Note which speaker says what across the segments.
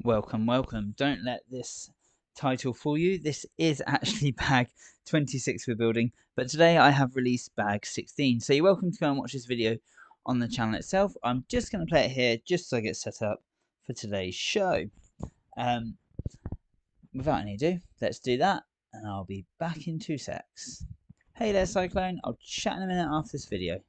Speaker 1: Welcome, welcome. Don't let this title fool you. This is actually bag 26 we're building, but today I have released bag 16. So you're welcome to go and watch this video on the channel itself. I'm just going to play it here just so I get set up for today's show. Without any ado, let's do that, and I'll be back in 2 secs. Hey there, Cyclone. I'll chat in a minute after this video.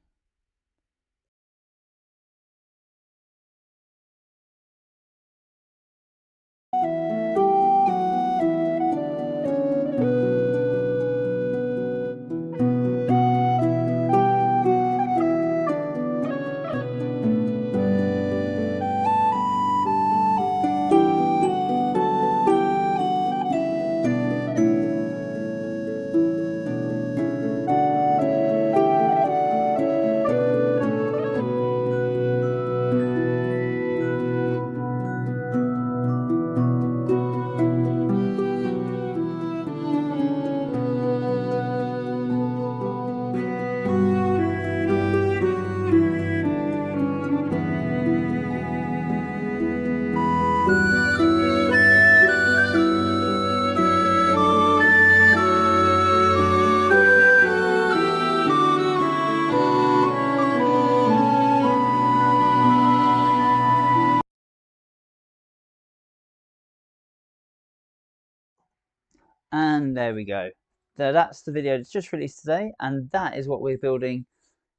Speaker 1: And there we go. So that's the video that's just released today, and that is what we're building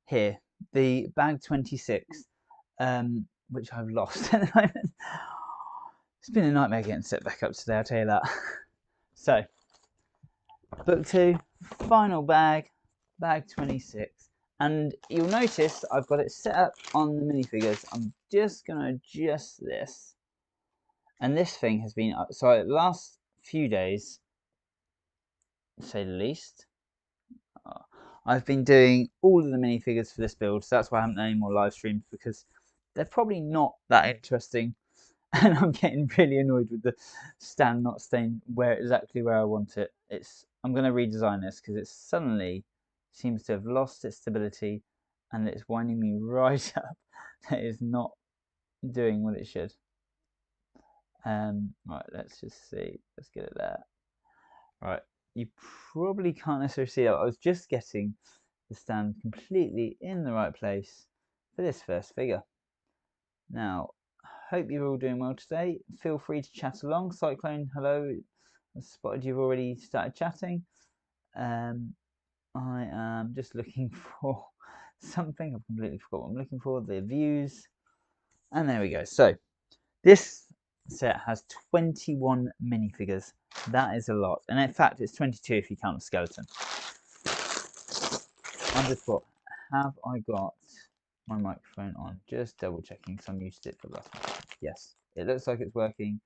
Speaker 1: here, the bag 26, which I've lost at the moment. It's been a nightmare getting set back up today, I'll tell you that. So, book 2, final bag, bag 26. And you'll notice I've got it set up on the minifigures. I'm just going to adjust this. And this thing has been, so the last few days, to say the least, I've been doing all of the minifigures for this build, so that's why I haven't done any more live streams, because they're probably not that interesting, and I'm getting really annoyed with the stand not staying exactly where I want it. I'm going to redesign this because it suddenly seems to have lost its stability, and it's winding me right up. That is not doing what it should. Right, let's just see. Let's get it there. Right. You probably can't necessarily see it. I was just getting the stand completely in the right place for this first figure. Now, hope you're all doing well today. Feel free to chat along. Cyclone, hello. I spotted you've already started chatting. I am just looking for something. I've completely forgot what I'm looking for. The views. And there we go. So, this set has 21 minifigures. That is a lot, and in fact it's 22 if you count the skeleton. I just thought, have I got my microphone on? Just double checking because I'm used to it for the last one. Yes, it looks like it's working.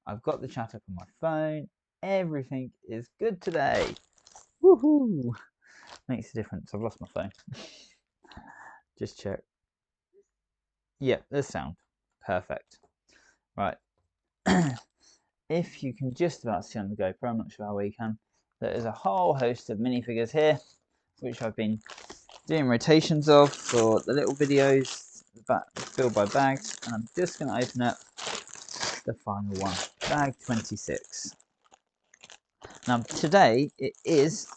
Speaker 1: I've got the chat up on my phone. Everything is good today. Woohoo! Makes a difference. I've lost my phone. Just check. Yeah, there's sound. Perfect. Right. If you can just about see on the GoPro, I'm not sure how well you can, there is a whole host of minifigures here, which I've been doing rotations of for the little videos filled by bags, and I'm just going to open up the final one, bag 26. Now today it is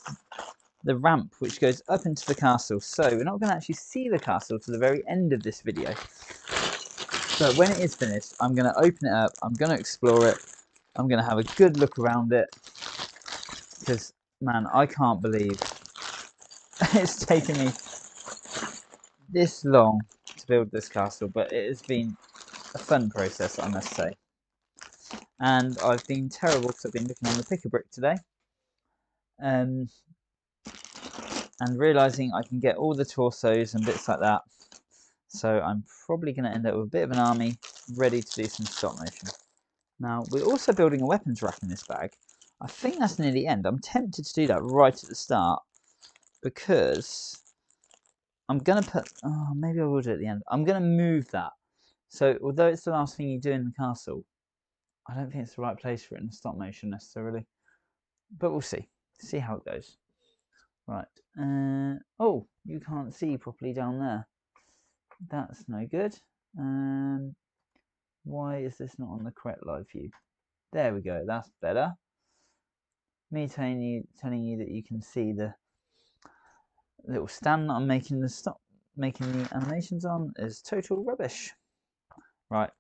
Speaker 1: the ramp which goes up into the castle, so we're not going to actually see the castle to the very end of this video. But when it is finished, I'm going to open it up, I'm going to explore it, I'm going to have a good look around it, because, man, I can't believe it's taken me this long to build this castle, but it has been a fun process, I must say. And I've been terrible because I've been looking on the pick-a-brick today, and realising I can get all the torsos and bits like that. So I'm probably going to end up with a bit of an army ready to do some stop motion. Now, we're also building a weapons rack in this bag. I think that's near the end. I'm tempted to do that right at the start, because I'm going to put... Oh, maybe I will do it at the end. I'm going to move that. So, although it's the last thing you do in the castle, I don't think it's the right place for it in the stop motion necessarily. But we'll see. See how it goes. Right. Oh, you can't see properly down there. That's no good. Why is this not on the correct live view? There we go, that's better. Me telling you that you can see the little stand that I'm making the animations on is total rubbish. Right,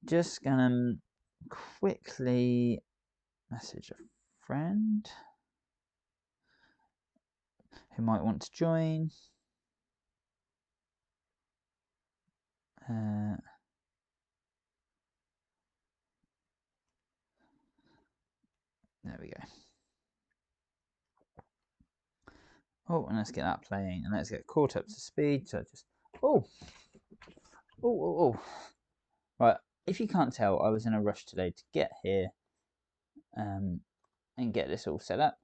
Speaker 1: just gonna quickly message a friend who might want to join. There we go. Oh, and let's get that playing, and let's get caught up to speed. So just right. If you can't tell, I was in a rush today to get here, and get this all set up.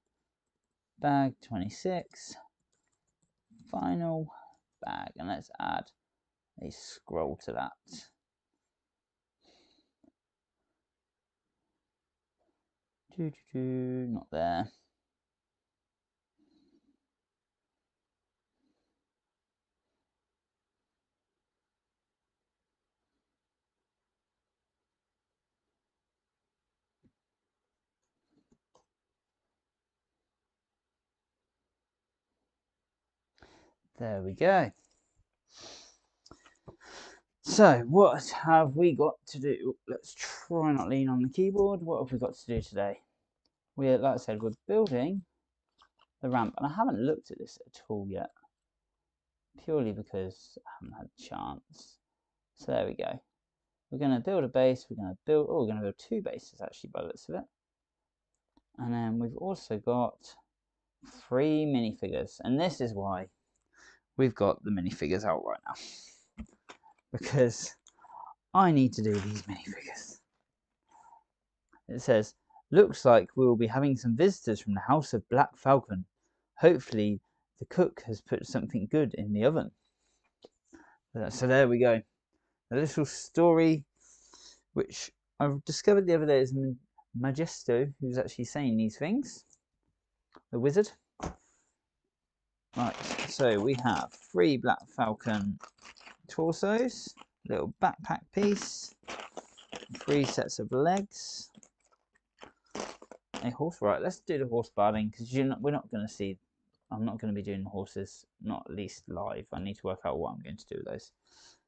Speaker 1: Bag 26, final bag, and let's add a scroll to that. Not there. There we go. So what have we got to do? Let's try not lean on the keyboard. What have we got to do today? Like I said, we're building the ramp, and I haven't looked at this at all yet, purely because I haven't had a chance. So there we go. We're going to build a base. We're going to build 2 bases actually by the looks of it. And then we've also got 3 minifigures, and this is why we've got the minifigures out right now, because I need to do these minifigures. It says, looks like we will be having some visitors from the House of Black Falcon. Hopefully the cook has put something good in the oven. So there we go. A little story which I discovered the other day is Majesto, who's actually saying these things. The wizard. Right, so we have 3 Black Falcon torsos, little backpack piece, 3 sets of legs, a horse. Right, let's do the horse barding, because we're not going to see. I'm not going to be doing the horses, not at least live. I need to work out what I'm going to do with those.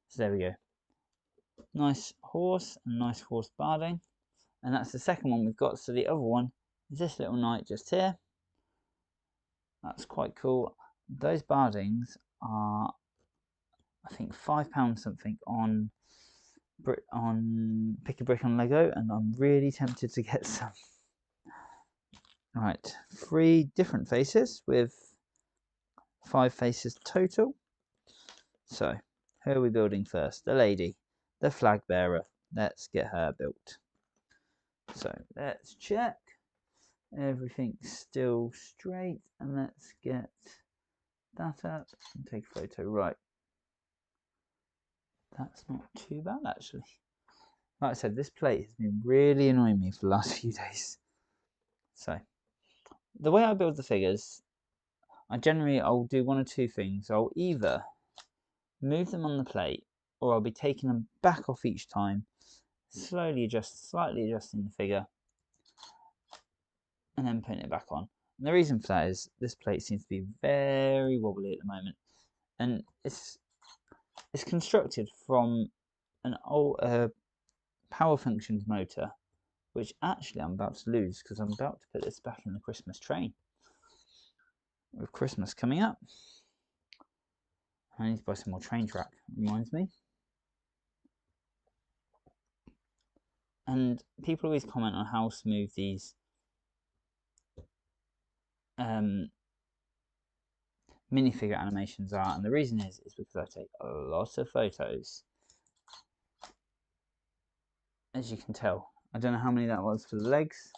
Speaker 1: So there we go. Nice horse and nice horse barding, and that's the second one we've got. So the other one is this little knight just here. That's quite cool. Those bardings are, I think, £5 something on Pick a Brick on Lego, and I'm really tempted to get some. Right, 3 different faces with 5 faces total. So who are we building first? The lady, the flag bearer. Let's get her built. So let's check everything's still straight, and let's get that up and take a photo. Right, that's not too bad actually. Like I said, this plate has been really annoying me for the last few days. So the way I build the figures, I'll do 1 or 2 things. I'll either move them on the plate, or I'll be taking them back off each time, slightly adjusting the figure, and then putting it back on. And the reason for that is this plate seems to be very wobbly at the moment, and it's constructed from an old power functions motor, which actually I'm about to lose because I'm about to put this back in the Christmas train. With Christmas coming up, I need to buy some more train track, reminds me. And people always comment on how smooth these minifigure animations are, and the reason is because I take a lot of photos. As you can tell, I don't know how many that was for the legs,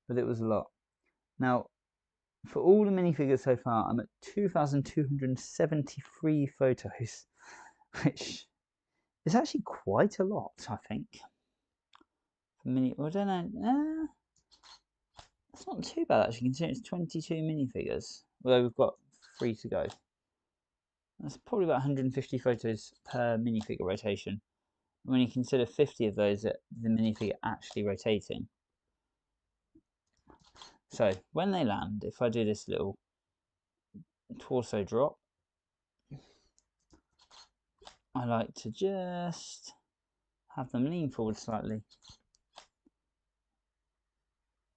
Speaker 1: but it was a lot. Now, for all the minifigures so far, I'm at 2,273 photos, which is actually quite a lot, I think. For I don't know. That's not too bad actually, considering it's 22 minifigures, although we've got 3 to go. That's probably about 150 photos per minifigure rotation. when you consider 50 of those are the minifigure actually rotating. So when they land, if I do this little torso drop, I like to just have them lean forward slightly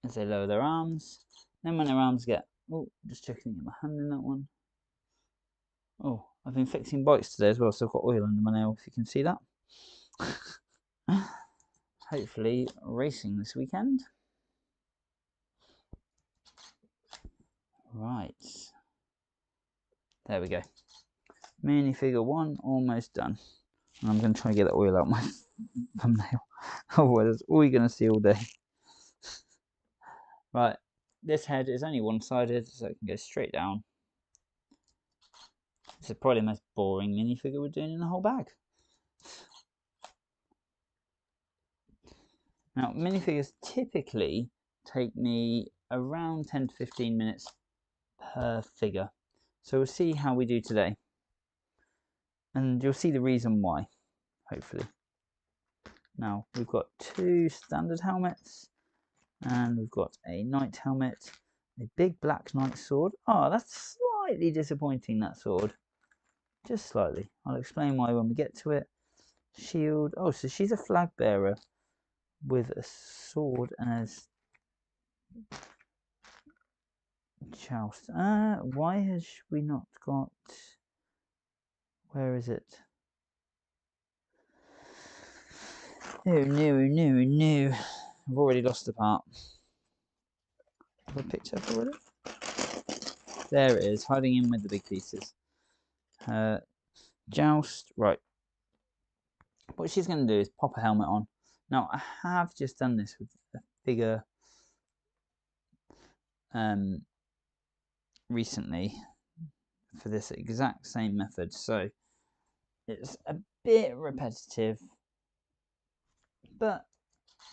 Speaker 1: as they lower their arms. Then when their arms get, oh, just checking to get my hand in that one. Oh, I've been fixing bikes today as well, so I've got oil under my nail, if you can see that. Hopefully racing this weekend. Right. There we go. Minifigure 1 almost done. And I'm going to try and get the oil out my thumbnail. Otherwise, that's all you're going to see all day. Right. This head is only one-sided, so it can go straight down. This is probably the most boring minifigure we're doing in the whole bag. Now, minifigures typically take me around 10 to 15 minutes per figure. So we'll see how we do today. And you'll see the reason why, hopefully. Now, we've got 2 standard helmets. And we've got a knight helmet. A big black knight sword. Oh, that's slightly disappointing, that sword. Just slightly. I'll explain why when we get to it. Shield. Oh, so she's a flag bearer with a sword and a joust. Why has we not got... Where is it? Oh, no. I've already lost the part. Have I picked up already? There it is, hiding in with the big pieces. Joust. Right. What she's going to do is pop a helmet on. Now, I have just done this with a figure recently for this exact same method, so it's a bit repetitive, but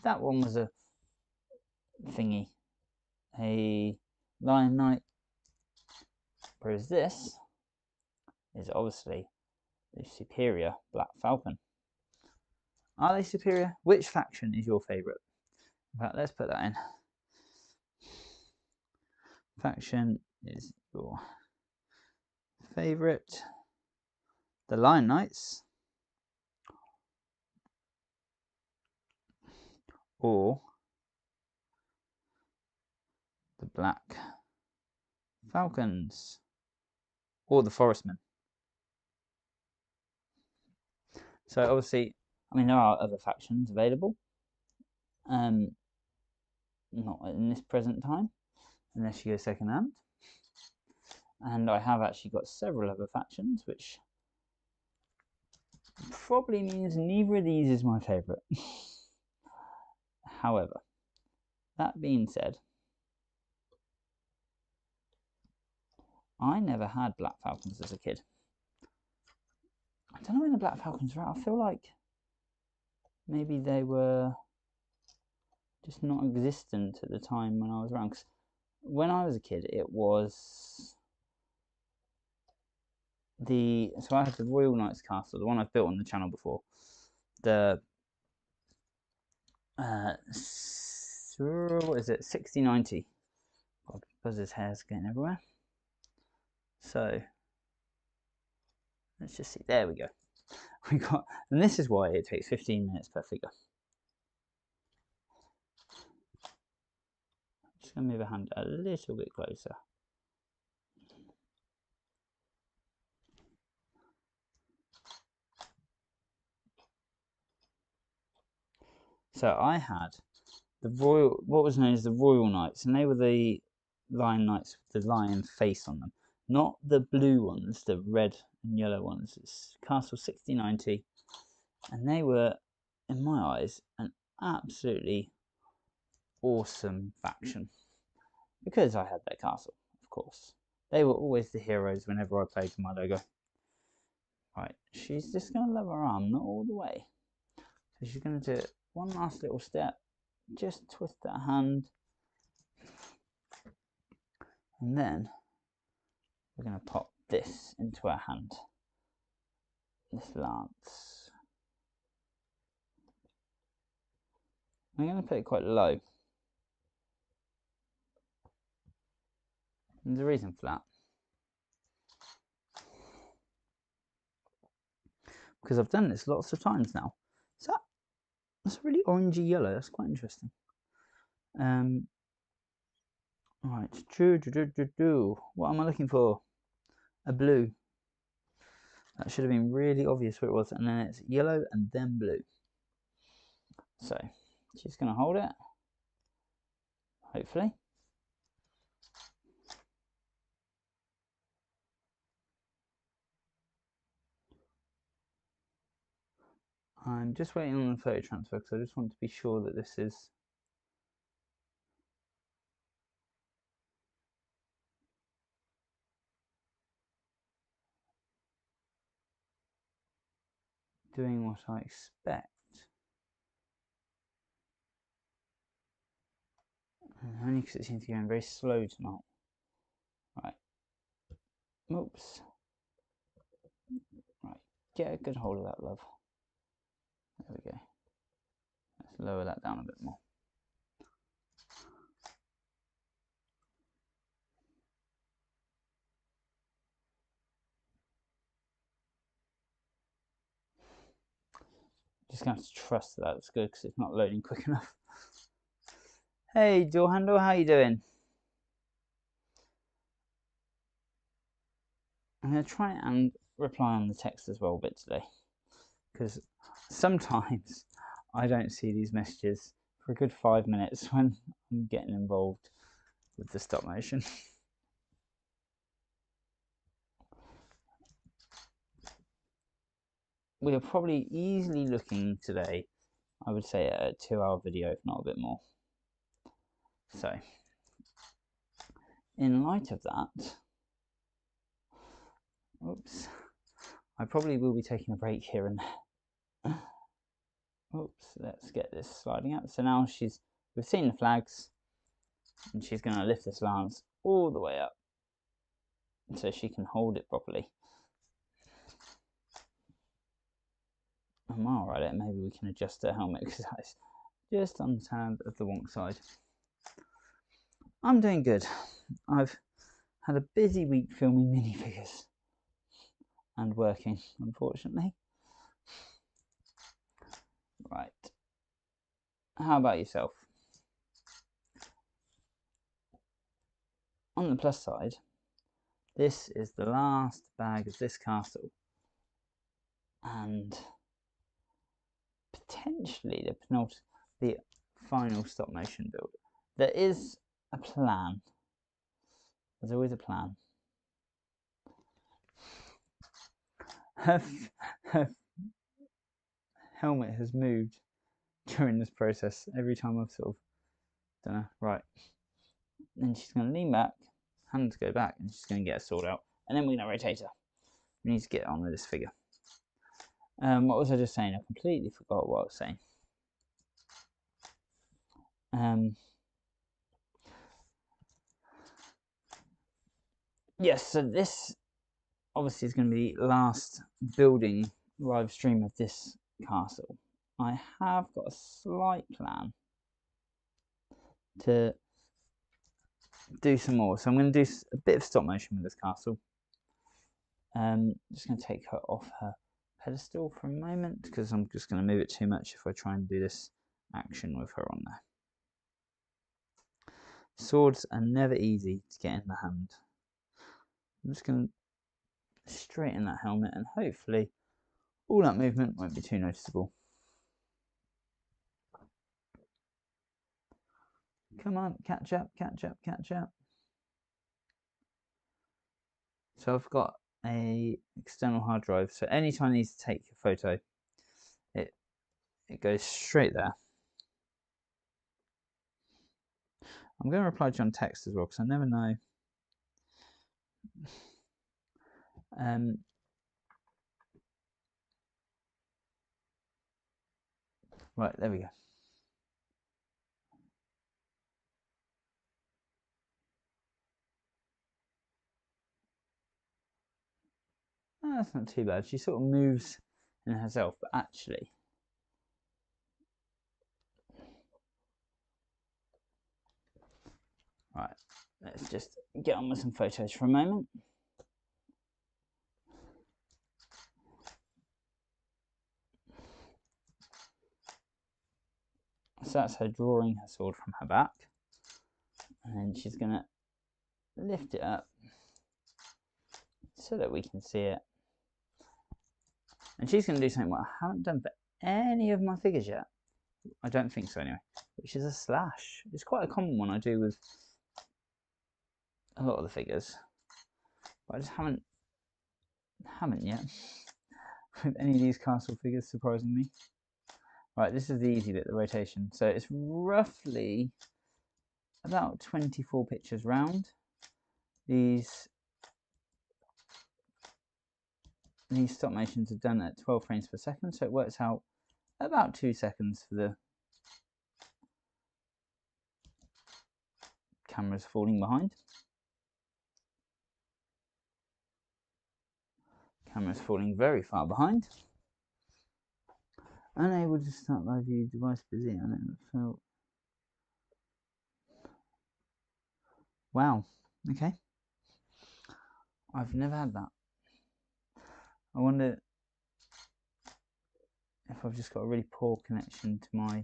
Speaker 1: that one was a thingy, a lion knight, whereas this is obviously the superior black falcon. Are they superior? Which faction is your favourite? In fact, let's put that in. Faction is your favourite. The Lion Knights or the Black Falcons or the Forestmen. So obviously, I mean, there are other factions available. Not in this present time, unless you go second hand. And I have actually got several other factions, which probably means neither of these is my favourite. However, that being said, I never had Black Falcons as a kid. I don't know when the Black Falcons were out. I feel like maybe they were just not existent at the time when I was around. 'Cause when I was a kid, it was so I had the Royal Knights Castle, the one I've built on the channel before. The what is it? 6090. God, Buzz's hair's getting everywhere. So let's just see. There we go. We got, and this is why it takes 15 minutes per figure. Just gonna move a hand a little bit closer. So I had the royal, what was known as the Royal Knights, and they were the Lion Knights with the lion face on them, not the blue ones, the red and yellow ones. It's Castle 6090, and they were, in my eyes, an absolutely awesome faction because I had their castle, of course. They were always the heroes whenever I played with my logo. Right, she's just going to lower her arm, not all the way. So she's going to do one last little step, just twist that hand, and then we're going to pop this into her hand, this lance. I'm going to put it quite low. There's a reason for that. Because I've done this lots of times now. So that's really orangey yellow. That's quite interesting. Right. What am I looking for? A blue. That should have been really obvious where it was. And then it's yellow and then blue. So she's going to hold it. Hopefully. I'm just waiting on the photo transfer because I just want to be sure that this is doing what I expect. Only because it seems to be going very slow tonight. Right. Oops. Right. Get a good hold of that, love. There we go. Let's lower that down a bit more. Just going to have to trust that that's good because it's not loading quick enough. Hey, door handle, how you doing? I'm going to try and reply on the text as well a bit today because sometimes I don't see these messages for a good 5 minutes when I'm getting involved with the stop motion. We are probably easily looking today, I would say, at a 2-hour video, if not a bit more. So, in light of that, oops, I probably will be taking a break here and there. Oops, let's get this sliding out. So now we've seen the flags, and she's going to lift this lance all the way up so she can hold it properly. And while we're at it, maybe we can adjust her helmet because that's just on the tab of the wonk side. I'm doing good. I've had a busy week filming minifigures and working, unfortunately. Right. How about yourself? On the plus side, this is the last bag of this castle. And potentially the final stop motion build. There is a plan. There's always a plan. Her helmet has moved during this process every time I've sort of done a right. Then she's going to lean back, hands go back, and she's going to get a sword out. And then we're going to rotate her. We need to get on with this figure. What was I just saying? I completely forgot what I was saying. Yes, so this obviously is going to be last building live stream of this castle. I have got a slight plan to do some more. So I'm going to do a bit of stop motion with this castle. Just going to take her off her pedestal for a moment because I'm just going to move it too much if I try and do this action with her on there. Swords are never easy to get in the hand. I'm just going to straighten that helmet and hopefully all that movement won't be too noticeable. Come on, catch up, catch up, catch up. So I've got a external hard drive. So anytime I need to take a photo, it goes straight there. I'm going to reply to you on text as well because I never know. Right, there we go. Oh, that's not too bad. She sort of moves in herself, but actually, Right, let's just get on with some photos for a moment. So that's her drawing her sword from her back. And then she's going to lift it up so that we can see it. And she's going to do something what I haven't done for any of my figures yet. I don't think so anyway. Which is a slash. It's quite a common one I do with a lot of the figures. But I just haven't yet with any of these castle figures, surprisingly. Right, this is the easy bit, the rotation. So it's roughly about 24 pictures round. These stop motions are done at 12 frames per second, so it works out about 2 seconds for the cameras falling behind. Camera's falling very far behind. Unable to start live view, device busy. I never felt. Wow. Okay. I've never had that. I wonder if I've just got a really poor connection to my.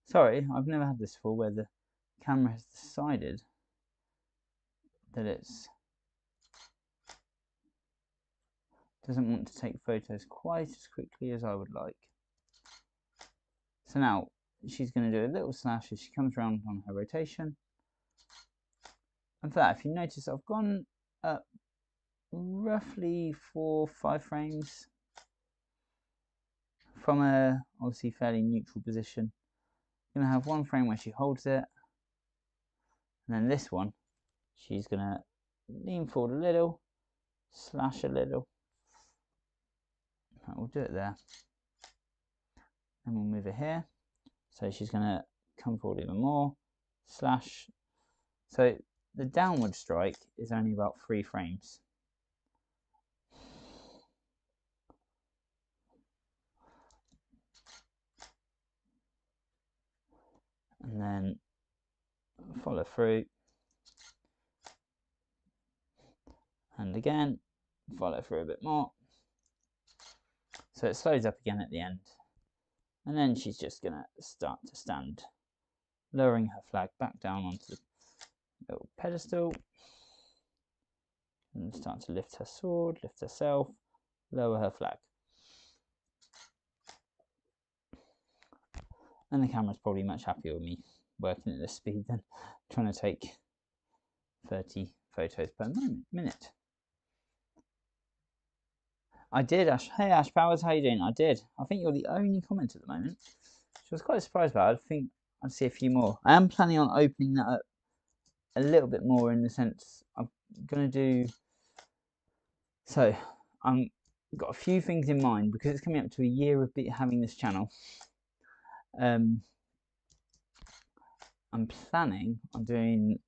Speaker 1: Sorry, I've never had this before where the camera has decided that it's doesn't want to take photos quite as quickly as I would like. So now she's going to do a little slash as she comes around on her rotation. And for that, if you notice, I've gone up roughly 4 or 5 frames from a obviously fairly neutral position. I'm going to have one frame where she holds it, and then this one, she's going to lean forward a little, slash a little. Right, we'll do it there. And we'll move it here. So she's going to come forward even more, slash. So the downward strike is only about 3 frames. And then follow through. And again, follow through a bit more. So it slows up again at the end. And then she's just going to start to stand, lowering her flag back down onto the little pedestal. And start to lift her sword, lift herself, lower her flag. And the camera's probably much happier with me working at this speed than trying to take 30 photos per minute. I did, Ash. Hey, Ash Powers, how you doing? I did. I think you're the only comment at the moment. Which I was quite surprised about. I think I'd see a few more. I am planning on opening that up a little bit more in the sense I'm going to do. So, I've got a few things in mind because it's coming up to a year of having this channel. I'm planning on doing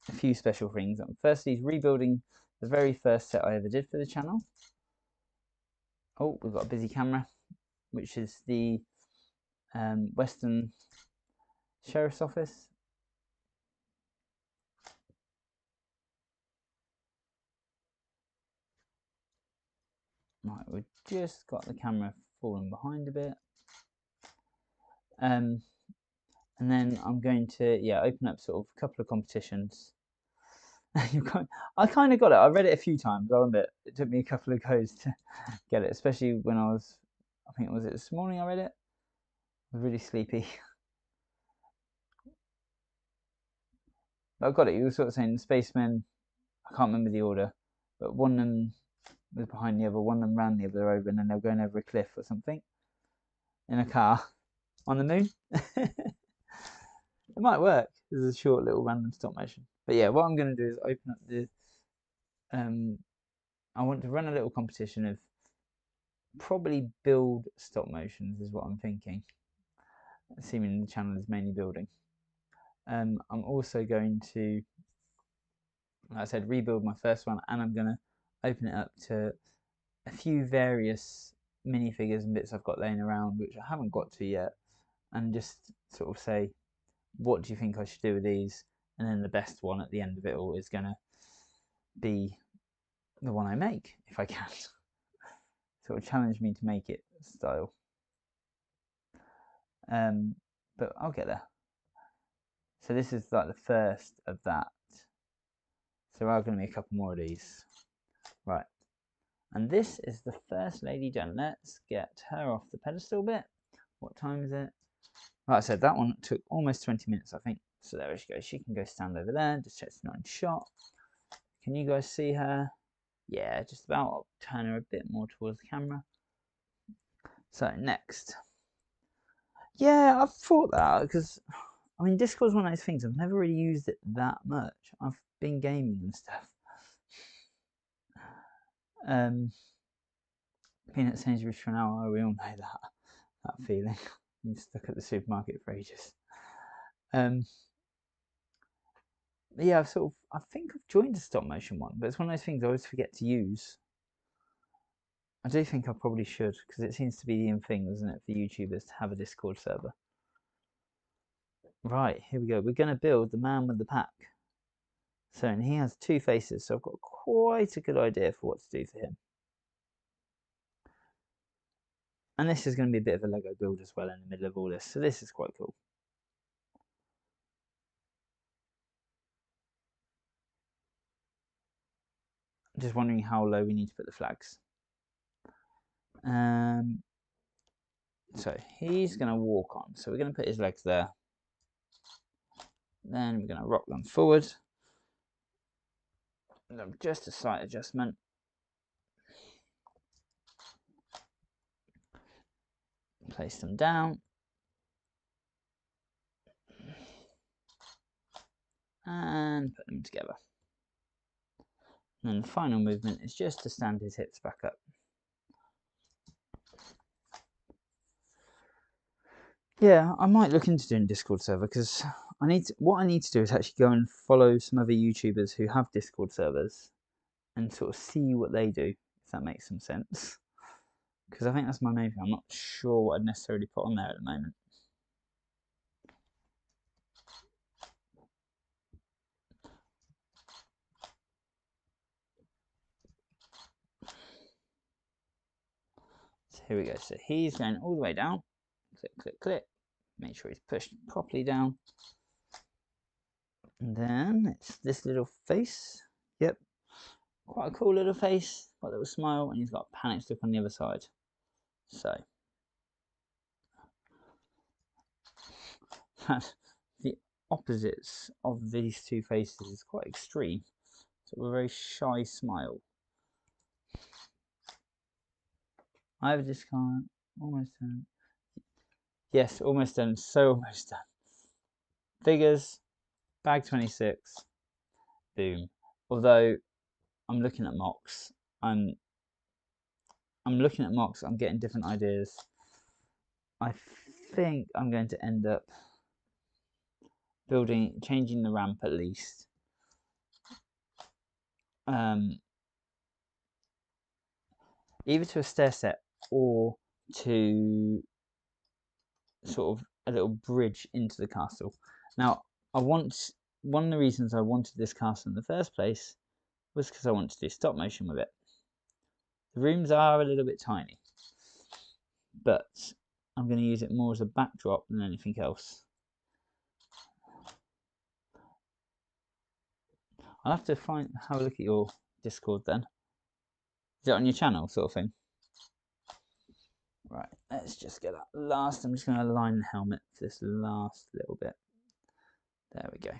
Speaker 1: a few special things. Firstly, rebuilding the very first set I ever did for the channel. Oh, we've got a busy camera, which is the Western Sheriff's Office. Right, we've just got the camera falling behind a bit. And then I'm going to, open up sort of a couple of competitions. I kind of got it. I read it a few times. I'll admit it took me a couple of goes to get it, especially when I think was it this morning I read it. I was really sleepy. But I got it. You were sort of saying the spacemen, I can't remember the order, but one of them was behind the other, one of them ran the other over, and then they were going over a cliff or something in a car on the moon. It might work. This is a short little random stop motion. But yeah, what I'm going to do is open up the I want to run a little competition of probably build stop motions is what I'm thinking, assuming the channel is mainly building. I'm also going to, like I said, rebuild my first one, and I'm going to open it up to a few various minifigures and bits I've got laying around which I haven't got to yet, and just sort of say, what do you think I should do with these? And then the best one at the end of it all is going to be the one I make, if I can. Sort of challenge me to make it style. But I'll get there. So this is like the first of that. So there are going to be a couple more of these. Right. And this is the first lady done. Let's get her off the pedestal bit. What time is it? Like I said, that one took almost 20 minutes, I think. So there she goes. She can go stand over there. Just check she's not in shot. Can you guys see her? Yeah, just about. I'll turn her a bit more towards the camera. So next. Yeah, I've thought that because, I mean, Discord's one of those things. I've never really used it that much. I've been gaming and stuff. Being at Sainsbury's for an hour, we all know that feeling. You're stuck at the supermarket for ages. Yeah, I think I've joined a stop motion one, but it's one of those things I always forget to use. I do think I probably should, because it seems to be the in thing, isn't it, for YouTubers to have a Discord server. Right, here we go. We're going to build the man with the pack. So, and he has two faces, so I've got quite a good idea for what to do for him. And this is going to be a bit of a Lego build as well in the middle of all this, so this is quite cool. Just wondering how low we need to put the flags. So he's going to walk on. So we're going to put his legs there. Then we're going to rock them forward. Just a slight adjustment. Place them down. And put them together. And then the final movement is just to stand his hips back up. Yeah, I might look into doing a Discord server because what I need to do is actually go and follow some other YouTubers who have Discord servers and sort of see what they do, if that makes some sense. Because I think that's my main thing. I'm not sure what I'd necessarily put on there at the moment. So here we go. So he's going all the way down. Click, click, click. Make sure he's pushed properly down. And then it's this little face. Yep. Quite a cool little face. Got a little smile, and he's got a panicked look on the other side. So the opposites of these two faces is quite extreme. So a very shy smile. I have a discount. Almost done. Yes, almost done. So almost done. Figures. Bag 26. Boom. Although I'm looking at mocks. I'm looking at mocks. I'm getting different ideas. I think I'm going to end up changing the ramp at least. Either to a stair set or to sort of a little bridge into the castle. Now, one of the reasons I wanted this castle in the first place was because I wanted to do stop motion with it. The rooms are a little bit tiny, but I'm going to use it more as a backdrop than anything else. I'll have to have a look at your Discord then. Is it on your channel, sort of thing? Right, let's just get that last. I'm just going to align the helmet for this last little bit. There we go.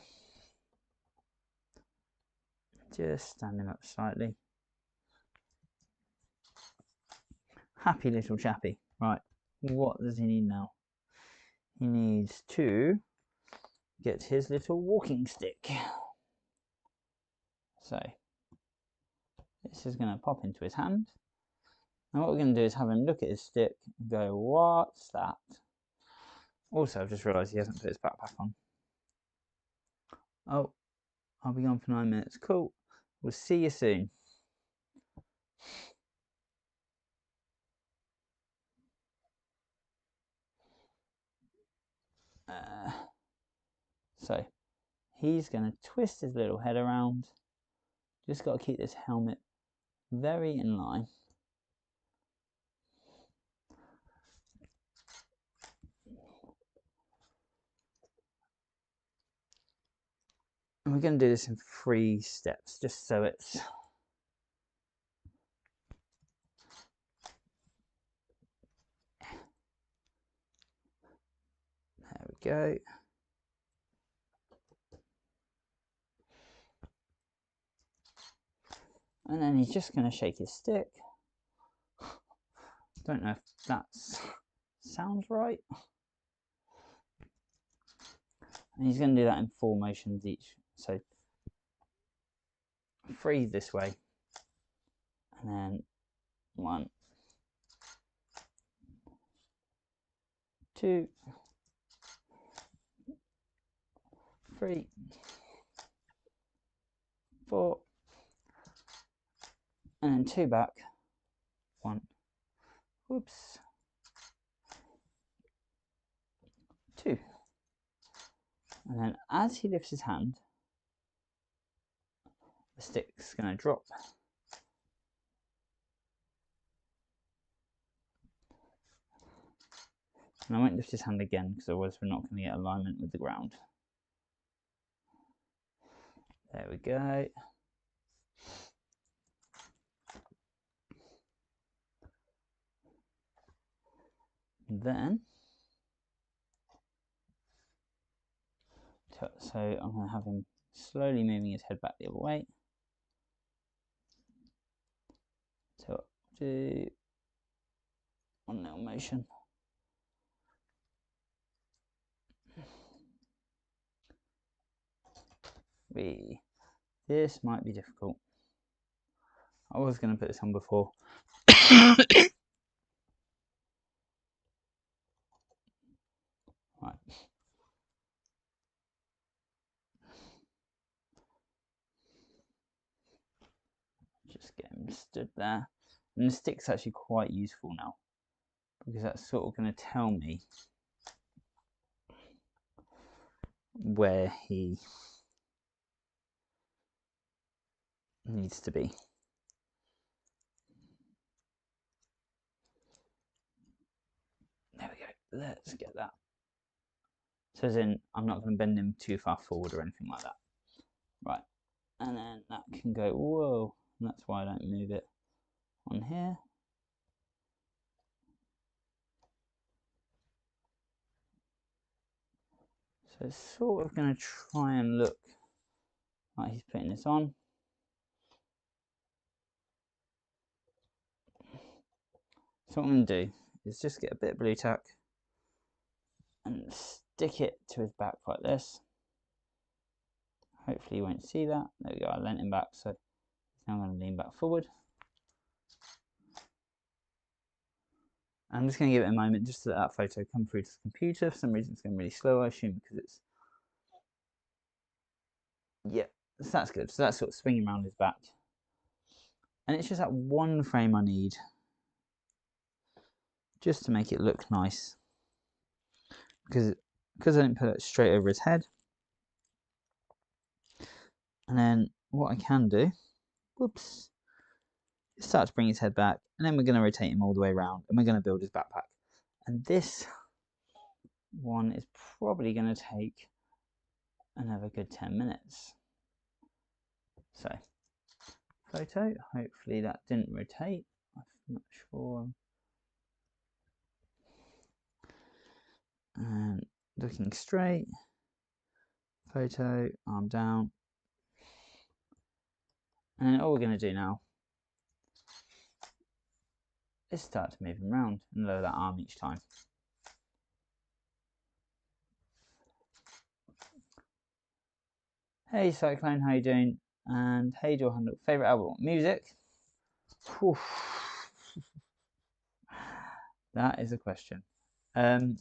Speaker 1: Just stand him up slightly. Happy little chappy. Right, what does he need now? He needs to get his little walking stick. So this is going to pop into his hand. And what we're going to do is have him look at his stick and go, what's that? Also, I've just realised he hasn't put his backpack on. Oh, I'll be gone for 9 minutes. Cool. We'll see you soon. So he's going to twist his little head around. Just got to keep this helmet very in line. And we're going to do this in 3 steps, just so it's... There we go. And then he's just going to shake his stick. Don't know if that sounds right. And he's going to do that in 4 motions each. So 3 this way. And then 1, 2, 3, 4. And then 2 back. 1. Whoops. 2. And then as he lifts his hand, the stick's going to drop. And I won't lift his hand again because otherwise we're not going to get alignment with the ground. There we go. And then, so I'm going to have him slowly moving his head back the other way. So do 1 little motion. This might be difficult. I was going to put this on before. Right. Just get him stood there. And the stick's actually quite useful now, because that's sort of going to tell me where he needs to be. There we go. Let's get that. So as in, I'm not going to bend him too far forward or anything like that. Right. And then that can go, whoa. And that's why I don't move it on here. So it's sort of going to try and look like he's putting this on. So what I'm going to do is just get a bit of blue tack and stick it to his back like this. Hopefully you won't see that. There we go, I leant him back, so now I'm going to lean back forward. I'm just going to give it a moment just to let that photo come through to the computer. For some reason it's going really slow, I assume because it's... Yeah, so that's good. So that's sort of swinging around his back. And it's just that 1 frame I need just to make it look nice. Because I didn't put it straight over his head. And then what I can do, whoops, is start to bring his head back, and then we're going to rotate him all the way around, and we're going to build his backpack. And this one is probably going to take another good 10 minutes. So, photo, hopefully that didn't rotate, I'm not sure. And looking straight, photo, arm down. And then all we're going to do now is start to move him around and lower that arm each time. Hey Cyclone, how you doing? And hey Door Handle, favourite album? Music? Whew. That is a question. I've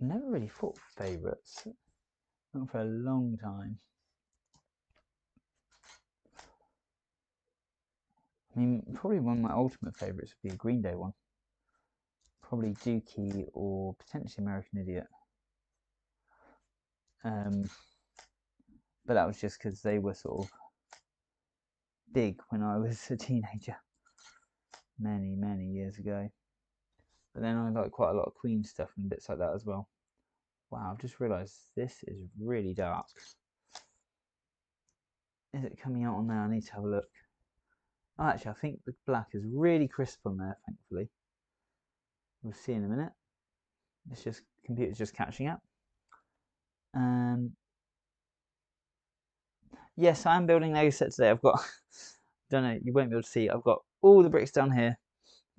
Speaker 1: never really thought favourites. Not for a long time. I mean, probably one of my ultimate favourites would be a Green Day one. Probably Dookie or potentially American Idiot. But that was just because they were sort of big when I was a teenager. Many years ago. But then I like quite a lot of Queen stuff and bits like that as well. Wow, I've just realised this is really dark. Is it coming out on there? I need to have a look. Oh, actually, I think the black is really crisp on there, thankfully. We'll see in a minute. It's just, computer's just catching up. Yes, I am building Lego set today. I've got, don't know, you won't be able to see, I've got all the bricks down here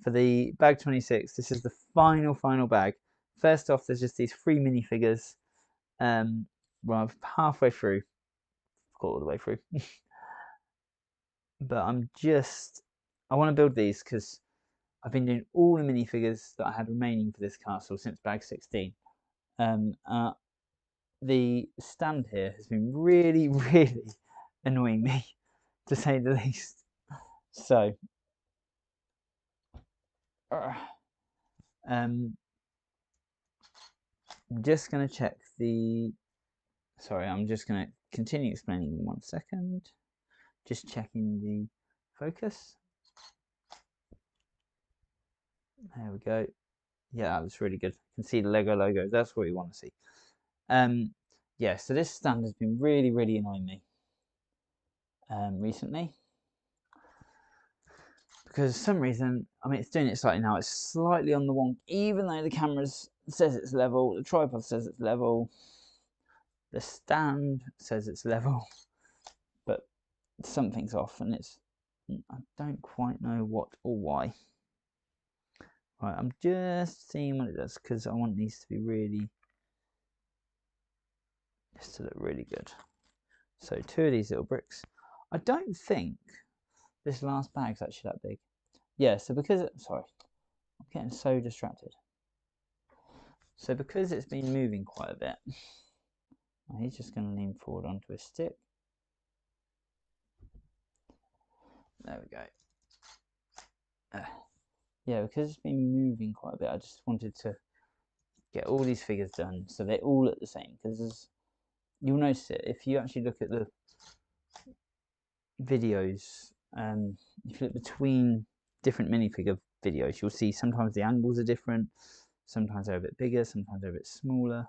Speaker 1: for the bag 26. This is the final bag. First off, there's just these 3 minifigures. Well, I'm halfway through, got all the way through. But I want to build these because I've been doing all the minifigures that I had remaining for this castle since bag 16. The stand here has been really annoying me, to say the least. So, I'm just going to check the. Sorry, I'm just going to continue explaining in 1 second. Just checking the focus. There we go. Yeah, that's really good. You can see the Lego logo. That's what you want to see. Yeah, so this stand has been really annoying me recently. Because for some reason, I mean, it's doing it slightly now. It's slightly on the wonk, even though the camera says it's level, the tripod says it's level, the stand says it's level, but something's off, and I don't quite know what or why. Right, I'm just seeing what it does because I want these to be just to look really good. So 2 of these little bricks. I don't think this last bag's actually that big. Yeah, so sorry, I'm getting so distracted. So because it's been moving quite a bit, he's just going to lean forward onto his stick. There we go. Yeah, because it's been moving quite a bit, I just wanted to get all these figures done so they all look the same. Because you'll notice it if you actually look at the videos. If you look between different minifigure videos, you'll see sometimes the angles are different. Sometimes they're a bit bigger, sometimes they're a bit smaller.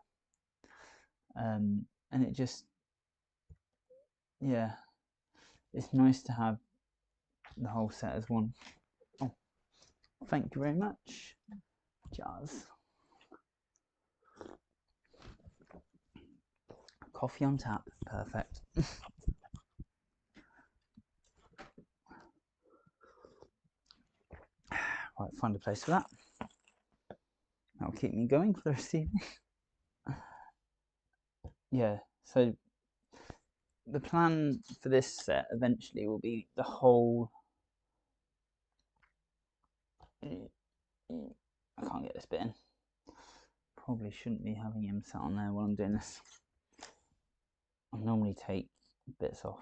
Speaker 1: And it just, yeah, it's nice to have the whole set as one. Oh, thank you very much, Jazz. Coffee on tap, perfect. Right, find a place for that. That'll keep me going for the rest of the evening. Yeah, so the plan for this set eventually will be the whole. I can't get this bit in. Probably shouldn't be having him sat on there while I'm doing this. I normally take bits off.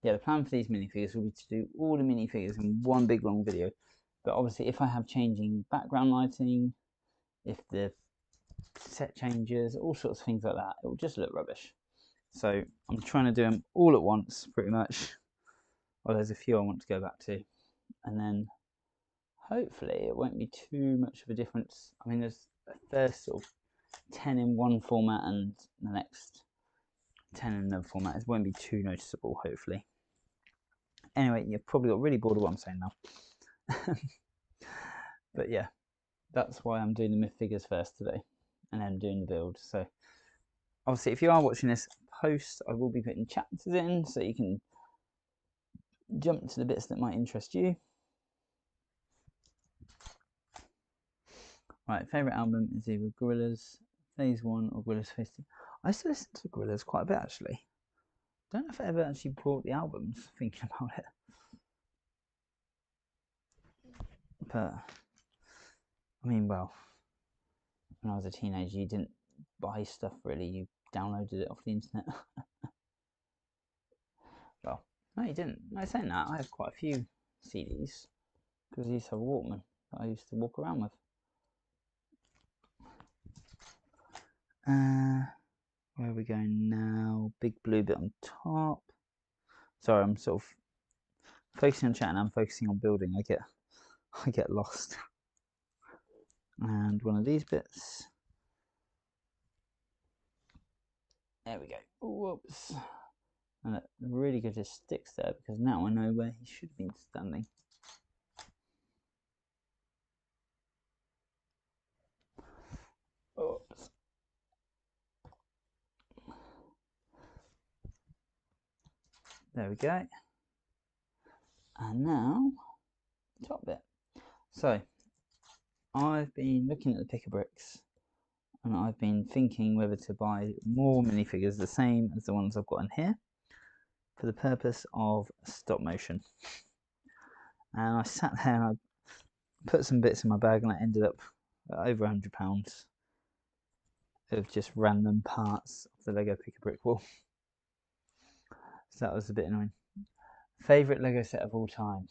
Speaker 1: Yeah, the plan for these minifigures will be to do all the minifigures in one big long video. But obviously, if I have changing background lighting, if the set changes, all sorts of things like that, it will just look rubbish. So I'm trying to do them all at once, pretty much. Well, there's a few I want to go back to, and then hopefully it won't be too much of a difference. I mean, there's a first sort of 10 in one format, and the next 10 in another format. It won't be too noticeable, hopefully. Anyway, you've probably got really bored of what I'm saying now. But yeah, that's why I'm doing the myth figures first today, and then doing the build. So obviously, if you are watching this post, I will be putting chapters in so you can jump to the bits that might interest you. Right, favourite album is either Gorillaz, Phase 1 or Gorillaz Phase 2. I used to listen to Gorillaz quite a bit actually. Don't know if I ever actually bought the albums, thinking about it. But, I mean, well, when I was a teenager, you didn't buy stuff really, you downloaded it off the internet. Well, no, you didn't. No, saying that, I have quite a few CDs because I used to have a Walkman that I used to walk around with. Where are we going now? Big blue bit on top. Sorry, I'm sort of focusing on chat and I'm focusing on building. I get lost. And one of these bits. There we go. Whoops. And it really good just sticks there because now I know where he should have been standing. Oops. There we go. And now, top bit. So, I've been looking at the pick-a-bricks and I've been thinking whether to buy more minifigures the same as the ones I've got in here for the purpose of stop motion. And I sat there and I put some bits in my bag and I ended up at over £100 of just random parts of the Lego pick-a-brick wall. So that was a bit annoying. Favourite Lego set of all time?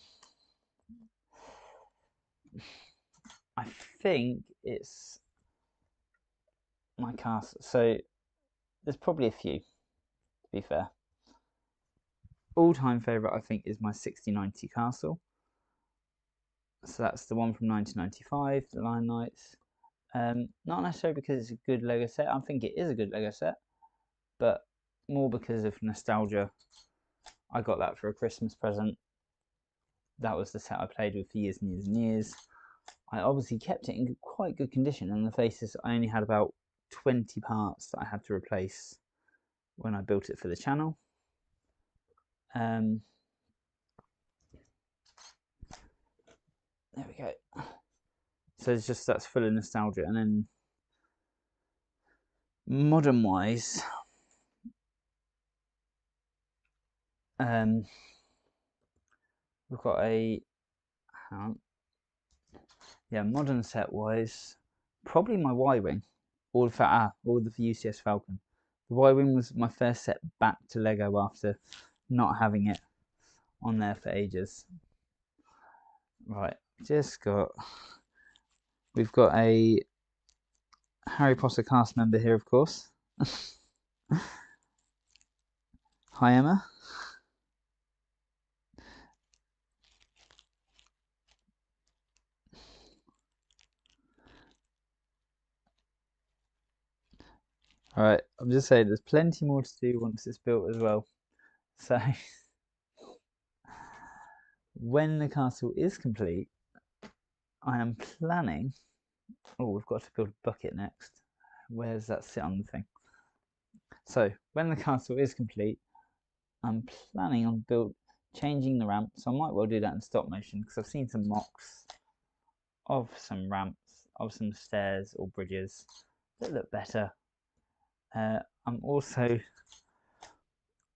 Speaker 1: I think it's my castle. So there's probably a few, to be fair. All-time favourite, I think, is my 6090 castle. So that's the one from 1995, the Lion Knights. Not necessarily because it's a good Lego set. I think it is a good Lego set, but more because of nostalgia. I got that for a Christmas present. That was the set I played with for years and years and years. I obviously kept it in quite good condition, and the faces, I only had about 20 parts that I had to replace when I built it for the channel. There we go. So it's just, that's full of nostalgia. And then modern wise, we've got a modern set wise, probably my Y-Wing, or the UCS Falcon. The Y-Wing was my first set back to Lego after not having it on there for ages. Right, we've got a Harry Potter cast member here, of course. Hi, Emma. Alright, I'm just saying there's plenty more to do once it's built as well. So, when the castle is complete, I am planning... Oh, we've got to build a bucket next. Where does that sit on the thing? So, when the castle is complete, I'm planning on changing the ramp. So I might well do that in stop motion because I've seen some mocks of some ramps, of some stairs or bridges that look better. I'm also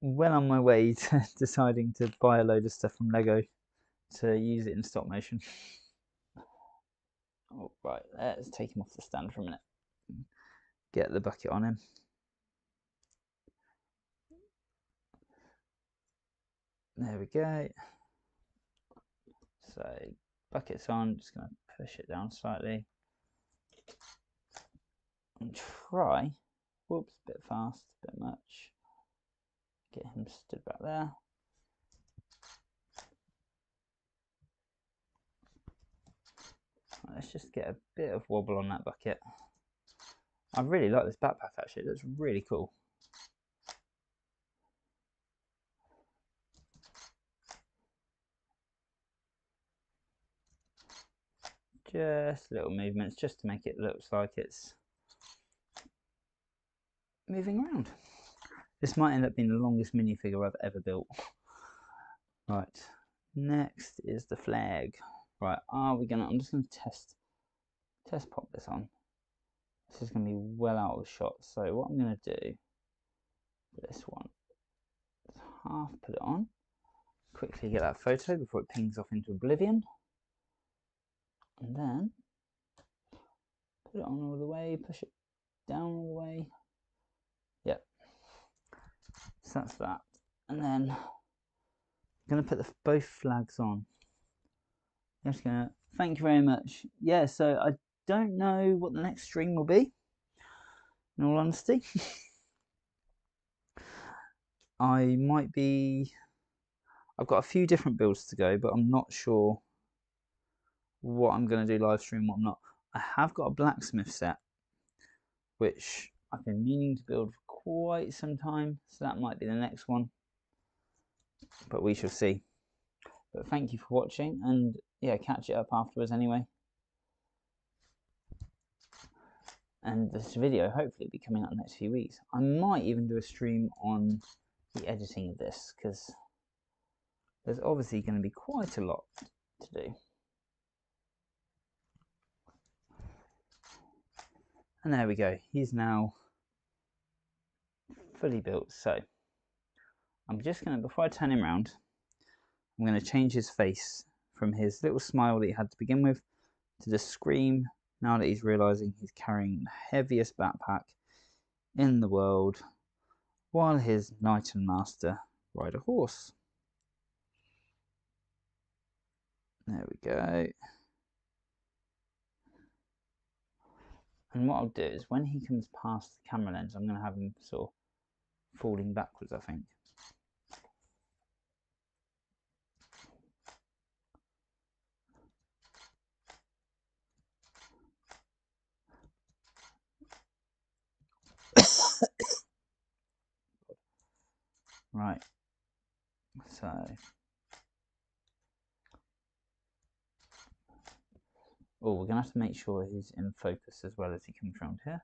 Speaker 1: well on my way to deciding to buy a load of stuff from Lego to use it in stop motion. Oh, right, let's take him off the stand for a minute. Get the bucket on him. There we go. So bucket's on, just going to push it down slightly and try, whoops, a bit fast, a bit much, get him stood back there. Let's just get a bit of wobble on that bucket. I really like this backpack actually, it looks really cool. Just little movements just to make it look like it's moving around. This might end up being the longest minifigure I've ever built. Right, next is the flag. Right, I'm just going to test pop this on. This is going to be well out of shot. So what I'm going to do for this one is half put it on. Quickly get that photo before it pings off into oblivion. And then put it on all the way, push it down all the way. Yep. So that's that. And then I'm going to put both flags on. I'm just going to, thank you very much. Yeah, so I don't know what the next stream will be, in all honesty. I might be, I've got a few different builds to go, but I'm not sure what I'm going to do live stream, what I'm not. I have got a blacksmith set, which I've been meaning to build for quite some time, so that might be the next one, but we shall see. But thank you for watching, and yeah, catch it up afterwards anyway. And this video hopefully will be coming out in the next few weeks. I might even do a stream on the editing of this, because there's obviously going to be quite a lot to do. And there we go, he's now fully built. So I'm just going to, before I turn him around, I'm going to change his face from his little smile that he had to begin with to the scream now that he's realising he's carrying the heaviest backpack in the world while his knight and master ride a horse. There we go. And what I'll do is when he comes past the camera lens, I'm going to have him sort of falling backwards, I think. Right, so we're going to have to make sure he's in focus as well as he comes around here.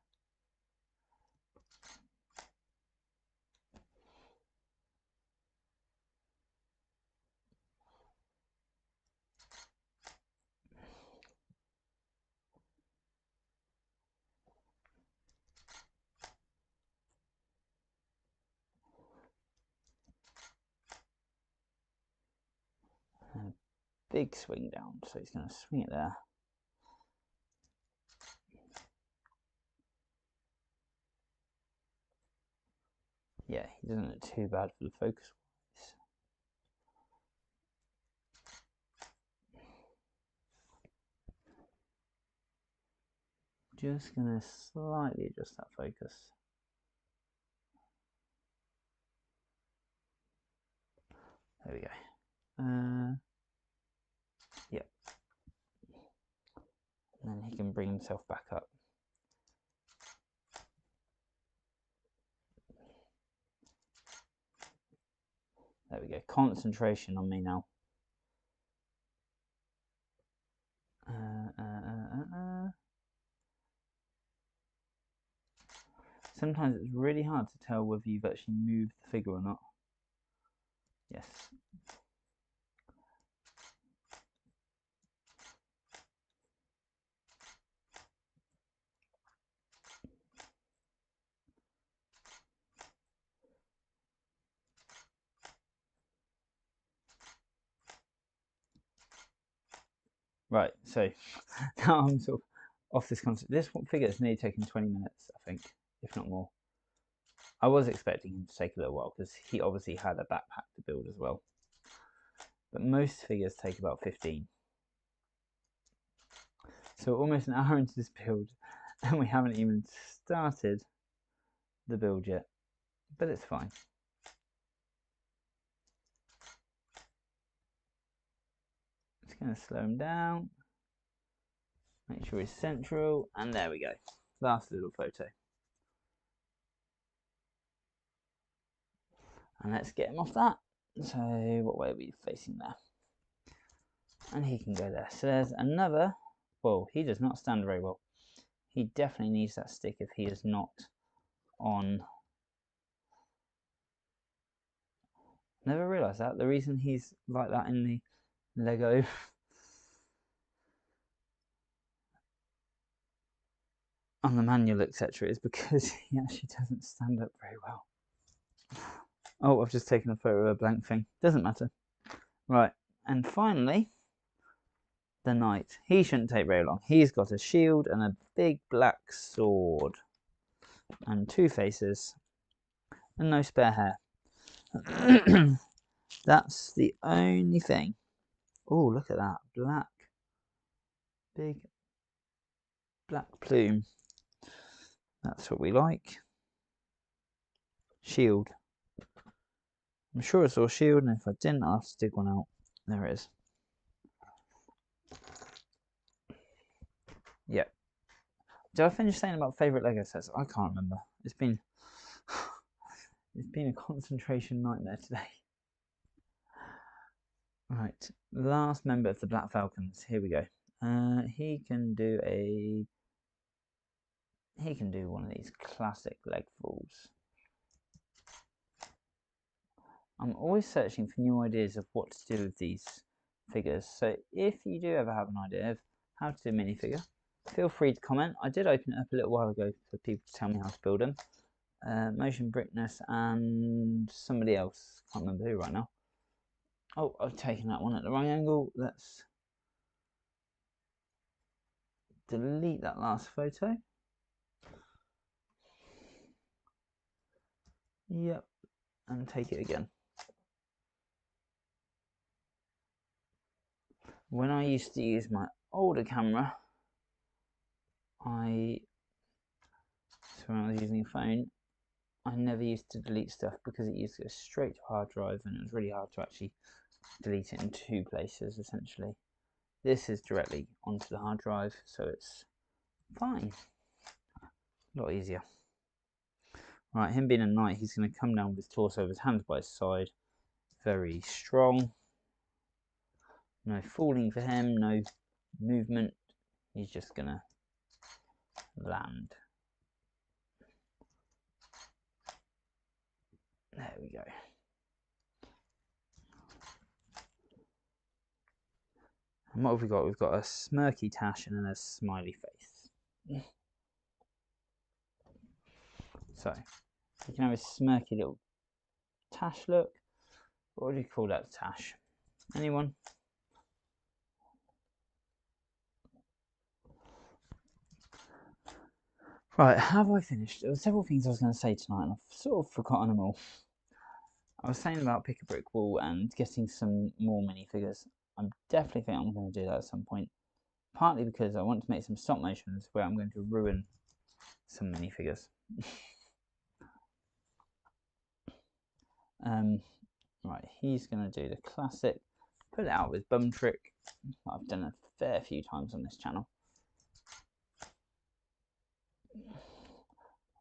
Speaker 1: And a big swing down, so he's going to swing it there. Yeah, he doesn't look too bad for the focus. Just going to slightly adjust that focus. There we go. Yep. And then he can bring himself back up. There we go. Concentration on me now. Sometimes it's really hard to tell whether you've actually moved the figure or not. Yes. Right, so now I'm sort of off this concept. This figure has nearly taken 20 minutes, I think, if not more. I was expecting him to take a little while because he obviously had a backpack to build as well. But most figures take about 15. So almost an hour into this build and we haven't even started the build yet. But it's fine. Just going to slow him down. Make sure he's central. And there we go. Last little photo. And let's get him off that. So what way are we facing there? And he can go there. So there's another. Well, he does not stand very well. He definitely needs that stick if he is not on. Never realised that. The reason he's like that in the Lego on the manual, etc., is because he actually doesn't stand up very well. Oh, I've just taken a photo of a blank thing. Doesn't matter. Right, and finally, the knight. He shouldn't take very long. He's got a shield and a big black sword. And 2 faces. And no spare hair. That's the only thing. Oh, look at that. Black. Big black plume. That's what we like. Shield. I'm sure I saw shield, and if I didn't, I'll have to dig one out. There it is. Yep. Did I finish saying about favourite Lego sets? I can't remember. It's been a concentration nightmare today. Right, last member of the Black Falcons. Here we go. He can do one of these classic leg falls. I'm always searching for new ideas of what to do with these figures. So if you do ever have an idea of how to do a minifigure, feel free to comment. I did open it up a little while ago for people to tell me how to build them. Motion Brickness and somebody else. Can't remember who right now. Oh, I've taken that one at the wrong angle. Let's delete that last photo. Yep, and take it again. When I used to use my older camera, when I was using a phone, I never used to delete stuff because it used to go straight to hard drive, and it was really hard to actually delete it in 2 places essentially. This is directly onto the hard drive, so it's fine. A lot easier. Right, him being a knight, he's going to come down with his torso, with his hands by his side. Very strong. No falling for him, no movement. He's just going to land. There we go. And what have we got? We've got a smirky tash and then a smiley face. So, you can have a smirky little tash look. What do you call that tash? Anyone? Right, have I finished? There were several things I was going to say tonight, and I've sort of forgotten them all. I was saying about pick a brick wall and getting some more minifigures. I definitely think I'm going to do that at some point. Partly because I want to make some stop motions where I'm going to ruin some minifigures. Right, he's going to do the classic pull it out with bum trick. I've done a fair few times on this channel.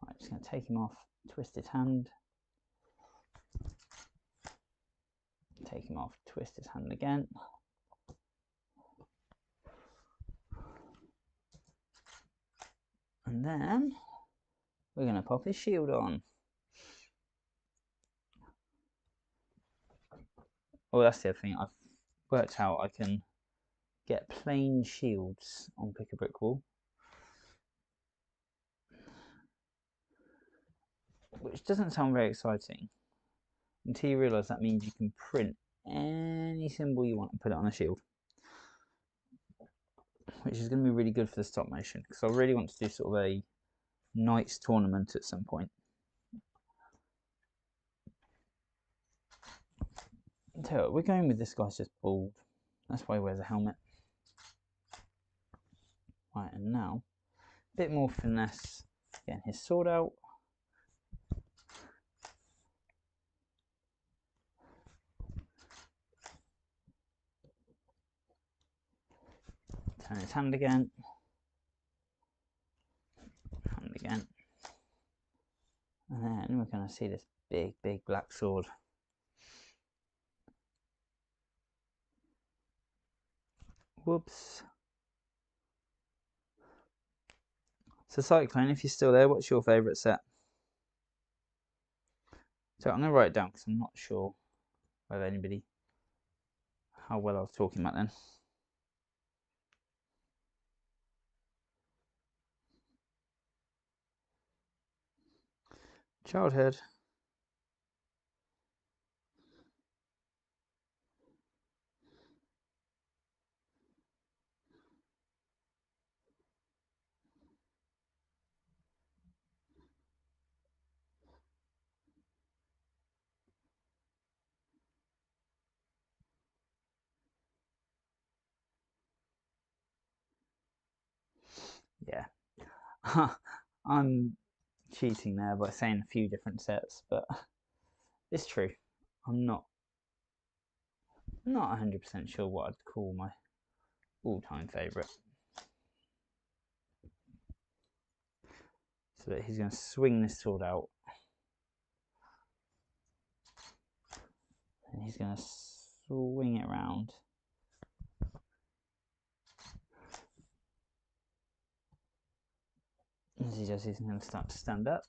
Speaker 1: Right, just going to take him off, twist his hand. Take him off, twist his hand again. And then we're going to pop his shield on. Oh, that's the other thing. I've worked out I can get plain shields on Pick a Brick Wall, which doesn't sound very exciting until you realise that means you can print any symbol you want and put it on a shield, which is going to be really good for the stop motion, because I really want to do sort of a Knights tournament at some point. Tell you what, we're going with this guy's just bald. That's why he wears a helmet. Right, and now a bit more finesse, getting his sword out. Turn his hand again. Hand again. And then we're going to see this big, big black sword. Whoops. So Cyclone, if you're still there, what's your favourite set? So I'm going to write it down because I'm not sure whether anybody, how well I was talking about then. Childhood. Yeah. I'm cheating there by saying a few different sets, but it's true. I'm not 100% sure what I'd call my all-time favourite. So that he's going to swing this sword out, and he's going to swing it around. As he does, he's going to start to stand up.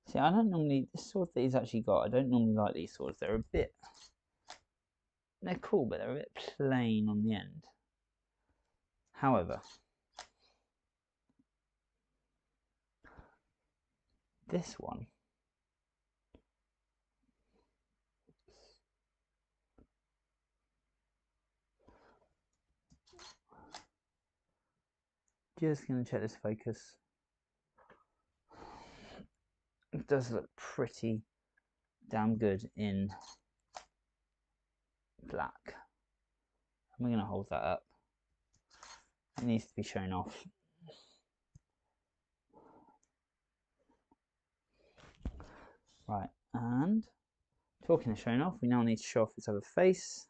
Speaker 1: See, I don't normally, this sword that he's actually got, I don't normally like these swords. They're cool, but they're a bit plain on the end. However, this one, just going to check this focus. It does look pretty damn good in black. We're going to hold that up. It needs to be shown off. Right, and talking of showing off, we now need to show off its other face,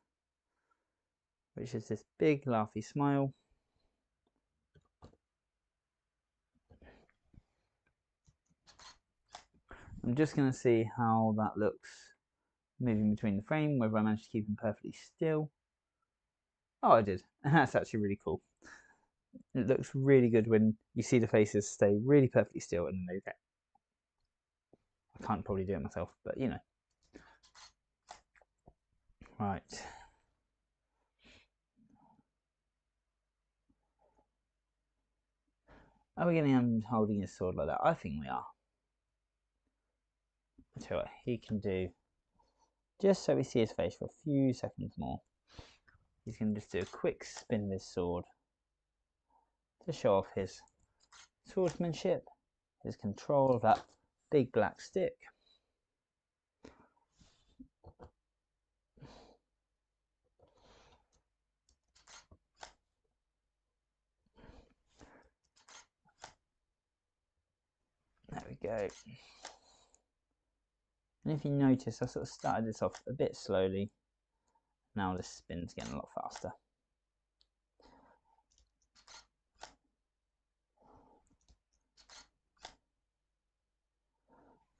Speaker 1: which is this big laughy smile. I'm just going to see how that looks moving between the frame, whether I managed to keep him perfectly still. Oh, I did, and that's actually really cool. It looks really good when you see the faces stay really perfectly still and then they get. I can't probably do it myself, but you know. Right. Are we going to be holding his sword like that? I think we are. I'll tell you what he can do, just so we see his face for a few seconds more. He's going to just do a quick spin of his sword to show off his swordsmanship, his control of that big black stick. There we go. And if you notice, I sort of started this off a bit slowly. Now this spin's getting a lot faster.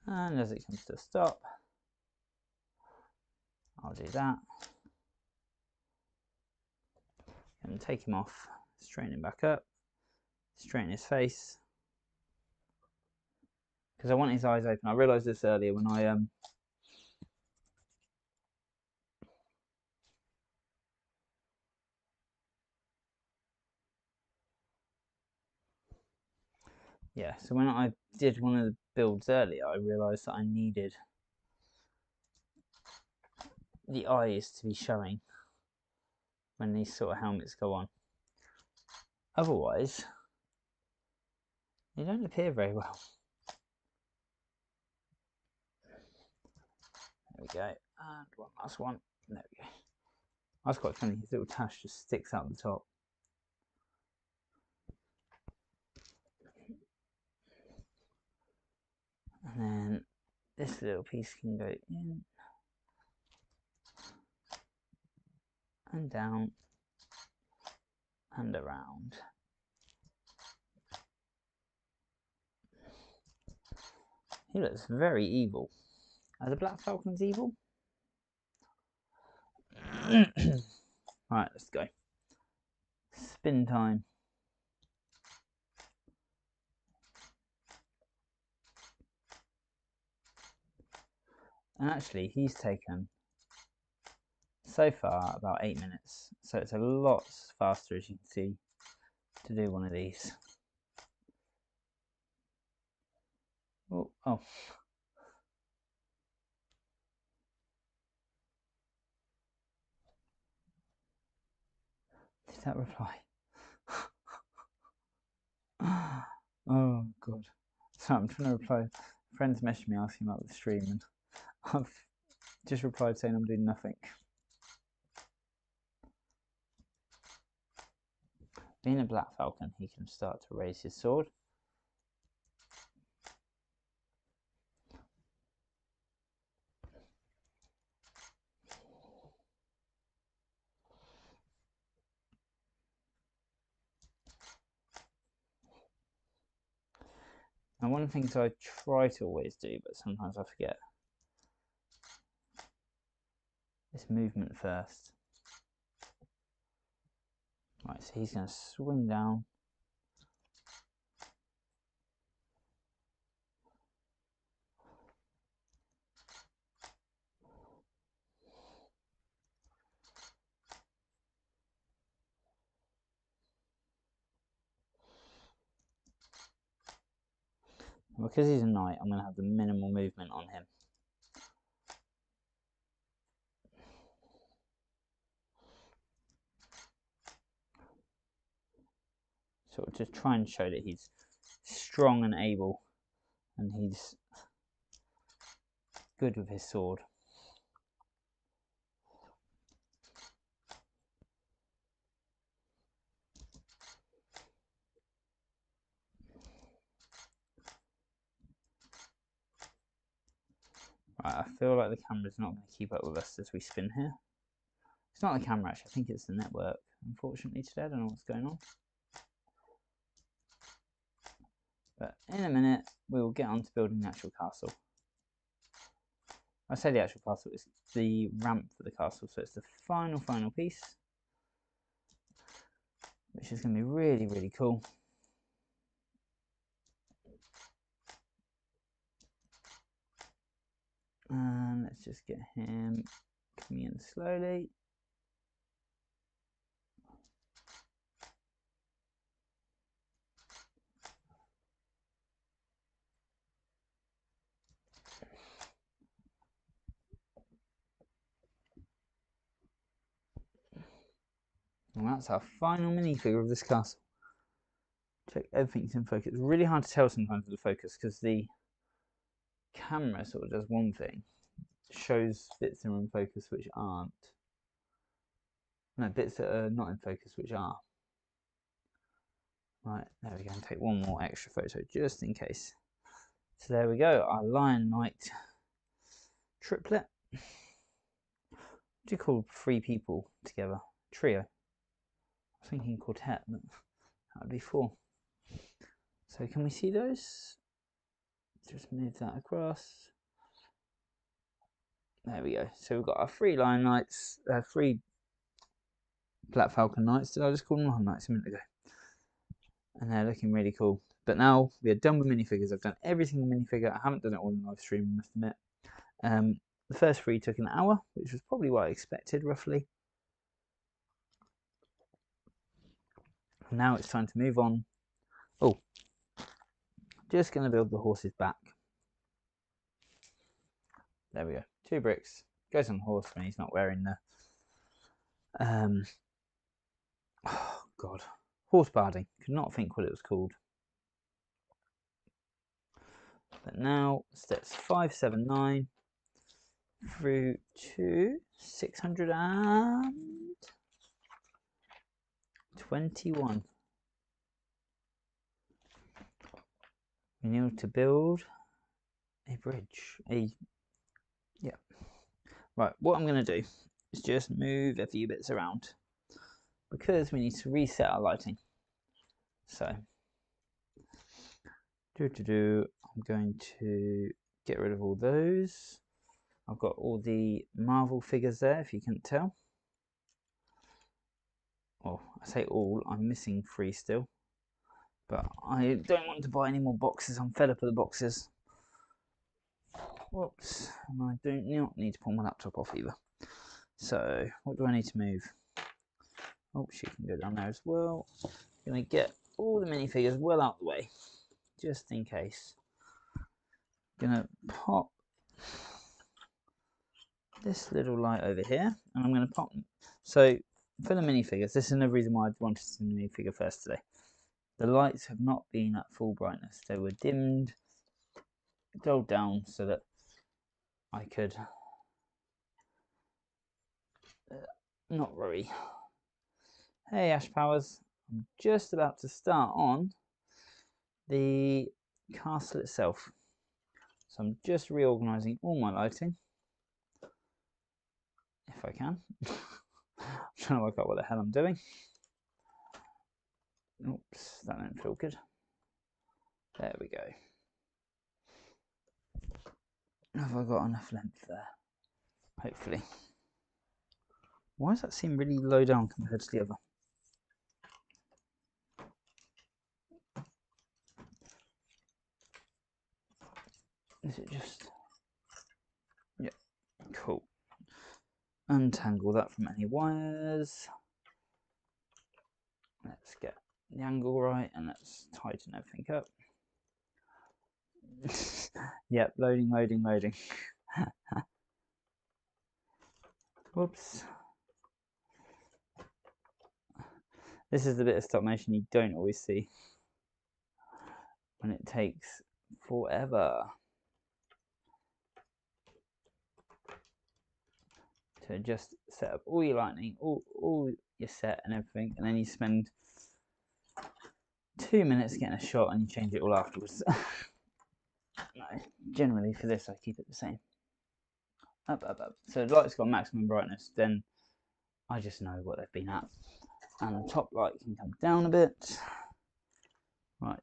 Speaker 1: And as it comes to a stop, I'll do that. And take him off, straighten him back up, straighten his face. Because I want his eyes open. I realised this earlier when I yeah, so when I did one of the builds earlier, I realised that I needed the eyes to be showing when these sort of helmets go on. Otherwise, they don't appear very well. There we go. And one last one. There we go. That's quite funny. His little tash just sticks out the top. And then this little piece can go in and down and around. He looks very evil. Are the Black Falcons evil? Right, let's go. Spin time. And actually, he's taken, so far, about 8 minutes. So it's a lot faster, as you can see, to do one of these. Oh, oh. Did that reply? Oh god. So I'm trying to reply. Friends messaged me asking about the stream, and I've just replied saying I'm doing nothing. Being a Black Falcon, he can start to raise his sword. And one of the things I try to always do, but sometimes I forget, is movement first. Right, so he's going to swing down. And because he's a knight, I'm going to have the minimal movement on him. Sort of just try and show that he's strong and able, and he's good with his sword. Right, I feel like the camera's not going to keep up with us as we spin here. It's not the camera actually, I think it's the network, unfortunately today. I don't know what's going on. But in a minute, we will get on to building the actual castle. I say the actual castle, it's the ramp for the castle, so it's the final piece, which is going to be really, really cool. And let's just get him coming in slowly. And that's our final minifigure of this castle. Check everything's in focus. It's really hard to tell sometimes with the focus because the camera sort of does one thing, shows bits that are in focus which aren't. No, bits that are not in focus which are. Right, there we go, and take one more extra photo just in case. So there we go, our Lion Knight triplet. What do you call 3 people together? Trio. I was thinking quartet, but that would be 4. So can we see those? Just move that across. There we go. So we've got our 3 Lion Knights, 3 Black Falcon Knights. Did I just call them Lion Knights a minute ago? And they're looking really cool. But now we are done with minifigures. I've done every single minifigure. I haven't done it all in live stream, I must admit. The first 3 took an hour, which was probably what I expected, roughly. Now it's time to move on. Oh, just going to build the horse's back. There we go. 2 bricks. Goes on the horse when he's not wearing the... oh, God. Horse barding. Could not think what it was called. But now, steps 5, 7, 9 through to 621. We need to build a bridge. Yeah. Right, what I'm going to do is just move a few bits around because we need to reset our lighting. So, I'm going to get rid of all those. I've got all the Marvel figures there, if you can't tell. Oh, I say all, I'm missing 3 still. But I don't want to buy any more boxes, I'm fed up of the boxes. Whoops, and I do not need to pull my laptop off either. So, what do I need to move? Oh, she can go down there as well. I'm going to get all the minifigures well out of the way, just in case. gonna pop this little light over here, and I'm gonna pop. So for the minifigures, this is another reason why I wanted to do the minifigure first today. The lights have not been at full brightness; they were dimmed, dulled down, so that I could not worry. Hey Ash Powers, I'm just about to start on the castle itself. So I'm just reorganising all my lighting, if I can. I'm trying to work out what the hell I'm doing. Oops, that didn't feel good. There we go. Have I got enough length there? Hopefully. Why does that seem really low down compared to the other? Is it just... Yeah, cool. Untangle that from any wires. Let's get the angle right and let's tighten everything up. Yep, loading. Whoops. This is the bit of stop motion you don't always see when it takes forever to just set up all your lighting, all your set and everything, and then you spend 2 minutes getting a shot and you change it all afterwards. No, generally for this I keep it the same. Up. So the light's got maximum brightness, then I just know what they've been at. And the top light can come down a bit. Right,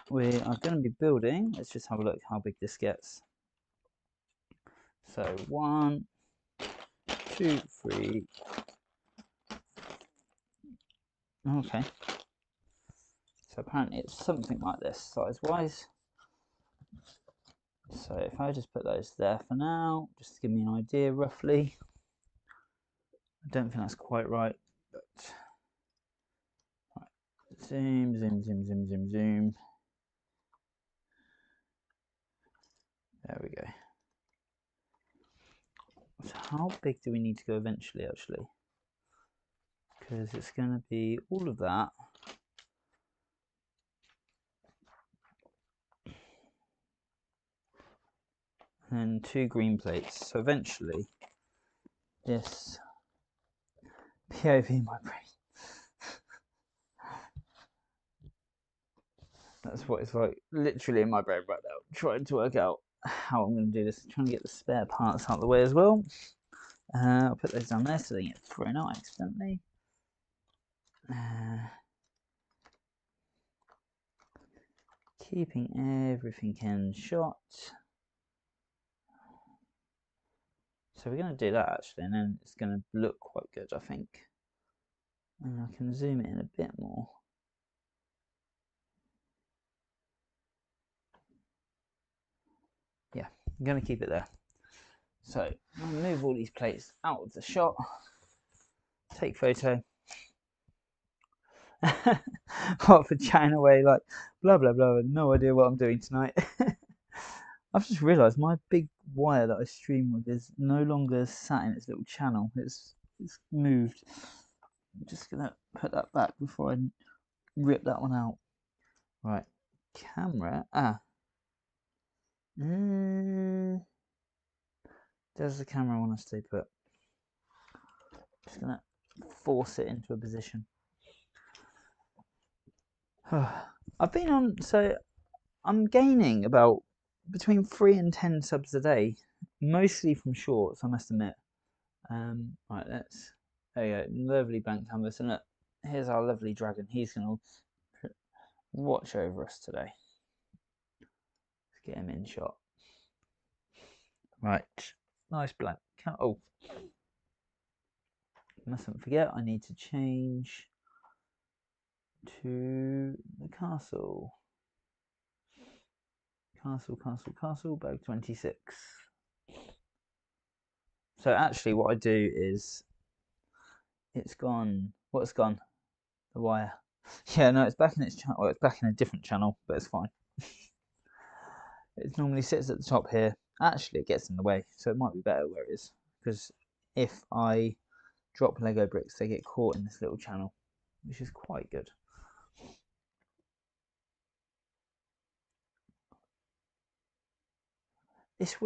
Speaker 1: we are going to be building, let's just have a look how big this gets. So 1, 2, 3. Okay. So apparently it's something like this size-wise. So if I just put those there for now, just to give me an idea roughly. I don't think that's quite right, but right. Zoom. There we go. So how big do we need to go eventually, actually? Because it's going to be all of that. And 2 green plates. So eventually, this POV in my brain. That's what it's like, literally in my brain right now, trying to work out how I'm going to do this, trying to get the spare parts out of the way as well. I'll put those down there so they get thrown out accidentally. Keeping everything in shot. So we're going to do that actually, and then it's going to look quite good, I think. And I can zoom it in a bit more. Yeah, I'm going to keep it there. So I'll move all these plates out of the shot. Take photo. What, for chatting away like blah blah blah, no idea what I'm doing tonight. I've just realised my big wire that I stream with is no longer sat in its little channel. It's moved. I'm just gonna put that back before I rip that one out. Right, camera. Does the camera want to stay put? Just gonna force it into a position. I've been on, so I'm gaining about between 3 and 10 subs a day, mostly from shorts, I must admit. Right, there you go, lovely blank canvas, and look, here's our lovely dragon. He's gonna watch over us today. Let's get him in shot. Right, nice blank. Oh, mustn't forget, I need to change to the castle. Castle, bag 26. So actually what I do is, it's gone, what's gone? The wire. Yeah, no, it's back in its channel. Well, it's back in a different channel, but it's fine. It normally sits at the top here. Actually, it gets in the way, so it might be better where it is. Because if I drop Lego bricks, they get caught in this little channel, which is quite good.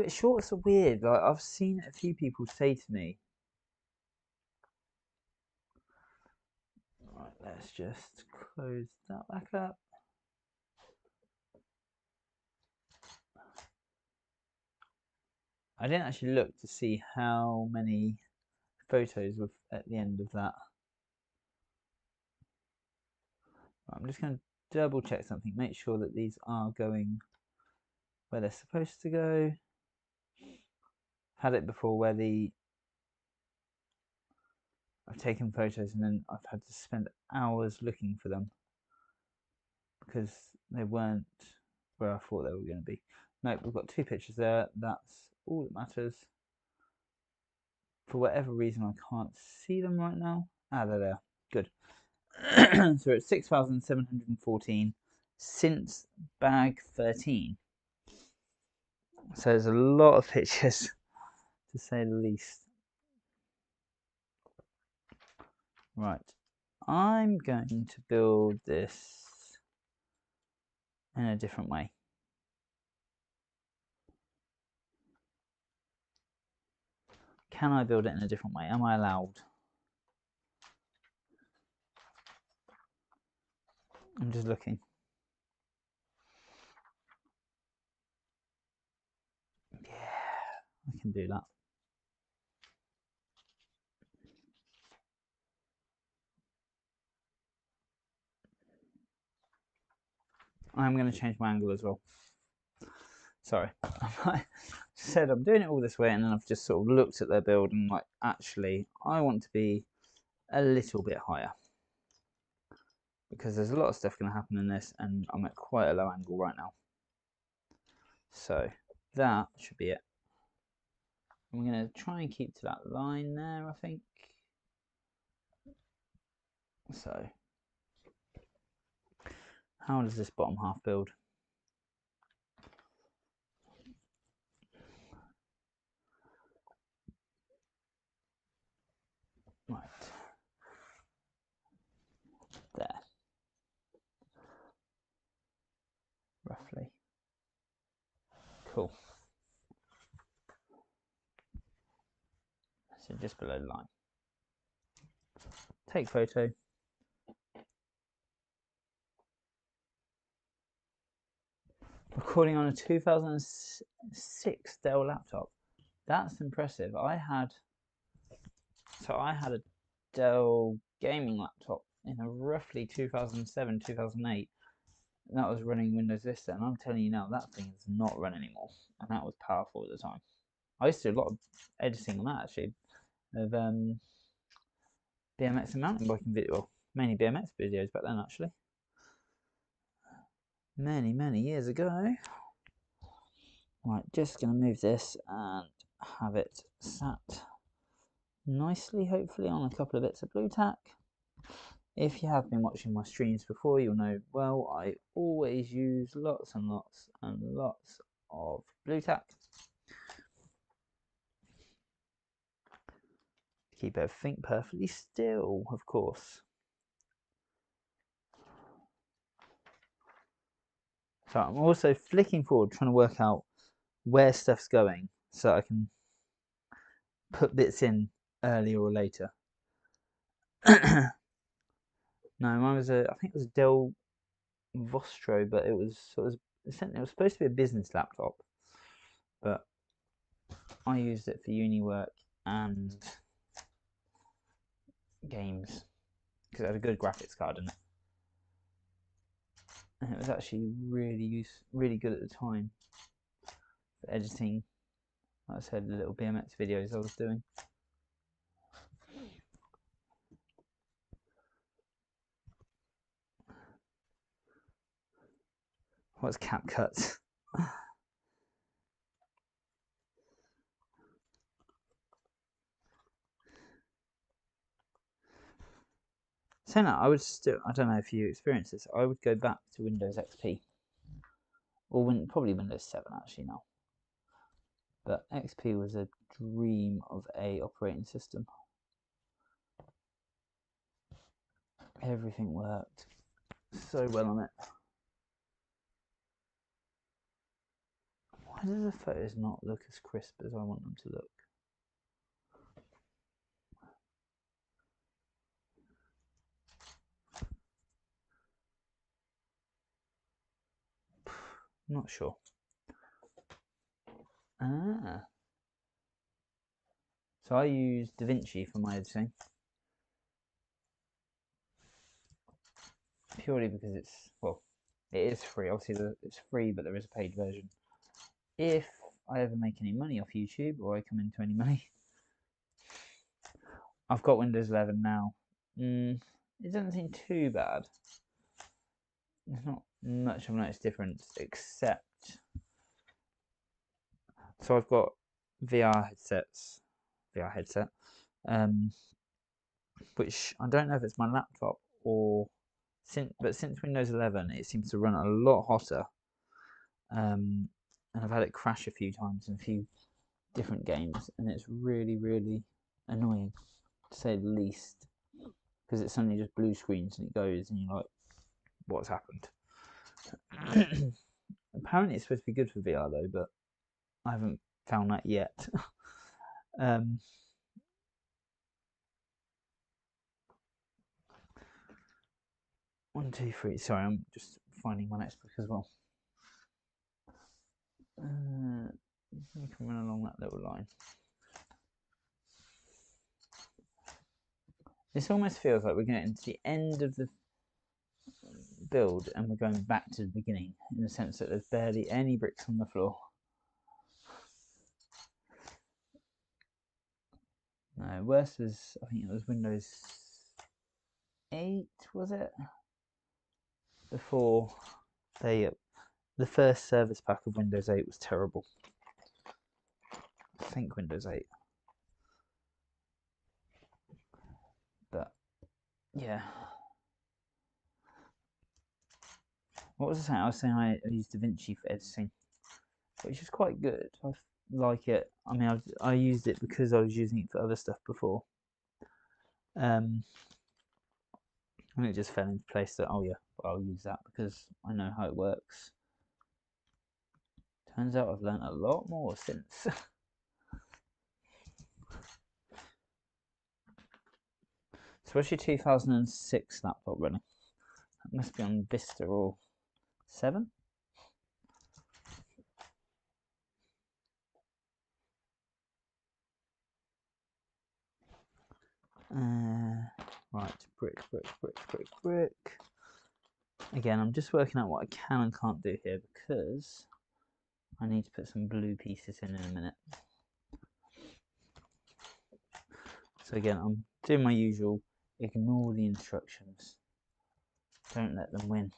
Speaker 1: Shorts are weird. Like, I've seen a few people say to me, right, let's just close that back up. I didn't actually look to see how many photos were at the end of that. I'm just going to double check something, make sure that these are going where they're supposed to go. Had it before where I've taken photos and then I've had to spend hours looking for them because they weren't where I thought they were going to be. Nope, we've got 2 pictures there. That's all that matters. For whatever reason, I can't see them right now. Ah, there they are. Good. So it's 6,714 since bag 13. So there's a lot of pictures, to say the least. Right. I'm going to build this in a different way. Can I build it in a different way? Am I allowed? I'm just looking. Yeah, I can do that. I'm going to change my angle as well. Sorry, I said I'm doing it all this way, and then I've just sort of looked at their build and like, actually, I want to be a little bit higher because there's a lot of stuff going to happen in this, and I'm at quite a low angle right now. So that should be it. I'm going to try and keep to that line there, I think. So how does this bottom half build? Right. There. Roughly. Cool. So just below the line. Take photo. Recording on a 2006 Dell laptop. That's impressive. I had a Dell gaming laptop in a roughly 2007, 2008. And that was running Windows Vista, and I'm telling you now, that thing does not run anymore. And that was powerful at the time. I used to do a lot of editing on that actually, of BMX and mountain biking video, well, mainly BMX videos back then actually. Many years ago. Right, just going to move this and have it sat nicely, hopefully, on a couple of bits of blue tack. If you have been watching my streams before, you'll know, well, I always use lots and lots and lots of blue tack. Keep everything perfectly still, of course. So I'm also flicking forward, trying to work out where stuff's going so I can put bits in earlier or later. No, mine was I think it was a Dell Vostro, but it was supposed to be a business laptop, but I used it for uni work and games because it had a good graphics card in it, and it was actually really good at the time for editing. Like I said, the little BMX videos I was doing. What's CapCut? Saying that, I don't know if you experience this, I would go back to Windows XP or probably Windows 7 actually now. But XP was a dream of a operating system. Everything worked so well on it. Why do the photos not look as crisp as I want them to look? Not sure. So I use DaVinci for my editing. Purely because it's, well, it is free. Obviously it's free, but there is a paid version. If I ever make any money off YouTube, or I come into any money, I've got Windows 11 now. It doesn't seem too bad. There's not much of a notice difference, except, so I've got VR headset, which I don't know if it's my laptop or but since Windows 11 it seems to run a lot hotter, and I've had it crash a few times in a few different games, and it's really, really annoying to say the least, because it suddenly just blue screens and it goes and you're like, what's happened? Apparently it's supposed to be good for VR though, but I haven't found that yet. 1, 2, 3. Sorry, I'm just finding my next book as well. You can run along that little line. This almost feels like we're getting to the end of the build and we're going back to the beginning, in the sense that there's barely any bricks on the floor. No, worse was, I think it was Windows 8, was it? Before the first service pack of Windows 8 was terrible. I think Windows 8. But yeah. What was I saying? I was saying I use DaVinci for editing, which is quite good. I like it. I mean, I used it because I was using it for other stuff before. And it just fell into place that, oh yeah, well, I'll use that because I know how it works. Turns out I've learned a lot more since. So what's your 2006 laptop running? That must be on Vista or 7? Right, brick. Again, I'm just working out what I can and can't do here, because I need to put some blue pieces in a minute. So again, I'm doing my usual, ignore the instructions. Don't let them win.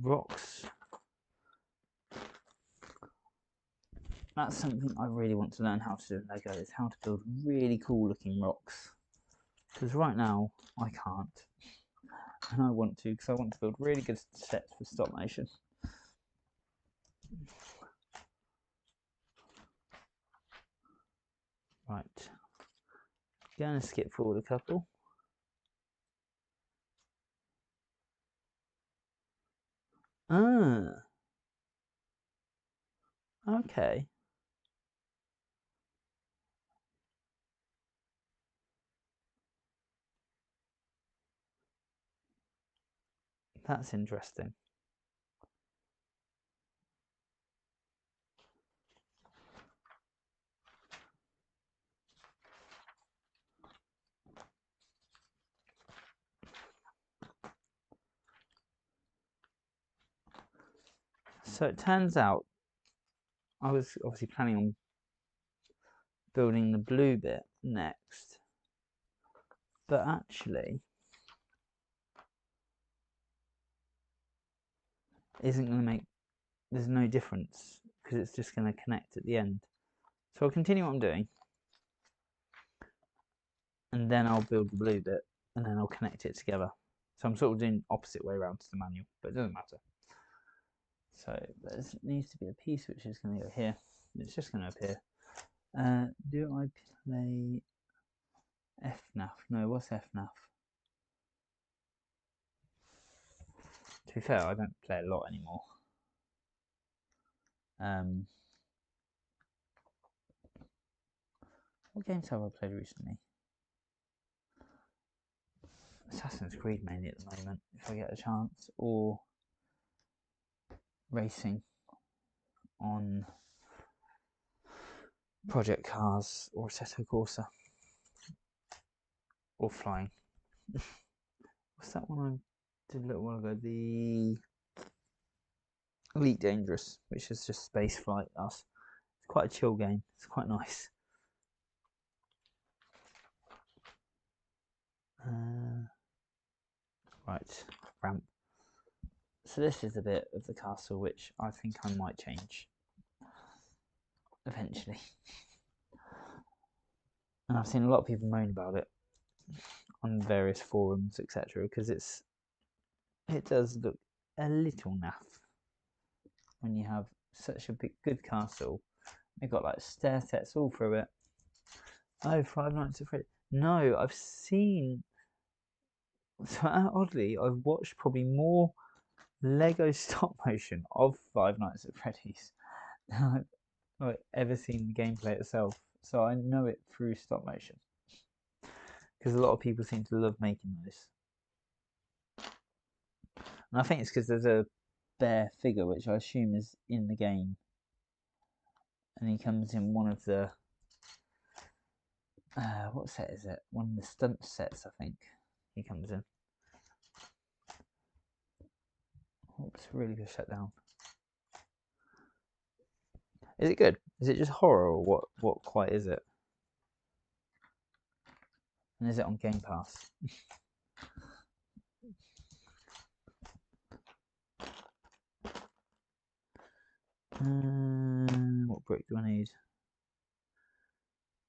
Speaker 1: Rocks. That's something I really want to learn how to do in Lego, is how to build really cool looking rocks. Because right now, I can't. And I want to, because I want to build really good sets for stop motion. Right. Going to skip forward a couple. Okay. That's interesting. So it turns out I was obviously planning on building the blue bit next, but actually isn't going to make, there's no difference, because it's just going to connect at the end. So I'll continue what I'm doing, and then I'll build the blue bit, and then I'll connect it together. So I'm sort of doing opposite way around to the manual, but it doesn't matter. So there needs to be a piece which is going to go here. It's just going to appear. Do I play FNAF? No, what's FNAF? To be fair, I don't play a lot anymore. What games have I played recently? Assassin's Creed mainly at the moment, if I get a chance, or racing on Project Cars or Assetto Corsa, or flying. What's that one I did a little while ago? The Elite Dangerous, which is just space flight. It's quite a chill game. It's quite nice. Right, ramp. So this is a bit of the castle which I think I might change eventually. And I've seen a lot of people moan about it on various forums, etc., because it does look a little naff when you have such a good castle. They've got like stair sets all through it. Oh, Five Nights at Freddy's. No, I've seen. So oddly, I've watched probably more Lego stop motion of Five Nights at Freddy's than I've ever seen the gameplay itself. So I know it through stop motion because a lot of people seem to love making those. And I think it's because there's a bear figure, which I assume is in the game, and he comes in one of the what set is it? One of the stunt sets, I think. He comes in. Oops, really good shutdown. Is it good? Is it just horror, or what quite is it? And is it on Game Pass? What brick do I need?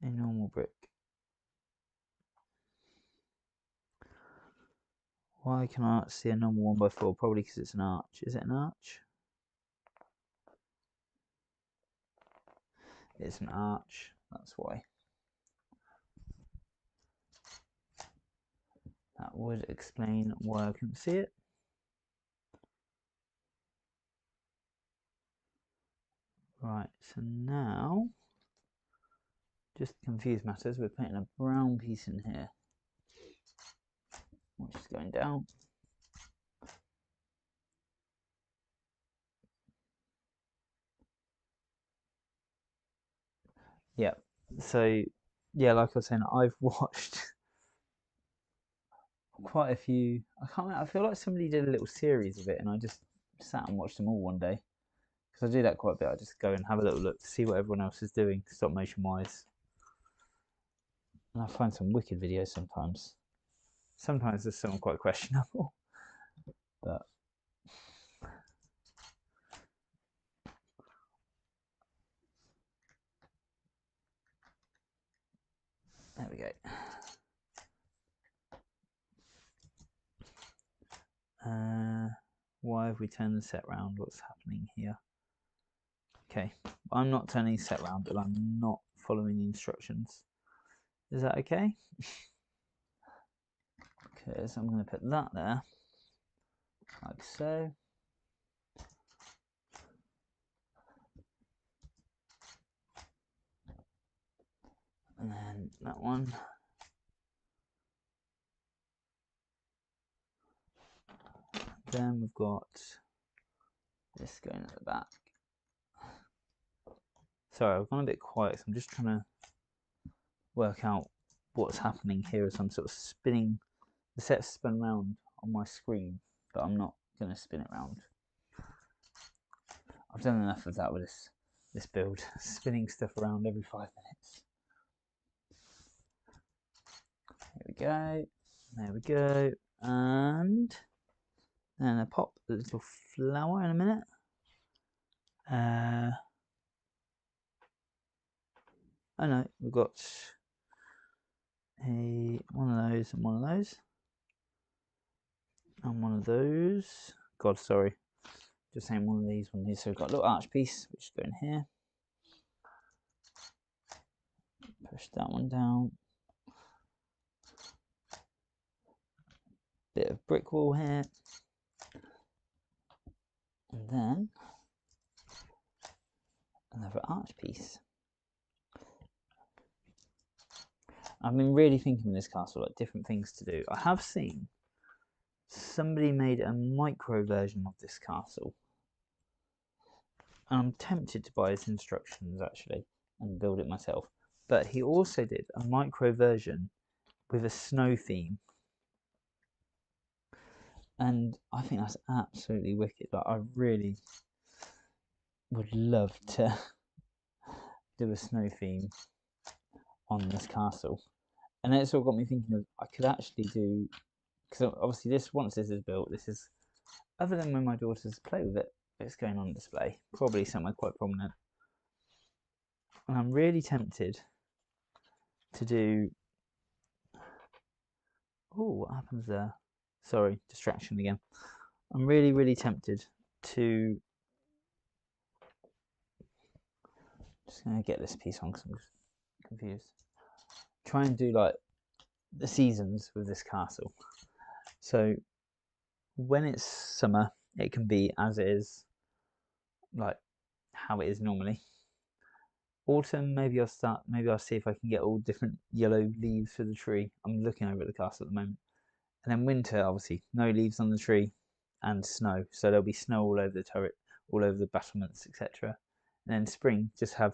Speaker 1: A normal brick. Why can I not see a normal 1x4? Probably because it's an arch. Is it an arch? It's an arch. That's why. That would explain why I couldn't see it. Right, so now, just to confuse matters, we're putting a brown piece in here, which is going down. Yeah, so, yeah, like I was saying, I've watched quite a few. I feel like somebody did a little series of it, and I just sat and watched them all one day. Because I do that quite a bit. I just go and have a little look to see what everyone else is doing, stop motion wise. And I find some wicked videos sometimes. Sometimes there's some quite questionable. But there we go. Why have we turned the set round? What's happening here? Okay, I'm not turning the set round, but I'm not following the instructions. Is that okay? Okay, so I'm going to put that there, like so. And then that one. Then we've got this going at the back. Sorry, I've gone a bit quiet, so I'm just trying to work out what's happening here as I'm sort of spinning. The set's spun around on my screen, but I'm not going to spin it around. I've done enough of that with this build, spinning stuff around every 5 minutes. Here we go. There we go. And then I pop a little flower in a minute. Oh no, we've got one of those and one of those. And one of those. God, sorry. Just saying one of these. So we've got a little arch piece, which is going here. Push that one down. Bit of brick wall here. And then another arch piece. I've been really thinking in this castle, like different things to do. I have seen somebody made a micro version of this castle. And I'm tempted to buy his instructions actually and build it myself. But he also did a micro version with a snow theme. And I think that's absolutely wicked. Like, I really would love to do a snow theme on this castle. And it's all got me thinking of, I could actually do, because obviously once this is built, this is, other than when my daughters play with it, it's going on display, probably somewhere quite prominent. And I'm really tempted to do, oh, what happens there? Sorry, distraction again. I'm really tempted to, just going to get this piece on because I'm just confused. Try and do like the seasons with this castle. So when it's summer, it can be as it is, like how it is normally. Autumn, maybe I'll see if I can get all different yellow leaves for the tree. I'm looking over at the castle at the moment. And then winter, obviously, no leaves on the tree and snow. So there'll be snow all over the turret, all over the battlements, etc. And then spring, just have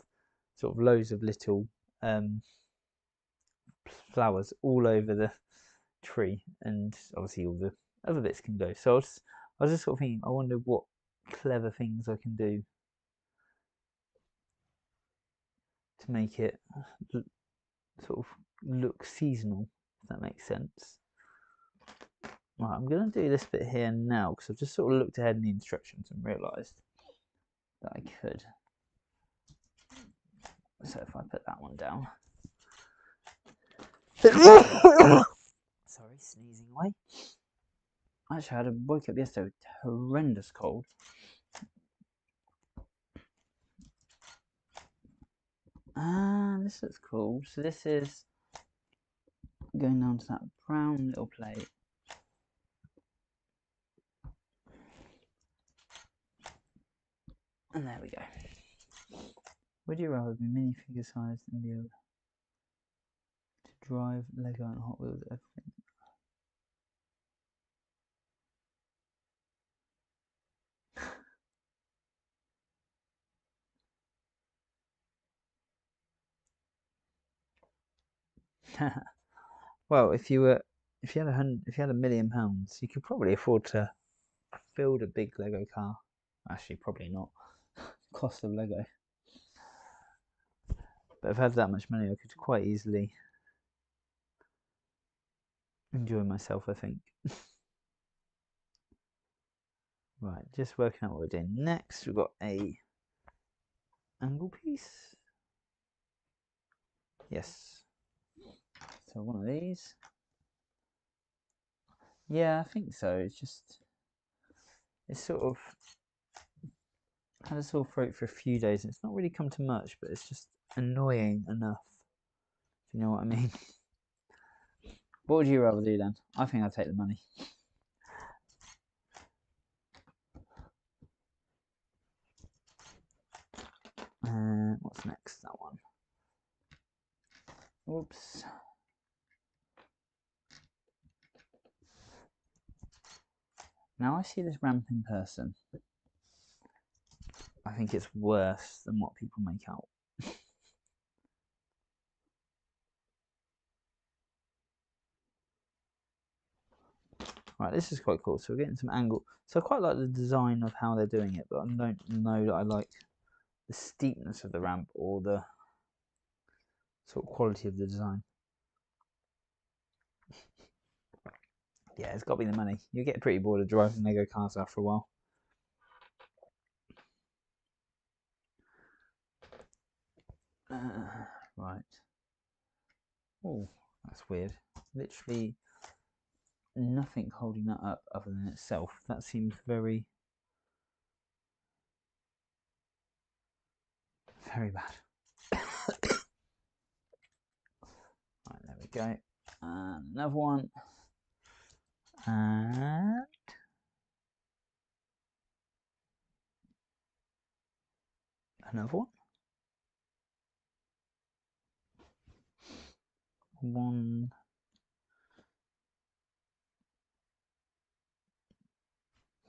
Speaker 1: sort of loads of little flowers all over the tree, and obviously all the other bits can go. So I was just sort of thinking, I wonder what clever things I can do to make it sort of look seasonal, if that makes sense. Right, I'm going to do this bit here now because I've just sort of looked ahead in the instructions and realised that I could. So if I put that one down. Sorry, sneezing away. Actually, I woke up yesterday with horrendous cold. This looks cool. So this is going down to that brown little plate. And there we go. Would you rather be minifigure sized and be able to drive Lego and Hot Wheels everything? Well, if you had £1 million, you could probably afford to build a big Lego car. Actually, probably not. Cost of Lego. But if I had that much money, I could quite easily enjoy myself, I think. Right, just working out what we're doing next. We've got a angle piece. Yes. So one of these. Yeah, I think so. It's sort of had a sore throat for a few days, and it's not really come to much, but it's just annoying enough. If you know what I mean. What would you rather do then? I think I'd take the money. What's next? That one. Oops. Now I see this ramp in person. I think it's worse than what people make out. Right, this is quite cool. So we're getting some angle. So I quite like the design of how they're doing it, but I don't know that I like the steepness of the ramp or the sort of quality of the design. Yeah, it's got to be the money. You get pretty bored of driving Lego cars after a while. Right. Oh, that's weird. Literally nothing holding that up other than itself. That seems very, very bad. Right, there we go. And another one. And another one. 1,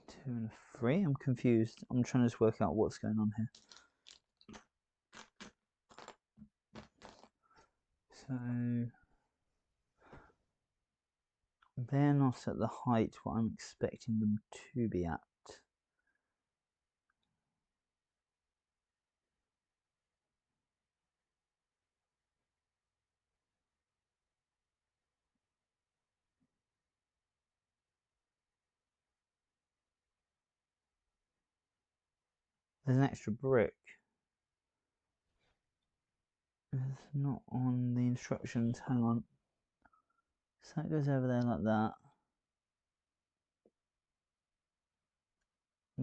Speaker 1: 2, and 3. I'm confused. I'm trying to just work out what's going on here. So they're not at the height what I'm expecting them to be at. There's an extra brick. It's not on the instructions. Hang on. So it goes over there like that.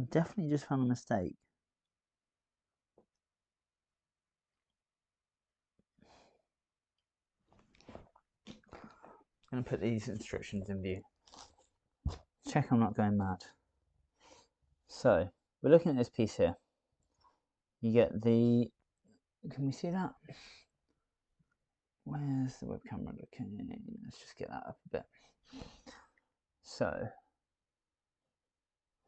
Speaker 1: Definitely just found a mistake. I'm going to put these instructions in view. Check I'm not going mad. So we're looking at this piece here. You get the, can we see that? Where's the web camera looking? Let's just get that up a bit. So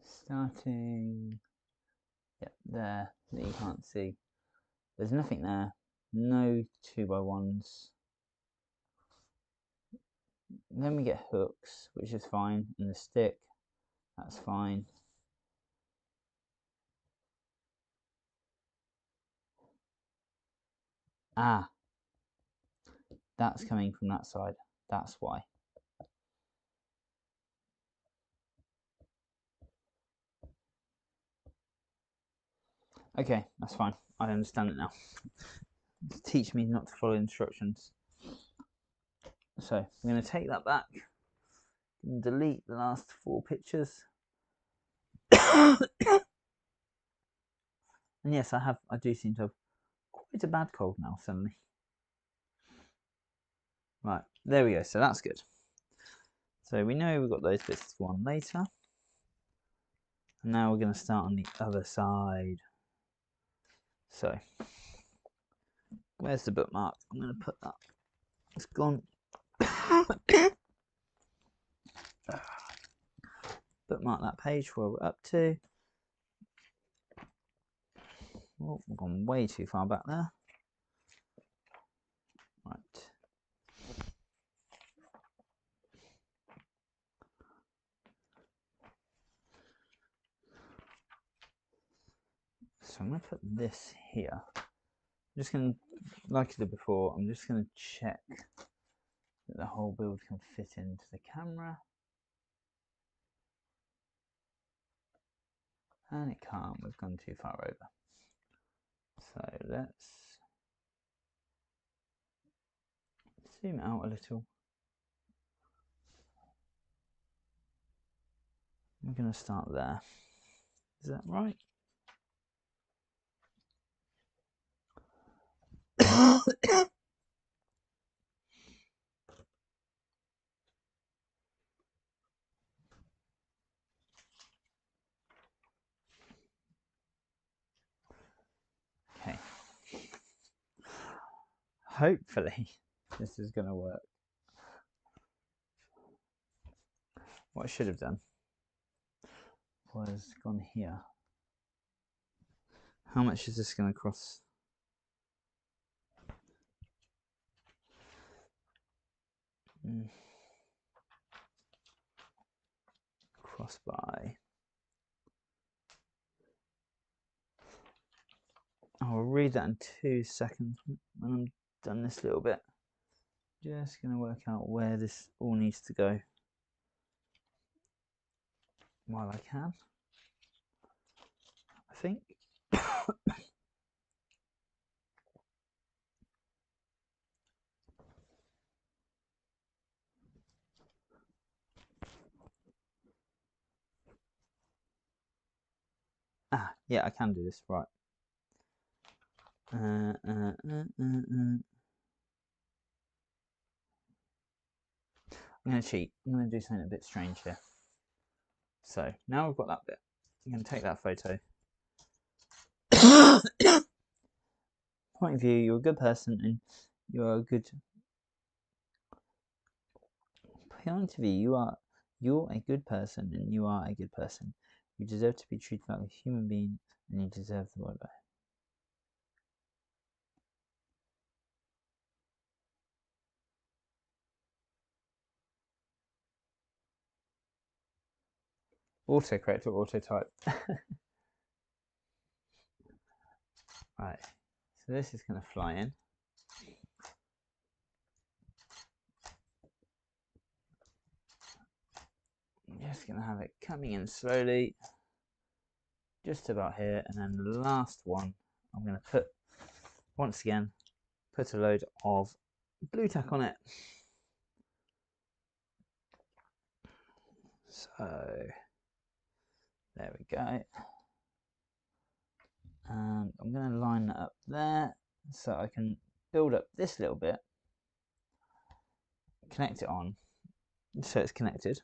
Speaker 1: starting, yep, there that you can't see. There's nothing there. No 2x1s. Then we get hooks, which is fine, and the stick, that's fine. Ah, that's coming from that side. That's why. Okay, that's fine. I understand it now. Teach me not to follow instructions. So we're going to take that back and delete the last 4 pictures. And yes, I do seem to have quite a bad cold now suddenly. Right, there we go. So that's good. So we know we've got those bits to go on later. And now we're going to start on the other side. So where's the bookmark? I'm going to put that. It's gone. Bookmark that page where we're up to. Oh, we've gone way too far back there. Right. So I'm going to put this here. I'm just going to, like I did before, I'm just going to check that the whole build can fit into the camera. And it can't, we've gone too far over. So let's zoom out a little. We're going to start there. Is that right? Okay. Hopefully this is going to work. What I should have done was gone here. How much is this going to cost? Cross by. I'll read that in 2 seconds when I'm done this little bit. Just going to work out where this all needs to go while I can, I think. Yeah, I can do this, right. I'm going to cheat. I'm going to do something a bit strange here. So, now I've got that bit. I'm going to take that photo. Point of view, you're a good person and you are a good... Point of view, you're a good person and you are a good person. You deserve to be treated like a human being and you deserve the world. Autocorrect or auto type. Right, so this is going to fly in. I'm just going to have it coming in slowly, just about here, and then the last one I'm going to put, once again, put a load of blue tack on it. So there we go. And I'm going to line that up there so I can build up this little bit, connect it on so it's connected,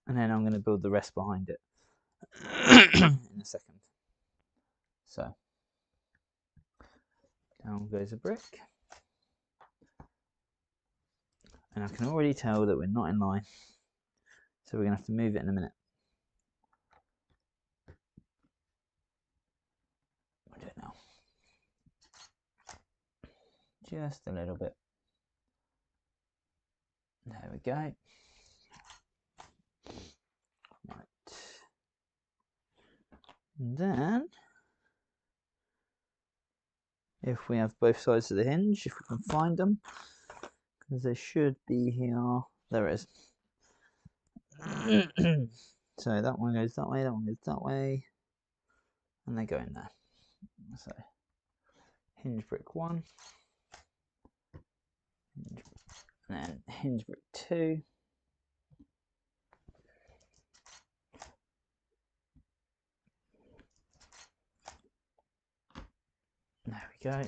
Speaker 1: and then I'm going to build the rest behind it in a second. So down goes a brick, and I can already tell that we're not in line, so we're going to have to move it in a minute. I'll do it now. Just a little bit. There we go. Right. And then, if we have both sides of the hinge, if we can find them, because they should be here. There it is. So that one goes that way, that one goes that way, and they go in there. So hinge brick 1, and then hinge brick 2. There we go.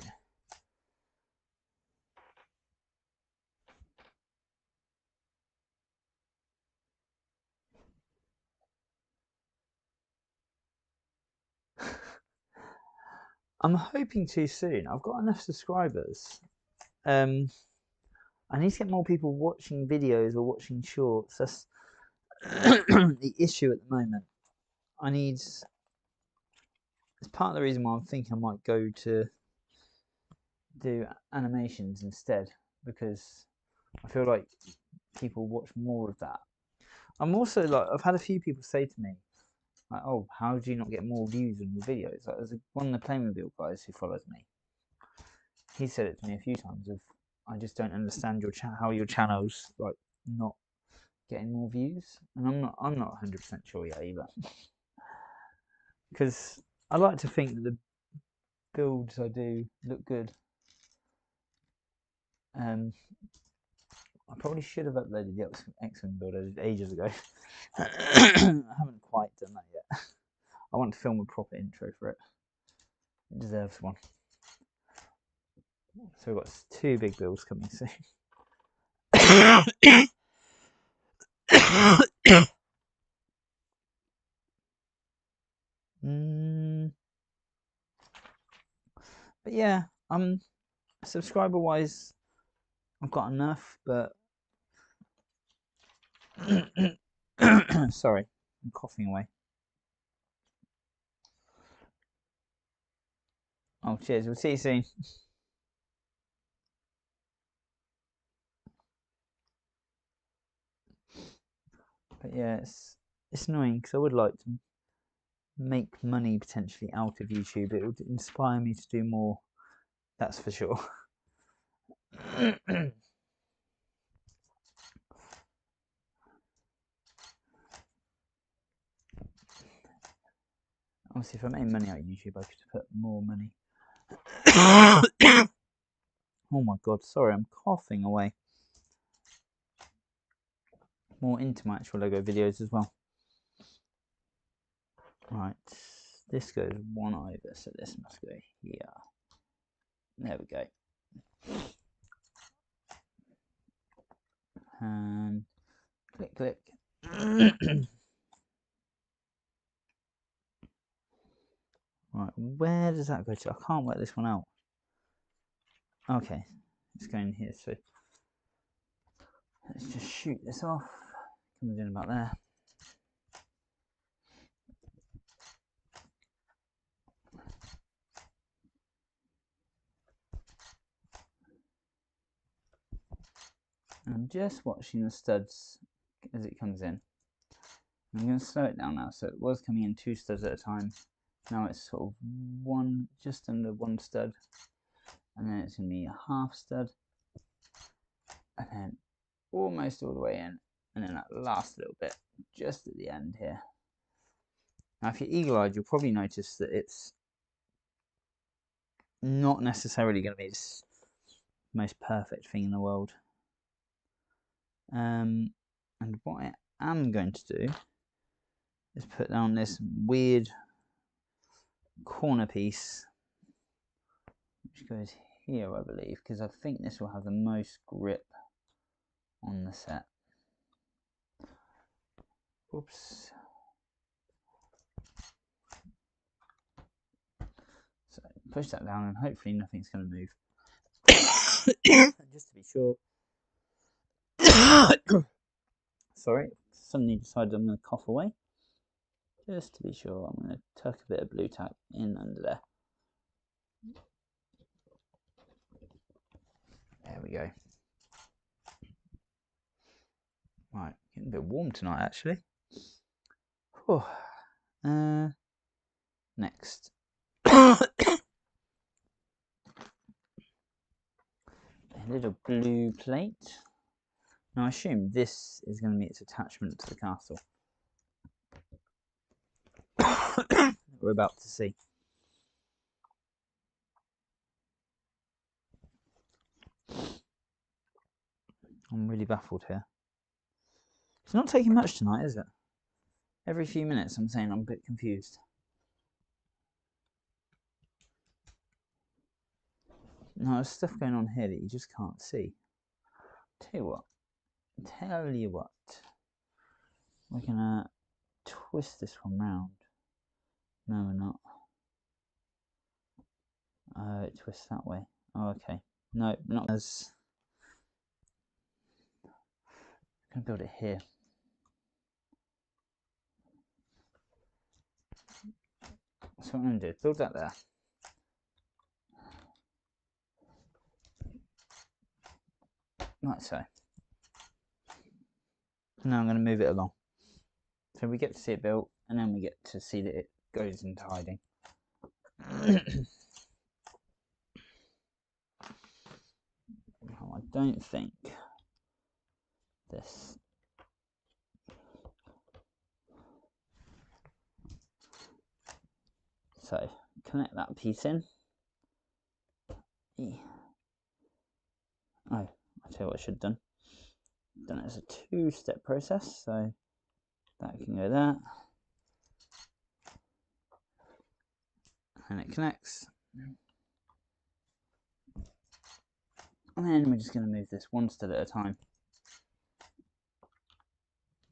Speaker 1: I'm hoping to soon. I've got enough subscribers. I need to get more people watching videos or watching shorts. That's the issue at the moment. It's part of the reason why I'm thinking I might go to do animations instead, because I feel like people watch more of that. I'm also like, I've had a few people say to me, like, oh, how do you not get more views on your videos? Like, there's one of the Playmobil guys who follows me. He said it to me a few times of, I just don't understand how your channel's like not getting more views, and I'm not 100% sure yet either. Because I like to think that the builds I do look good. I probably should have uploaded the XWING build I did ages ago. I haven't quite done that yet. I want to film a proper intro for it. It deserves one. So we've got 2 big builds coming soon. But yeah, subscriber wise, I've got enough, but sorry, I'm coughing away. Oh, cheers. We'll see you soon. But yeah, it's annoying because I would like to make money potentially out of YouTube. It would inspire me to do more, that's for sure. Obviously, if I made money out of YouTube, I could put more money. Oh my god, sorry, I'm coughing away. More into my actual Lego videos as well. Right, this goes one over, so this must go here. There we go. And click, click. Right, where does that go to? I can't work this one out. Okay, it's going here, so let's just shoot this off. Comes in about there. I'm just watching the studs as it comes in. I'm going to slow it down now. So it was coming in 2 studs at a time. Now it's sort of one, just under 1 stud, and then it's going to be a half stud, and then almost all the way in, and then that last little bit just at the end here. Now, if you're eagle-eyed, you'll probably notice that it's not necessarily going to be the most perfect thing in the world. And what I am going to do is put down this weird corner piece, which goes here, I believe, because I think this will have the most grip on the set. Oops. So push that down and hopefully nothing's going to move. Just to be sure. Sorry, suddenly decided I'm going to cough away. Just to be sure, I'm going to tuck a bit of blue tack in under there. There we go. Right, getting a bit warm tonight actually. Oh, next. A little blue plate. Now I assume this is going to be its attachment to the castle. We're about to see. I'm really baffled here. It's not taking much tonight, is it? Every few minutes I'm saying I'm a bit confused. No, there's stuff going on here that you just can't see. Tell you what, we're gonna twist this one round. No, we're not. It twists that way. Oh, okay. No, not as. I'm gonna build it here. So what I'm gonna do is build that there. Like so. Now I'm going to move it along. So we get to see it built, and then we get to see that it goes into hiding. I don't think this. So connect that piece in. Oh, I'll tell you what I should have done. Done it as a 2-step process, so that can go there. And it connects. And then we're just going to move this 1 stud at a time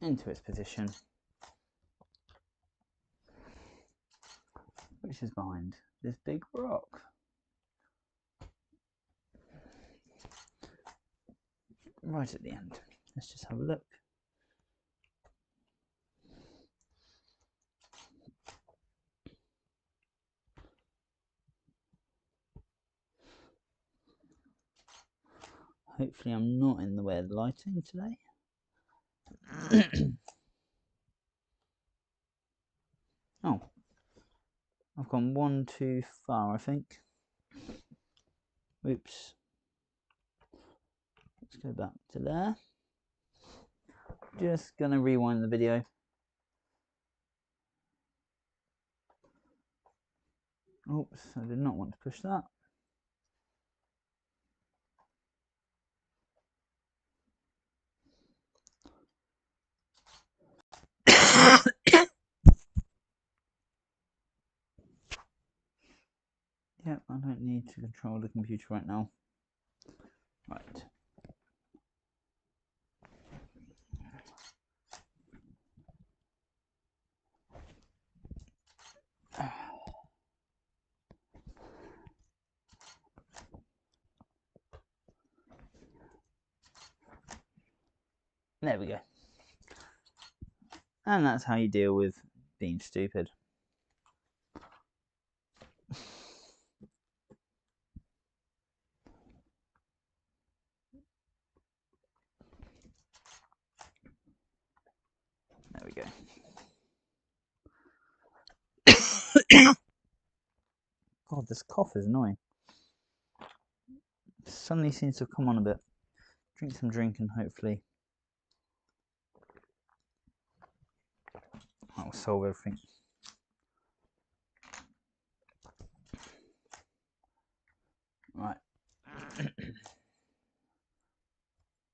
Speaker 1: into its position, which is behind this big rock. Right at the end. Let's just have a look. Hopefully I'm not in the way of lighting today. Oh, I've gone 1 too far, I think. Oops. Let's go back to there. Just gonna rewind the video. Oops, I did not want to push that. to control the computer right now. Right. There we go. And that's how you deal with being stupid. There we go. God, this cough is annoying. Suddenly seems to have come on a bit. Drink some drink and hopefully that will solve everything. Right.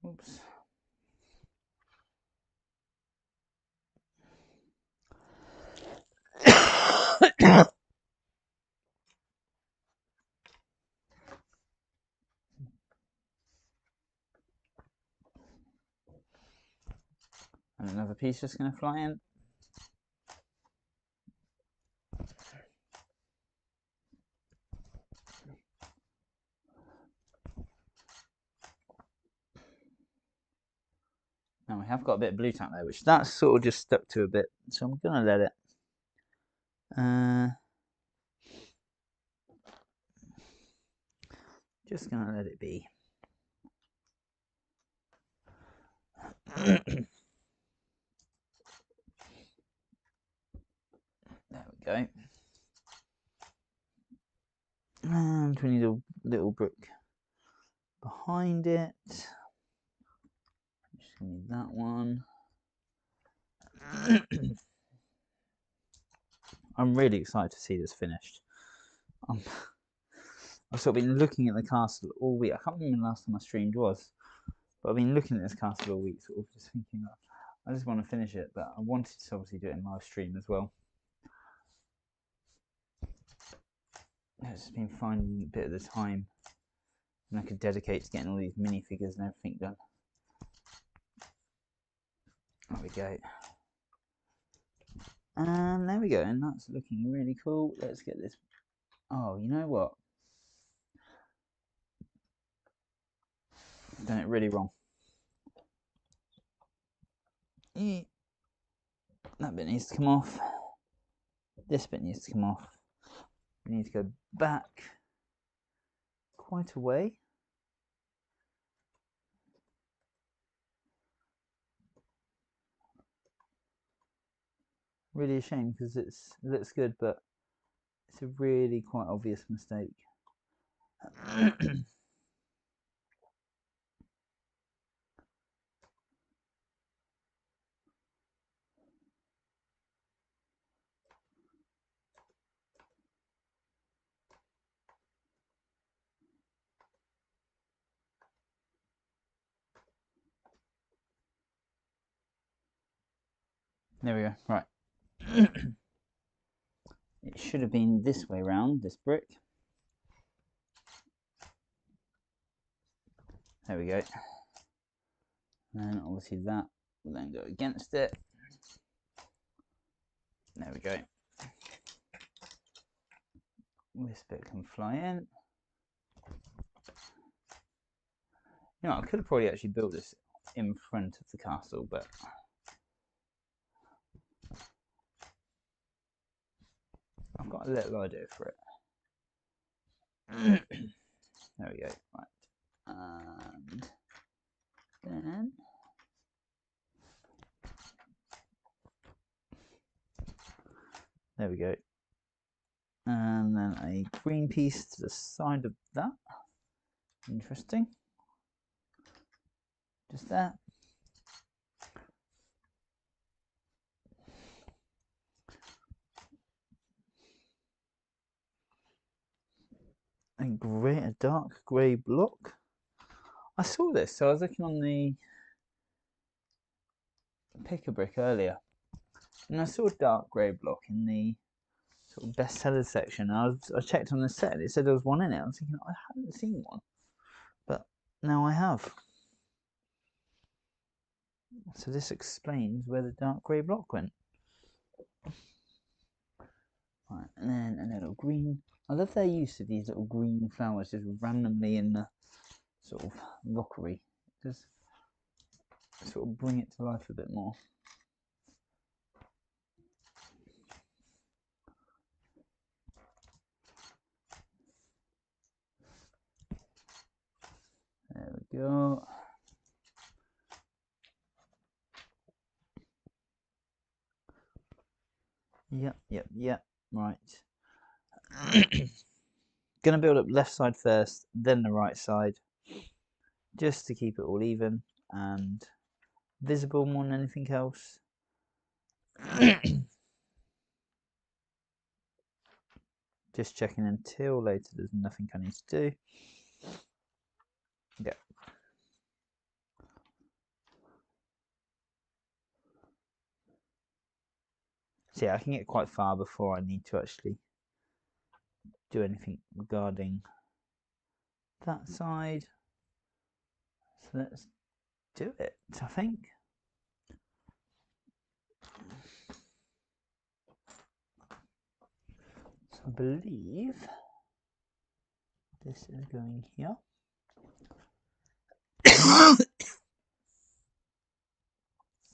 Speaker 1: Oops. And another piece just going to fly in. Now we have got a bit of blue tack there, which that's sort of just stuck to a bit, so I'm going to let it. Just going to let it be. There we go. And we need a little brick behind it. Just need that one. I'm really excited to see this finished. I've sort of been looking at the castle all week. I can't remember the last time I streamed was, but I've been looking at this castle all week, sort of just thinking, I just want to finish it, but I wanted to obviously do it in live stream as well. I've just been finding a bit of the time and I could dedicate to getting all these minifigures and everything done. There we go. And there we go, and that's looking really cool. Let's get this. Oh, you know what? I've done it really wrong. That bit needs to come off. This bit needs to come off. We need to go back quite a way. Really a shame because it looks good, but it's a really quite obvious mistake. There we go. Right. It should have been this way round, this brick. There we go. And obviously that will then go against it. There we go. This bit can fly in. You know, I could have probably actually built this in front of the castle, but I've got a little idea for it. There we go. Right. And then there we go. And then a green piece to the side of that. Interesting. Just that. A dark grey block. I saw this, so I was looking on the pick a brick earlier, and I saw a dark grey block in the sort of bestseller section. And I checked on the set and it said there was one in it. I was thinking, I hadn't seen one, but now I have. So this explains where the dark grey block went. Right, and then a little green. I love their use of these little green flowers just randomly in the sort of rockery. Just sort of bring it to life a bit more. There we go. Yep. Right. Gonna build up left side first, then the right side, just to keep it all even and visible more than anything else. Just checking until later there's nothing I need to do. Yeah. So yeah, I can get quite far before I need to actually do anything regarding that side. So let's do it, I think. So I believe this is going here. I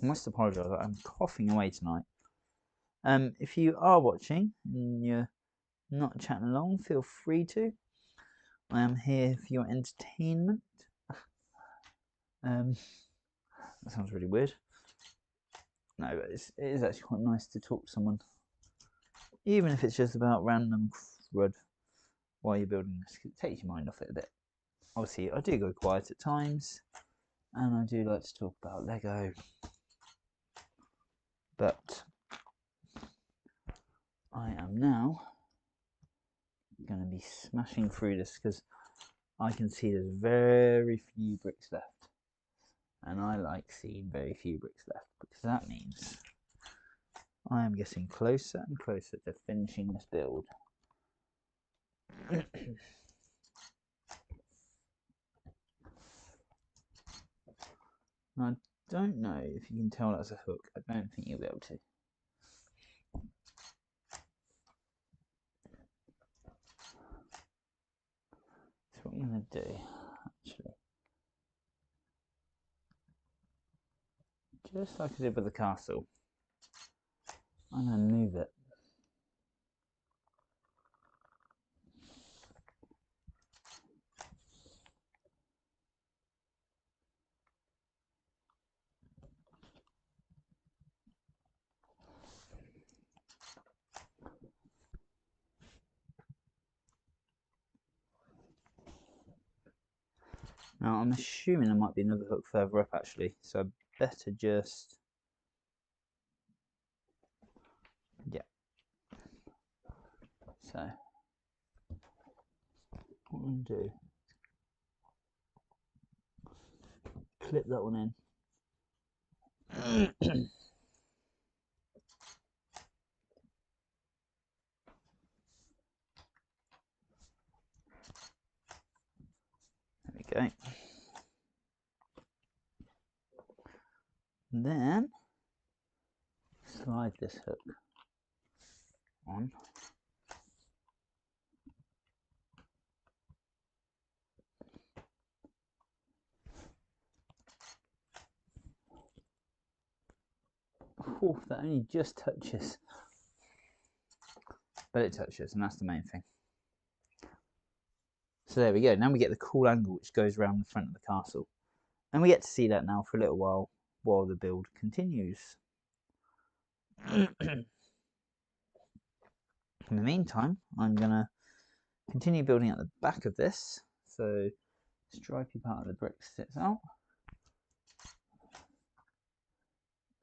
Speaker 1: must apologise, I'm coughing away tonight. If you are watching and you're not chatting along, feel free to. I am here for your entertainment. That sounds really weird. No, but it is actually quite nice to talk to someone, even if it's just about random crud while you're building this. It takes your mind off it a bit. Obviously, I do go quiet at times, and I do like to talk about Lego, but I am now going to be smashing through this because I can see there's very few bricks left. And I like seeing very few bricks left because that means I am getting closer and closer to finishing this build. I don't know if you can tell that's a hook. I don't think you'll be able to. So what I'm going to do, actually, just like I did with the castle, I'm going to move it. Now I'm assuming there might be another hook further up actually, so I better just, yeah. So what I'm going to do, clip that one in. There we go. Then slide this hook on. Oh, that only just touches, but it touches, and that's the main thing. So there we go. Now we get the cool angle which goes around the front of the castle, and we get to see that now for a little while the build continues. In the meantime, I'm gonna continue building at the back of this, so stripy part of the brick sits out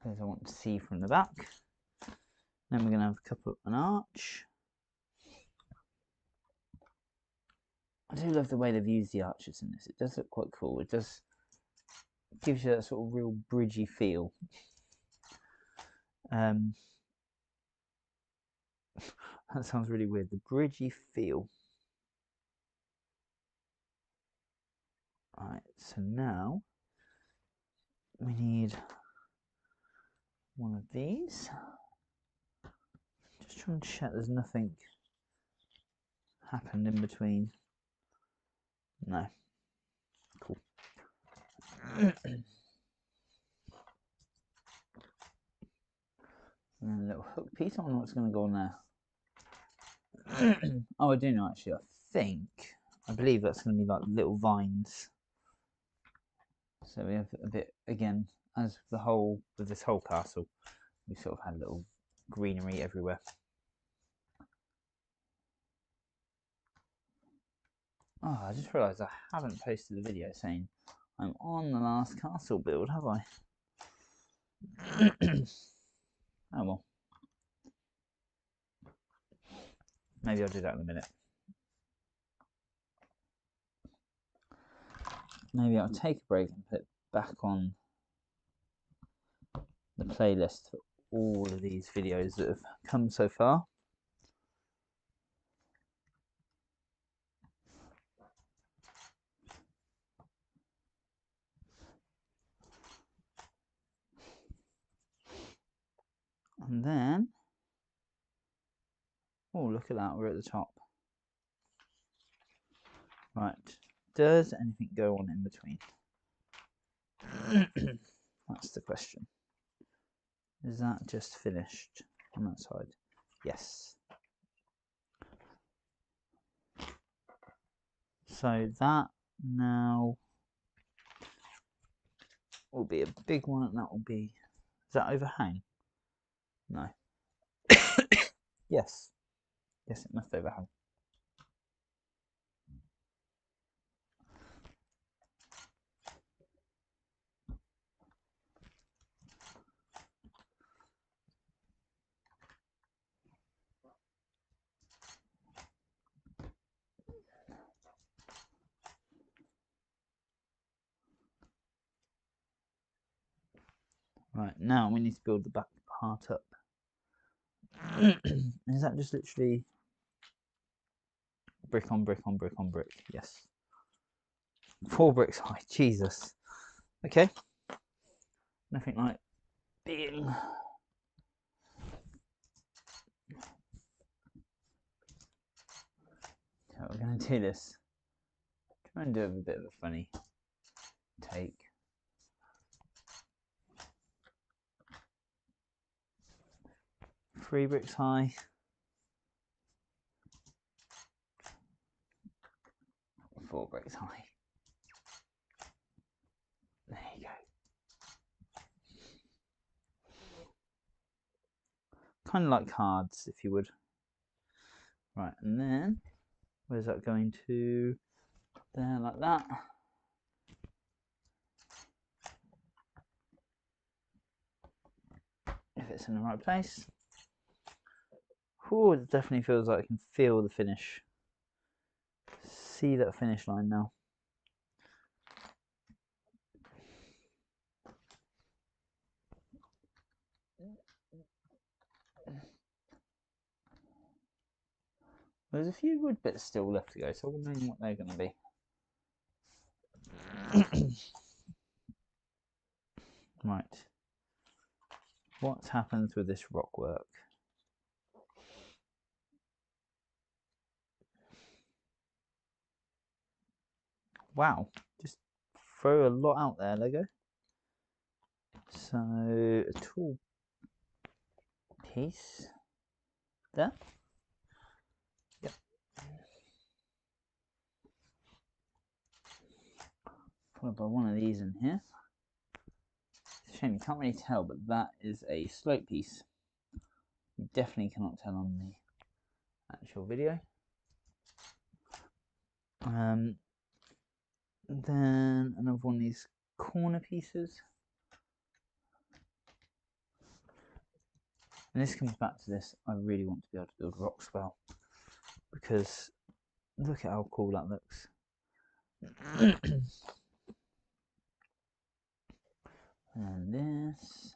Speaker 1: because I want to see from the back. Then we're gonna have a couple of an arch. I do love the way they've used the arches in this. It does look quite cool. It does gives you that sort of real bridgey feel. That sounds really weird. The bridgey feel. Alright, so now we need one of these. Just trying to check there's nothing happened in between. No. Cool. And then a little hook piece. I don't know what's going to go on there. Oh, I do know actually. I believe that's going to be like little vines. So we have a bit again, as with this whole castle, we sort of had little greenery everywhere. Oh, I just realised I haven't posted a video saying I'm on the last castle build, have I? Oh well. Maybe I'll do that in a minute. Maybe I'll take a break and put it back on the playlist for all of these videos that have come so far. And then, oh, look at that, we're at the top. Right, does anything go on in between? That's the question. Is that just finished on that side? Yes. So that now will be a big one, and that will be, is that overhang? No. Yes. Yes, it must overhang. Right, now we need to build the back part up. Is that just literally brick on brick on brick on brick? Yes. 4 bricks high, Jesus. Okay. Nothing like being... So we're going to do this. Try and do it with a bit of a funny take. Three bricks high. 4 bricks high. There you go. Kind of like cards, if you would. Right, and then where's that going to? There, like that. If it's in the right place. Oh, it definitely feels like I can feel the finish. See that finish line now. There's a few wood bits still left to go, so I wonder what they're going to be. Right. What happens with this rock work? Wow, just throw a lot out there, Lego. So, a tool piece there. Yep. Followed by one of these in here. It's a shame you can't really tell, but that is a slope piece. You definitely cannot tell on the actual video. Then another one of these corner pieces. And this comes back to this, I really want to be able to build rocks well, because look at how cool that looks. And this,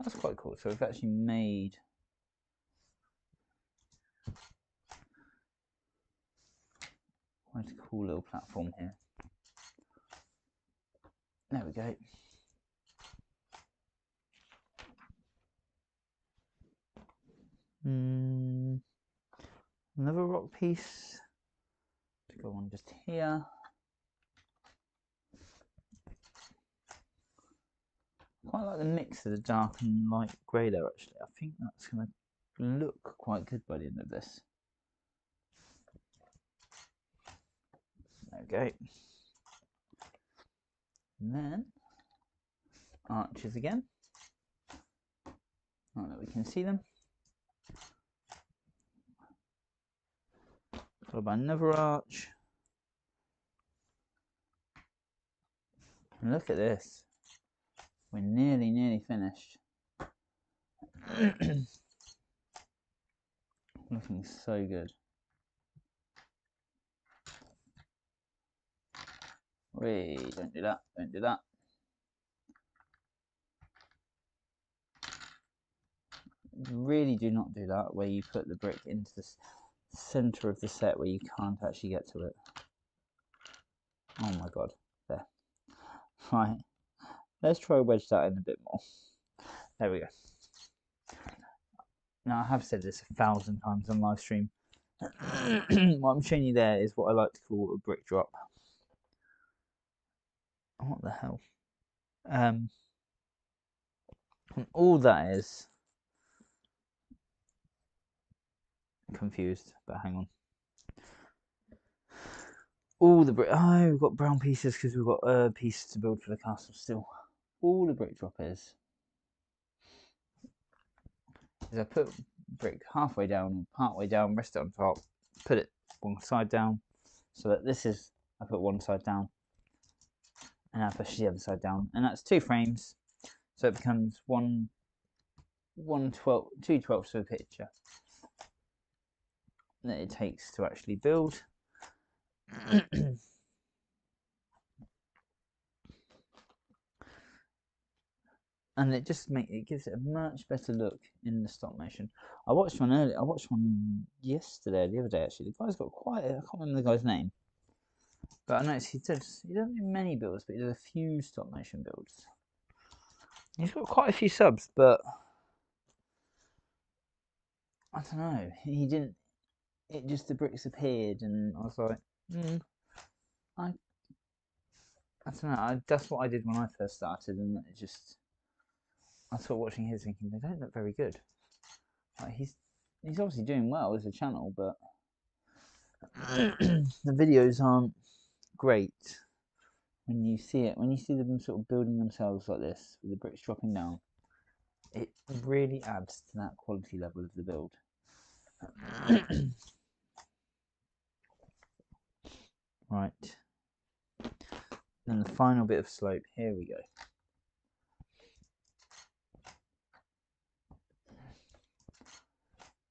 Speaker 1: that's quite cool. So we've actually made cool little platform here. There we go. Another rock piece to go on just here. Quite like the mix of the dark and light grey there actually. I think that's going to look quite good by the end of this. There we go. And then arches again. Not that we can see them. Followed by another arch. And look at this. We're nearly finished. Looking so good. Wait, don't do that, don't do that. Really do not do that where you put the brick into the center of the set where you can't actually get to it. Oh my god, there. Right, let's try wedge that in a bit more. There we go. Now I have said this 1,000 times on live stream. What I'm showing you there is what I like to call a brick drop. What the hell? And all that is, confused, but hang on. All the brick. Oh, we've got brown pieces because we've got a piece to build for the castle still. All the brick drop is I put brick halfway down, part way down, rest it on top, put it one side down, so that this is, I put one side down, and I push the other side down, and that's 2 frames, so it becomes 2/12 of a picture that it takes to actually build. And it just gives it a much better look in the stop motion. I watched one earlier. I watched one yesterday, the other day actually. The guy's got quite I can't remember the guy's name, but I noticed he doesn't do many builds, but he does a few stop motion builds. He's got quite a few subs, but I don't know. He didn't. It just the bricks appeared, and I was like, I don't know. That's what I did when I first started, and it just. I started watching his thinking they don't look very good. Like he's obviously doing well as a channel, but the videos aren't great when you see it. When you see them sort of building themselves like this with the bricks dropping down, it really adds to that quality level of the build. Right. Then the final bit of slope. Here we go.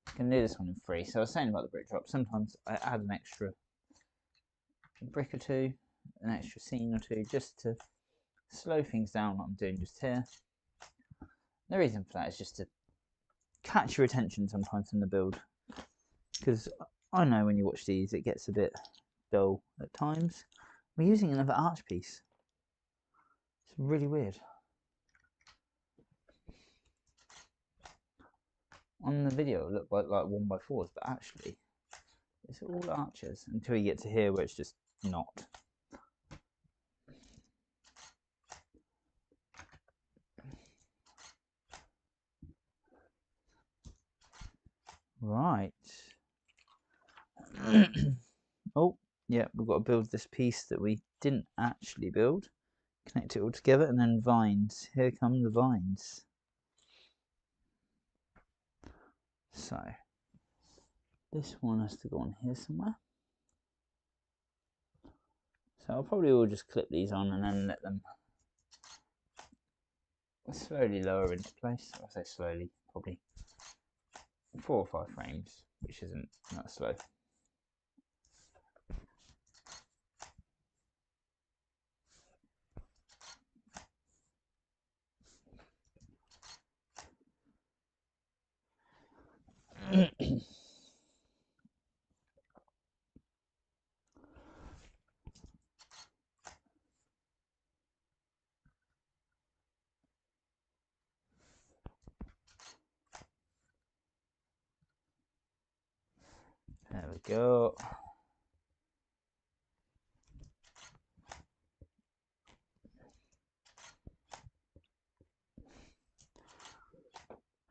Speaker 1: I can do this one in 3. So I was saying about the brick drop. Sometimes I add an extra brick or 2, an extra scene or 2, just to slow things down. What I'm doing just here. The reason for that is just to catch your attention sometimes in the build, because I know when you watch these it gets a bit dull at times. We're using another arch piece. It's really weird. On the video it looked like 1x4s, but actually it's all arches until you get to here where it's just not. Right. Oh, yeah, we've got to build this piece that we didn't actually build. Connect it all together, and then vines. Here come the vines. So, this one has to go on here somewhere. So I'll probably will just clip these on and then let them slowly lower into place. I say slowly, probably 4 or 5 frames, which isn't that slow. There we go.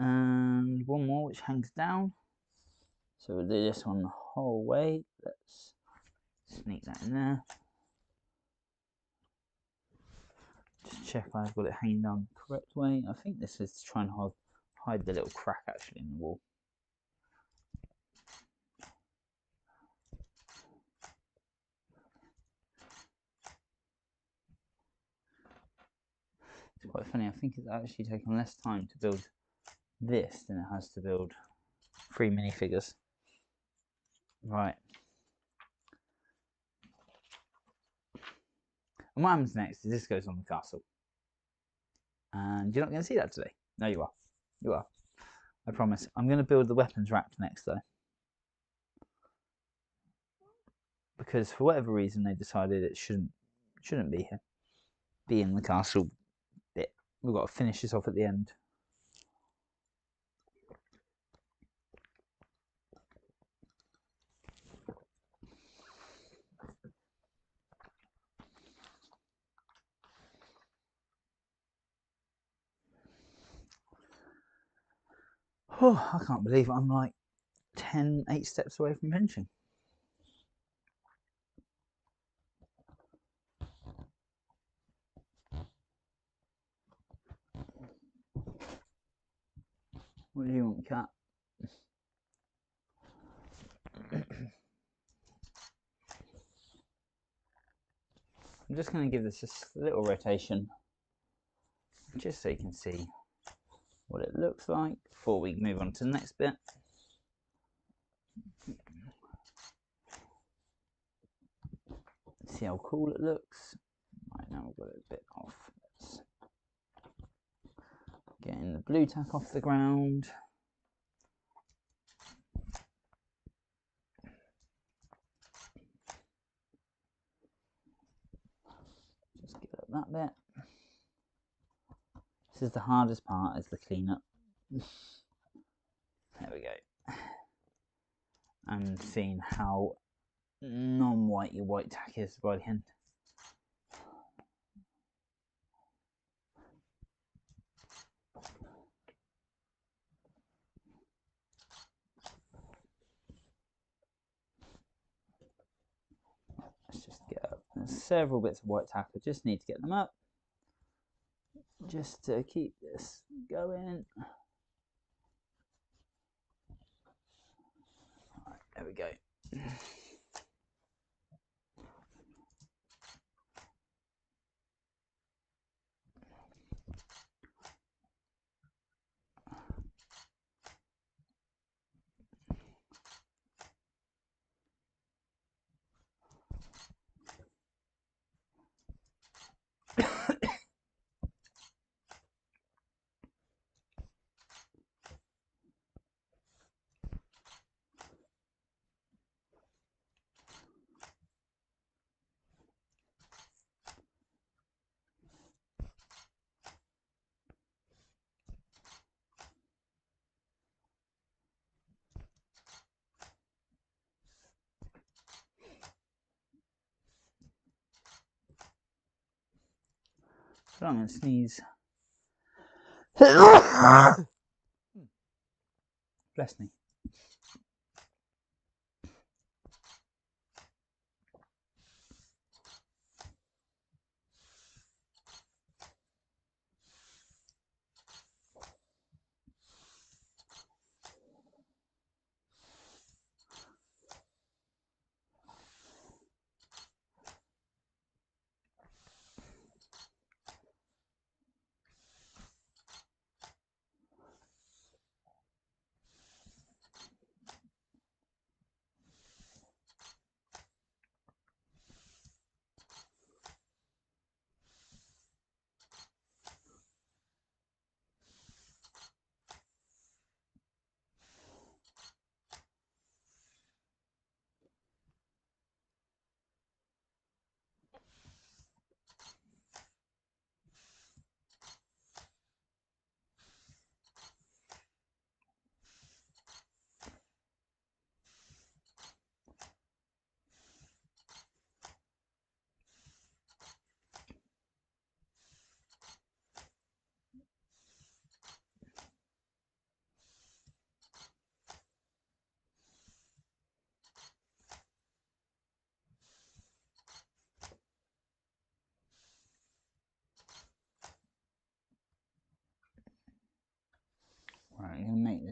Speaker 1: And one more which hangs down. So we'll do this one the whole way. Let's sneak that in there. Just check I've got it hanging down the correct way. I think this is to try and hide the little crack actually in the wall. It's quite funny, I think it's actually taken less time to build this than it has to build 3 minifigures. Right. And what happens next is this goes on the castle. And you're not going to see that today. No, you are. You are. I promise. I'm going to build the weapons rack next though. Because for whatever reason they decided it shouldn't be here. Be in the castle bit. We've got to finish this off at the end. Oh, I can't believe I'm like 8 steps away from finishing. What do you want, cat? I'm just going to give this a little rotation just so you can see what it looks like before we move on to the next bit. See how cool it looks. Right, now we've got it a bit off. Let's getting the blue tack off the ground. Just get up that bit. This is the hardest part, is the cleanup. There we go. And seeing how non-white your white tack is by the end. Let's just get up. There's several bits of white tack. I just need to get them up just to keep this going. Right, there we go. So I'm going to sneeze. Bless me.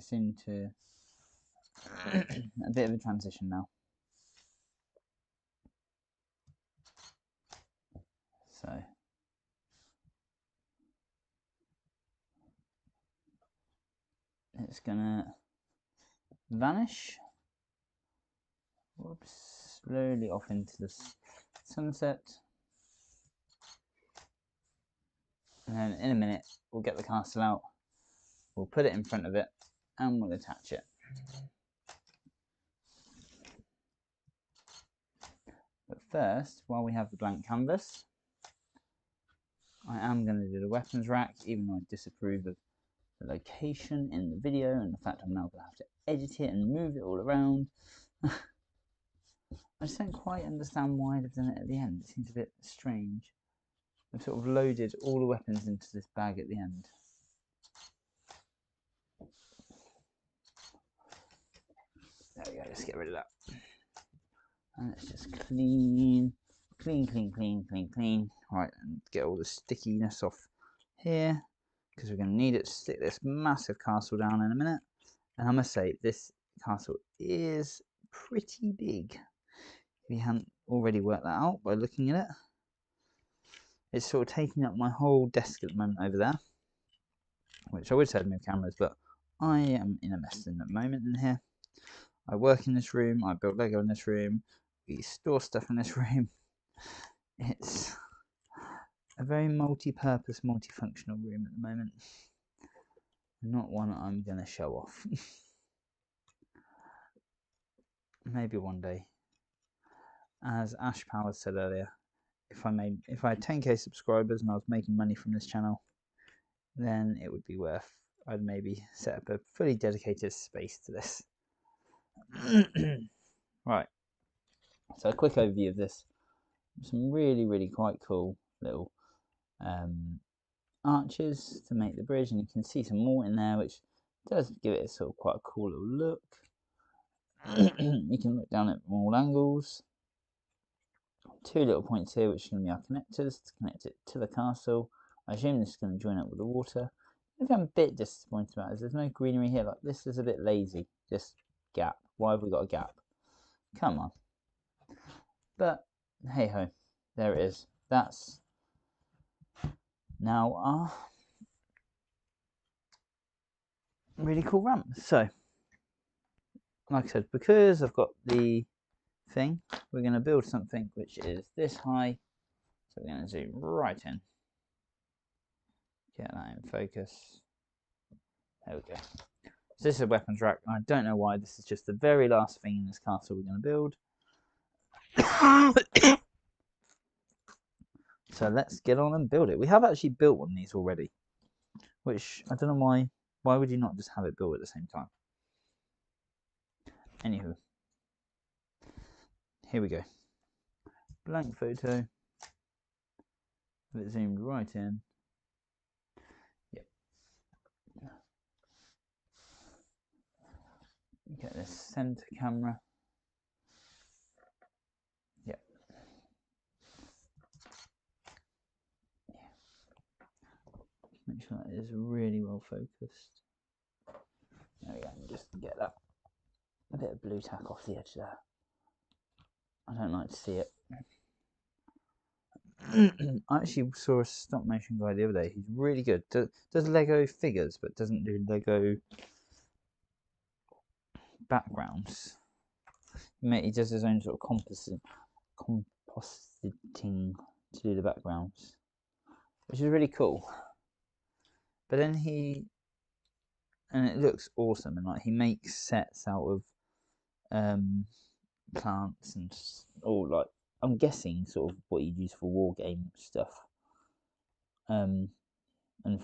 Speaker 1: this into a bit of a transition now. So it's gonna vanish. Whoops, slowly off into the sunset. And then in a minute, we'll get the castle out, we'll put it in front of it, and we'll attach it. But first, while we have the blank canvas, I am going to do the weapons rack, even though I disapprove of the location in the video and the fact I'm now going to have to edit it and move it all around. I just don't quite understand why they've done it at the end. It seems a bit strange. They've sort of loaded all the weapons into this bag at the end. There we go, let's get rid of that. And let's just clean. Right, and get all the stickiness off here, because we're going to need it to stick this massive castle down in a minute. And I must say, this castle is pretty big. If you hadn't already worked that out by looking at it. It's sort of taking up my whole desk at the moment over there, which I would say to move cameras, but I am in a mess in the moment in here. I work in this room, I build Lego in this room, we store stuff in this room. It's a very multi-purpose, multifunctional room at the moment. Not one I'm going to show off. Maybe one day. As Ash Powers said earlier, if I had 10k subscribers and I was making money from this channel, then it would be worth, I'd maybe set up a fully dedicated space to this. Right, so a quick overview of this. Some really quite cool little arches to make the bridge, and you can see some more in there, which does give it a sort of quite a cool little look. You can look down it from all angles. Two little points here, which are going to be our connectors to connect it to the castle. I assume this is going to join up with the water. The thing I'm a bit disappointed about is there's no greenery here. Like, this is a bit lazy, this gap. Why have we got a gap? Come on. But hey ho, there it is. That's now our really cool ramp. So, like I said, because I've got the thing, we're going to build something which is this high. So we're going to zoom right in. Get that in focus. There we go. So this is a weapons rack. I don't know why. This is just the very last thing in this castle we're going to build. So let's get on and build it. We have actually built one of these already, which I don't know why. Why would you not just have it built at the same time? Anywho, here we go. Blank photo. Have it zoomed right in. Yep. Get this center camera. Yep. Make sure that is really well focused. There we go. Just get that a bit of blue tack off the edge there. I don't like to see it. I actually saw a stop motion guy the other day. He's really good. Does Lego figures, but doesn't do Lego backgrounds. He does his own sort of compositing to do the backgrounds, which is really cool. But then and it looks awesome, and like he makes sets out of plants and all, like, I'm guessing sort of what you'd use for war game stuff, and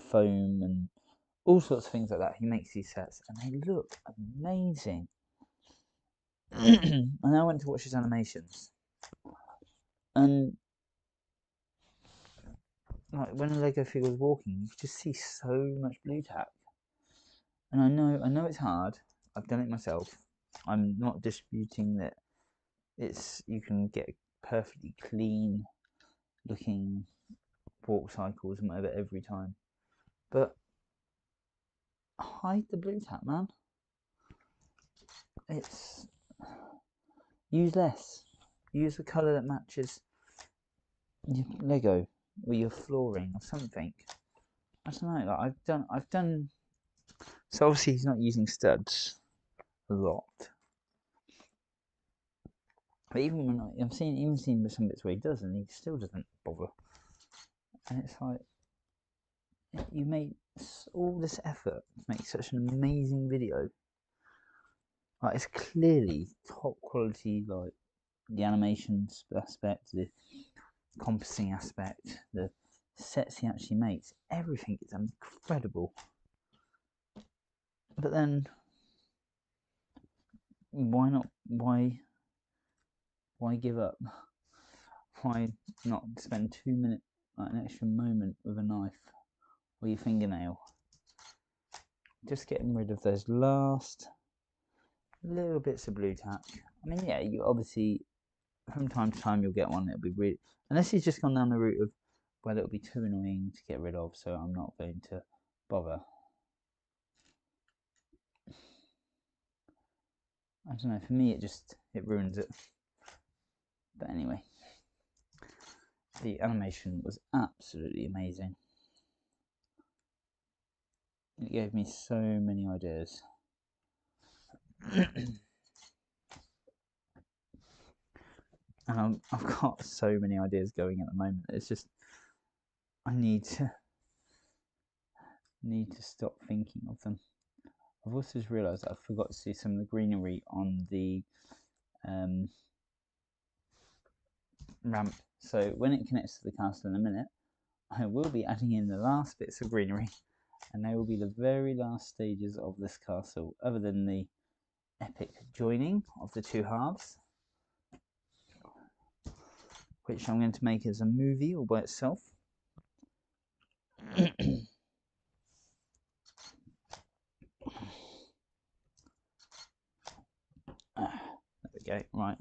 Speaker 1: foam and all sorts of things like that. He makes these sets and they look amazing. And I went to watch his animations, and like when a Lego figure was walking, you could just see so much blue tack. And I know it's hard. I've done it myself. I'm not disputing that you can get perfectly clean looking walk cycles and whatever every time, but hide the blue tack, man. it's use less. Use the colour that matches your Lego or your flooring or something. I don't know. Like I've done. So obviously he's not using studs a lot. But even when I've seen some bits where he does, and he still doesn't bother. And it's like, you made all this effort to make such an amazing video. Like, it's clearly top quality. Like the animation aspect, the compassing aspect, the sets he actually makes, everything is incredible. But then, why not? Why give up? Why not spend 2 minutes, like an extra moment with a knife or your fingernail? Just getting rid of those last little bits of blue tack. I mean, yeah, you obviously, from time to time, you'll get one that'll be really, unless he's just gone down the route of, well, it'll be too annoying to get rid of, so I'm not going to bother. I don't know, for me it ruins it. But anyway, the animation was absolutely amazing. It gave me so many ideas. And I've got so many ideas going at the moment. It's just, I need to stop thinking of them. I've also just realised that I forgot to see some of the greenery on the ramp. So when it connects to the castle in a minute, I will be adding in the last bits of greenery, and they will be the very last stages of this castle, other than the epic joining of the two halves, which I'm going to make as a movie all by itself. There we go, right.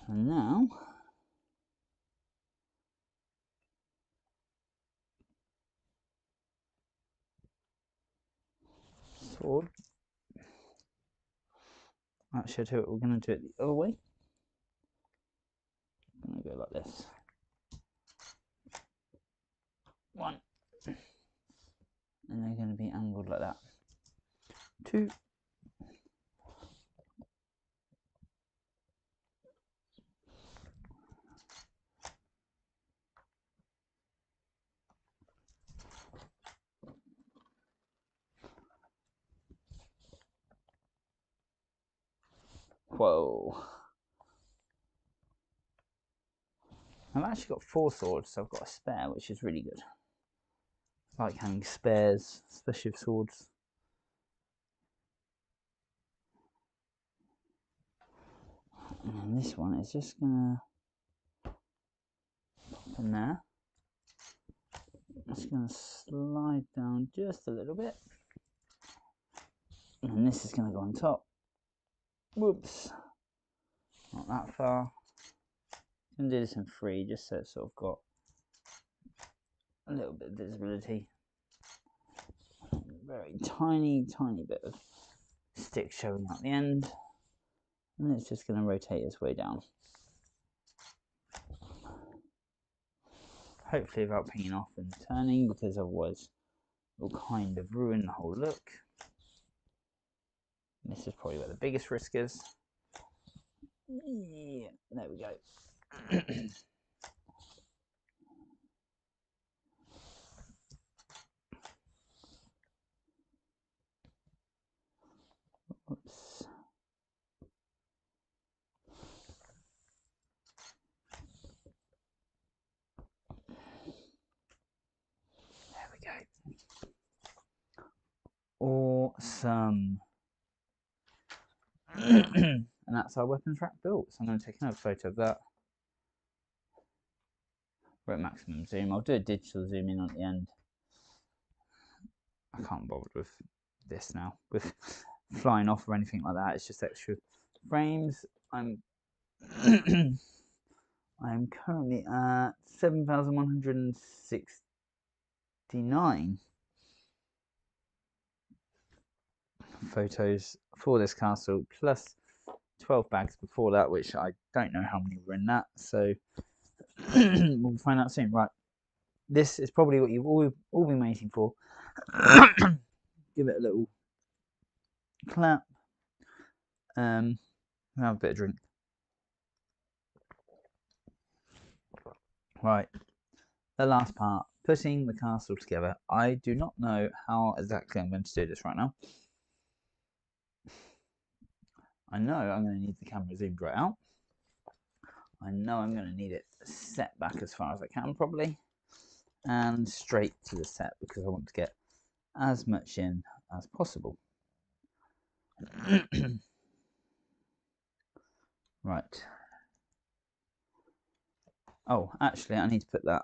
Speaker 1: And now, sword. Actually, I tell you what, we're going to do it the other way. I'm going to go like this. 1. And they're going to be angled like that. 2. Whoa. I've actually got 4 swords, so I've got a spare, which is really good. I like having spares, especially with swords. And then this one is just gonna pop in there. It's gonna slide down just a little bit. And this is gonna go on top. Whoops. Not that far. I'm gonna do this in 3, just so it's sort of got a little bit of visibility. Very tiny bit of stick showing out the end. And it's just gonna rotate its way down. Hopefully without pinging off and turning, because otherwise it will kind of ruin the whole look. And this is probably where the biggest risk is. Yeah, there we go. Oops. There we go. Awesome. And that's our weapons rack built. So I'm going to take another photo of that. We're at maximum zoom. I'll do a digital zoom in at the end. I can't bother with this now, with flying off or anything like that. It's just extra frames. I'm currently at 7,169. photos for this castle, plus 12 bags before that, which I don't know how many were in that, so we'll find out soon. Right, this is probably what you've all been waiting for. Give it a little clap. Have a bit of drink. Right, the last part, putting the castle together. I do not know how exactly I'm going to do this right now. I know I'm going to need the camera zoomed right out. I know I'm going to need it set back as far as I can, probably, and straight to the set, because I want to get as much in as possible. Right. Oh, actually, I need to put that.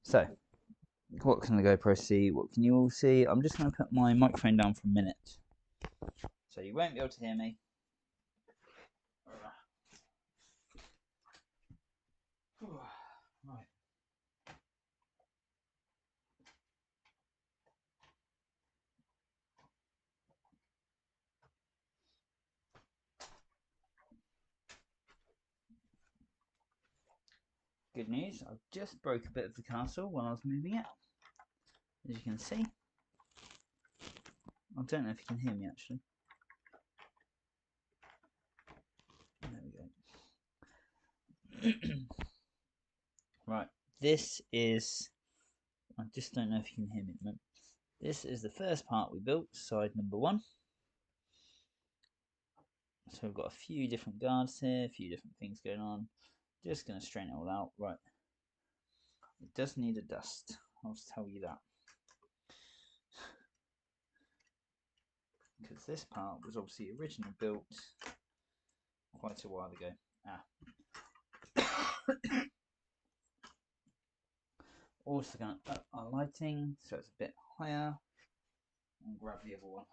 Speaker 1: So, what can the GoPro see? What can you all see? I'm just going to put my microphone down for a minute, so you won't be able to hear me. Right. Good news, I just broke a bit of the castle while I was moving it, as you can see. I don't know if you can hear me, actually. There we go. Right, this is, I just don't know if you can hear me at the moment. This is the first part we built, side number 1. So we've got a few different guards here, a few different things going on. Just going to straighten it all out. Right, it does need a dust, I'll just tell you that. Because this part was obviously originally built quite a while ago. Also going to up our lighting so it's a bit higher, and grab the other one.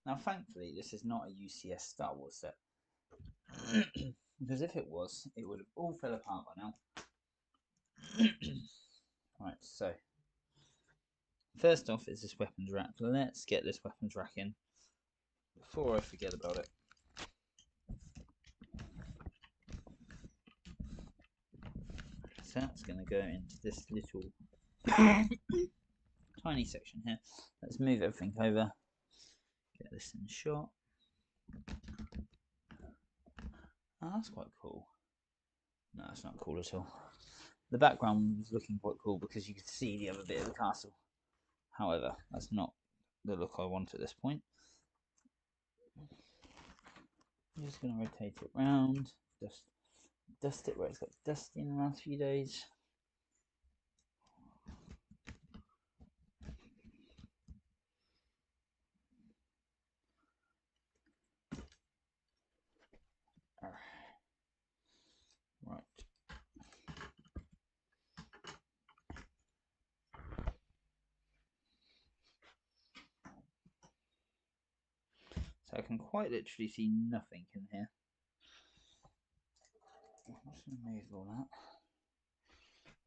Speaker 1: Now thankfully this is not a UCS Star Wars set, because if it was, it would have all fell apart by now. Right, so first off is this weapons rack. Let's get this weapons rack in before I forget about it. So that's going to go into this little tiny section here. Let's move everything over. Get this in shot. Oh, that's quite cool. No, that's not cool at all. The background was looking quite cool because you could see the other bit of the castle. However, that's not the look I want at this point. I'm just going to rotate it round, dust it where it's got dust in the last few days. Right. So I can quite literally see nothing in here. I'm just going to move all that.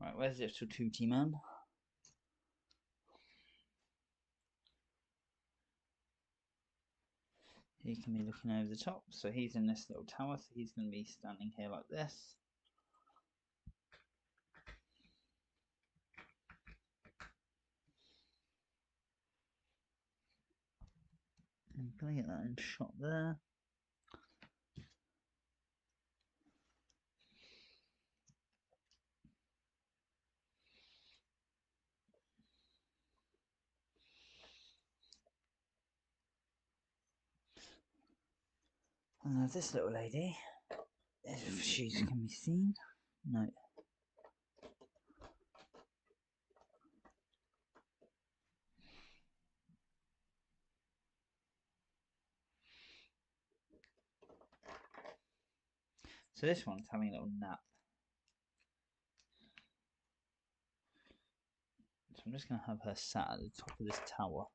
Speaker 1: Right, where's the actual 2T man? He can be looking over the top, so he's in this little tower, so he's going to be standing here like this. I'm going to get that in shot there. And there's this little lady, if she can be seen. No. So this one's having a little nap. So I'm just going to have her sat at the top of this tower.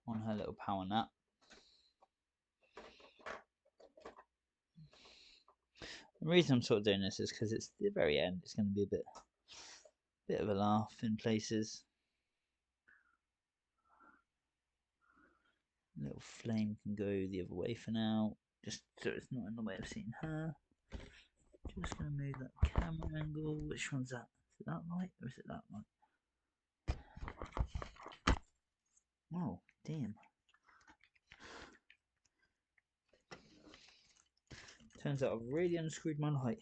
Speaker 1: on her little power nap. The reason I'm sort of doing this is because it's the very end. It's going to be a bit of a laugh in places. Little flame can go the other way for now, just so it's not in the way of seeing her. Just going to move that camera angle. Which one's that? Is it that light or is it that light? Oh, damn. Turns out I've really unscrewed my light.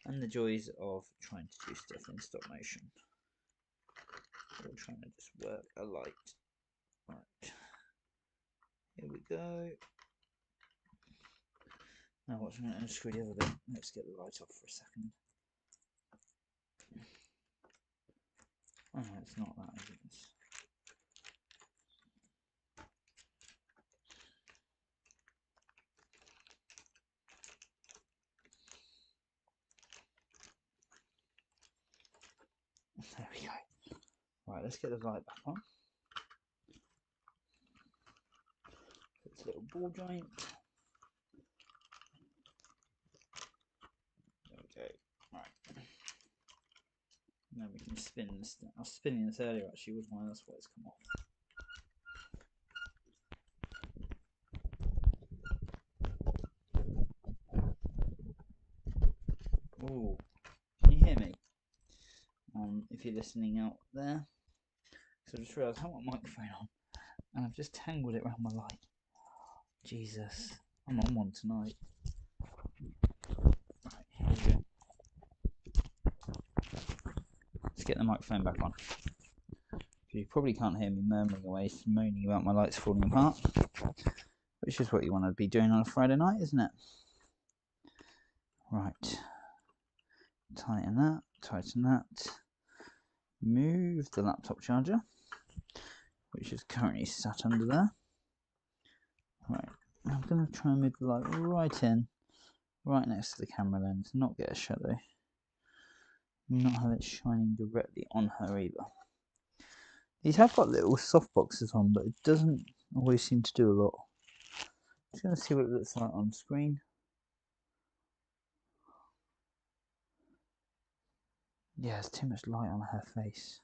Speaker 1: And the joys of trying to do stuff in stop motion. Or trying to just work a light. Right. Here we go. Now watch, I'm going to unscrew the other bit. Let's get the light off for a second. Oh no, it's not that, is it? There we go. Right, let's get the light back on. It's a little ball joint. There we go. Right. Now we can spin this. I was spinning this earlier actually, wasn't I? That's why it's come off. Oh, can you hear me? If you're listening out there. So I just realised I have my microphone on and I've just tangled it around my light. Jesus, I'm on one tonight. Right, here we go. Let's get the microphone back on. You probably can't hear me murmuring away, moaning about my lights falling apart, which is what you want to be doing on a Friday night, isn't it? Right, tighten that, move the laptop charger, which is currently sat under there. Right, I'm going to try and move the light right in, right next to the camera lens, not get a shadow, not have it shining directly on her either. These have got little soft boxes on, but it doesn't always seem to do a lot. Just going to see what it looks like on screen. Yeah, there's too much light on her face.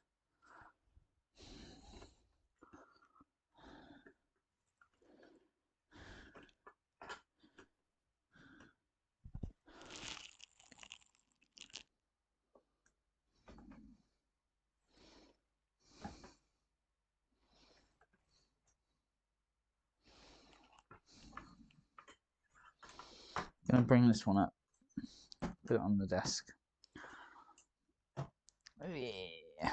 Speaker 1: I'm going to bring this one up, put it on the desk. Oh yeah.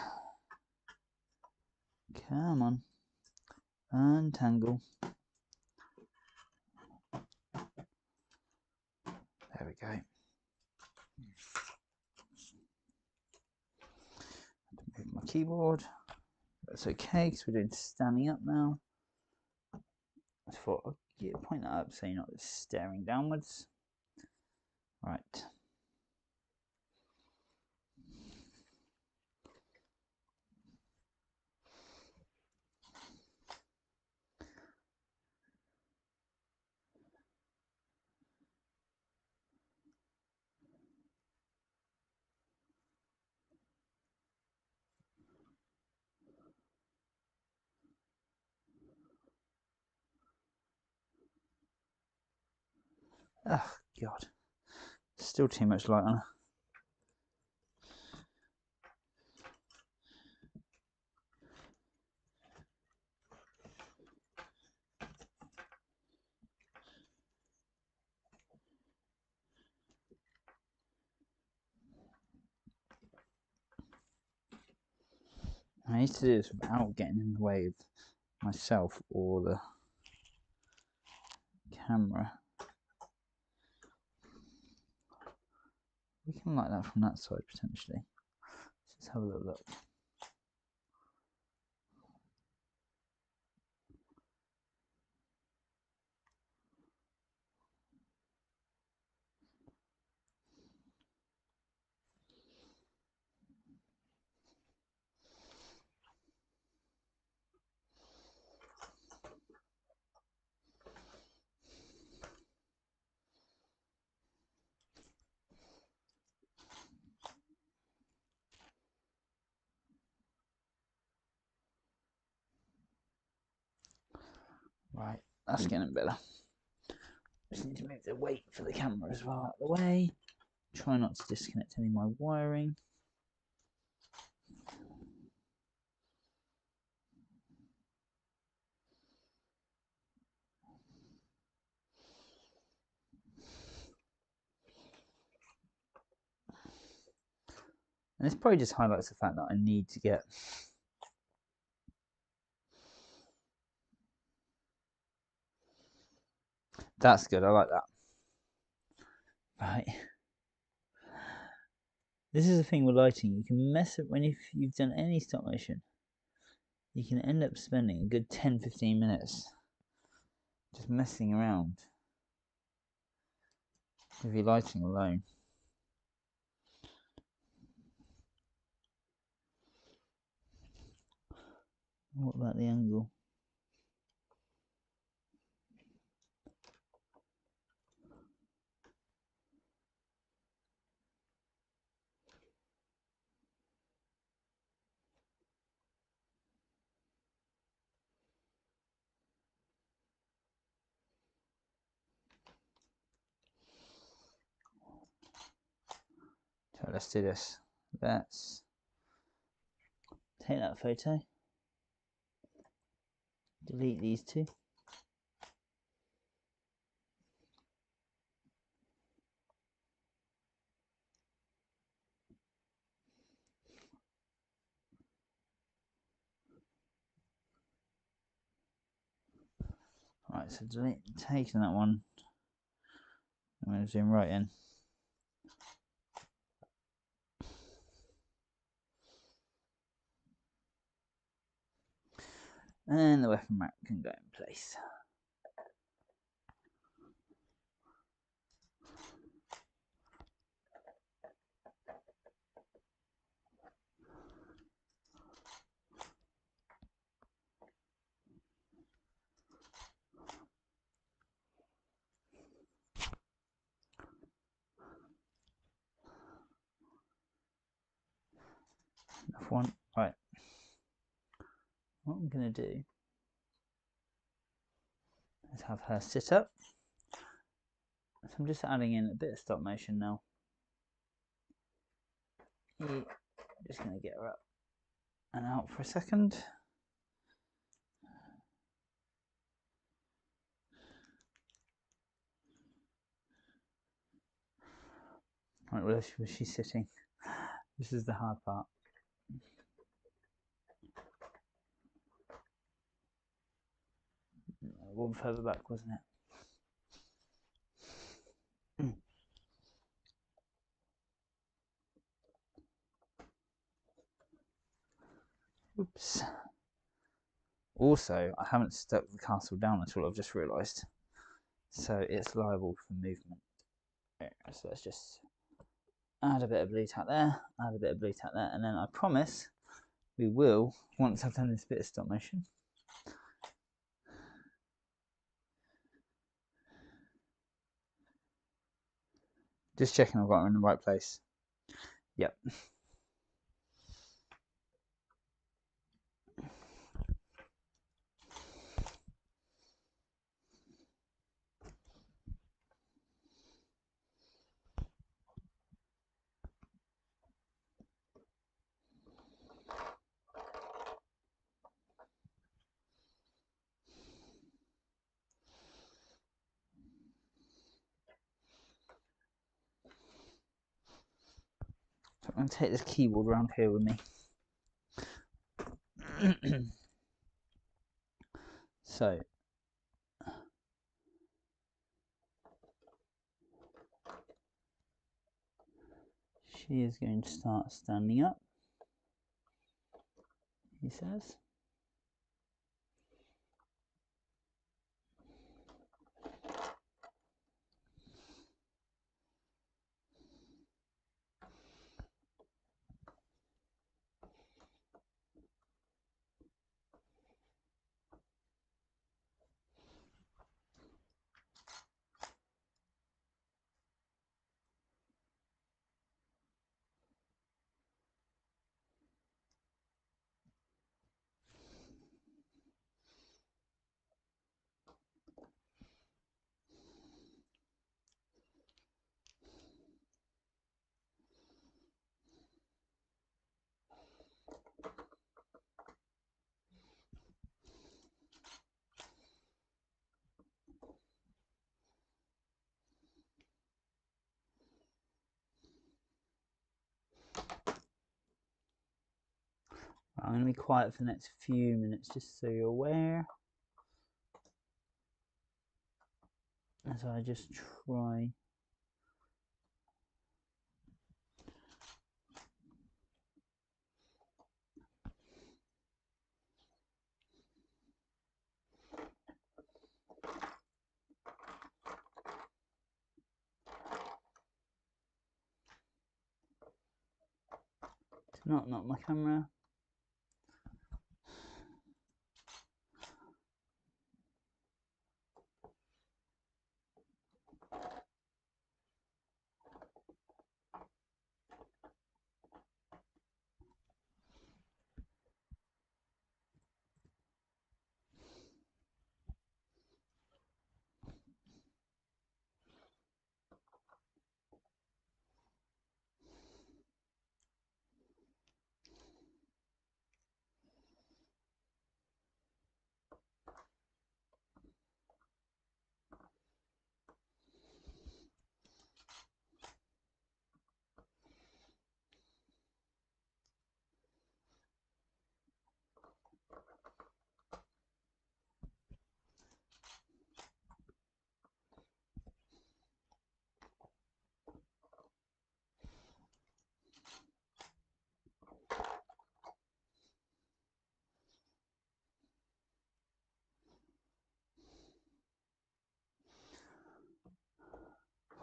Speaker 1: Come on. Untangle. There we go. Move my keyboard. That's okay because we're doing standing up now. I thought I'd point that up so you're not just staring downwards. Right. Oh God. Still too much light on her. I need to do this without getting in the way of myself or the camera. We can light that from that side potentially. Let's have a little look. Right, that's getting better. Just need to move the weight for the camera as well out of the way. Try not to disconnect any of my wiring. And this probably just highlights the fact that I need to get that's good, I like that. Right. This is the thing with lighting, you can mess it when if you've done any stop motion, you can end up spending a good 10-15 minutes just messing around with your lighting alone. What about the angle? So let's do this. Let's take that photo, delete these two. Right, so delete, taking that one, I'm going to zoom right in. And the weapon rack can go in place. Enough one. Right. What I'm going to do is have her sit up. So I'm just adding in a bit of stop motion now. Just going to get her up and out for a second. Right, where was she sitting? This is the hard part. One further back, wasn't it? Oops. Also, I haven't stuck the castle down at all, I've just realised. So it's liable for movement. So let's just add a bit of blue tack there, add a bit of blue tack there, and then I promise we will, once I've done this bit of stop motion, just checking I've got her in the right place. Yep. So I'm going to take this keyboard around here with me. So she is going to start standing up, he says. I'm going to be quiet for the next few minutes just so you're aware. As I just try to not knock my camera.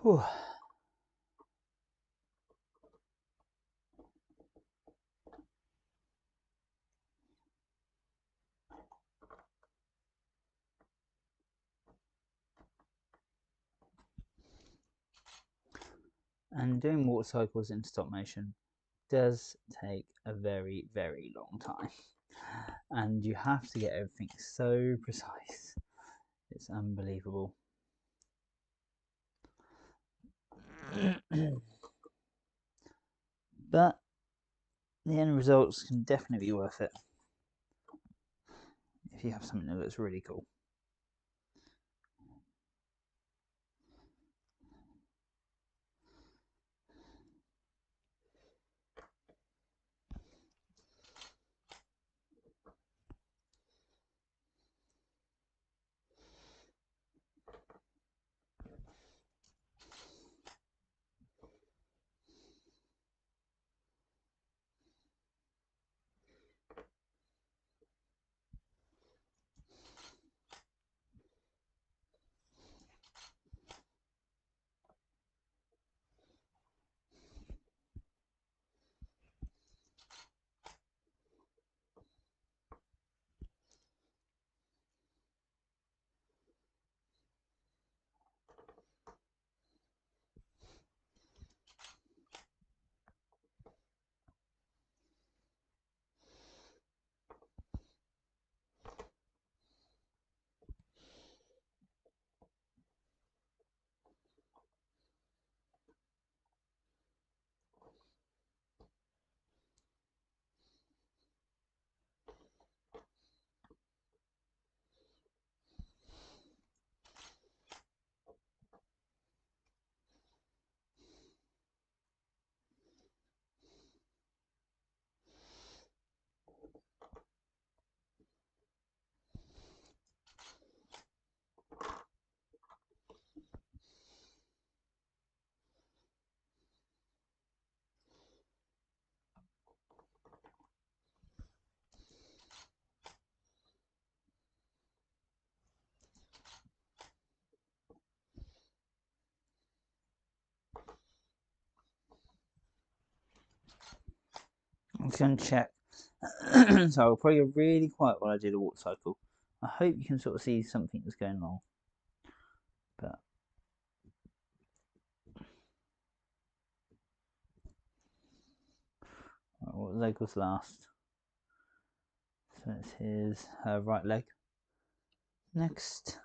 Speaker 1: Whew. And doing water cycles in stop motion does take a very, very long time. And you have to get everything so precise. It's unbelievable. But the end results can definitely be worth it if you have something that looks really cool. I'm just going to check. So I'll probably go really quiet while I do the water cycle. I hope you can sort of see something that's going wrong. But what leg was last? So it's his right leg. Next.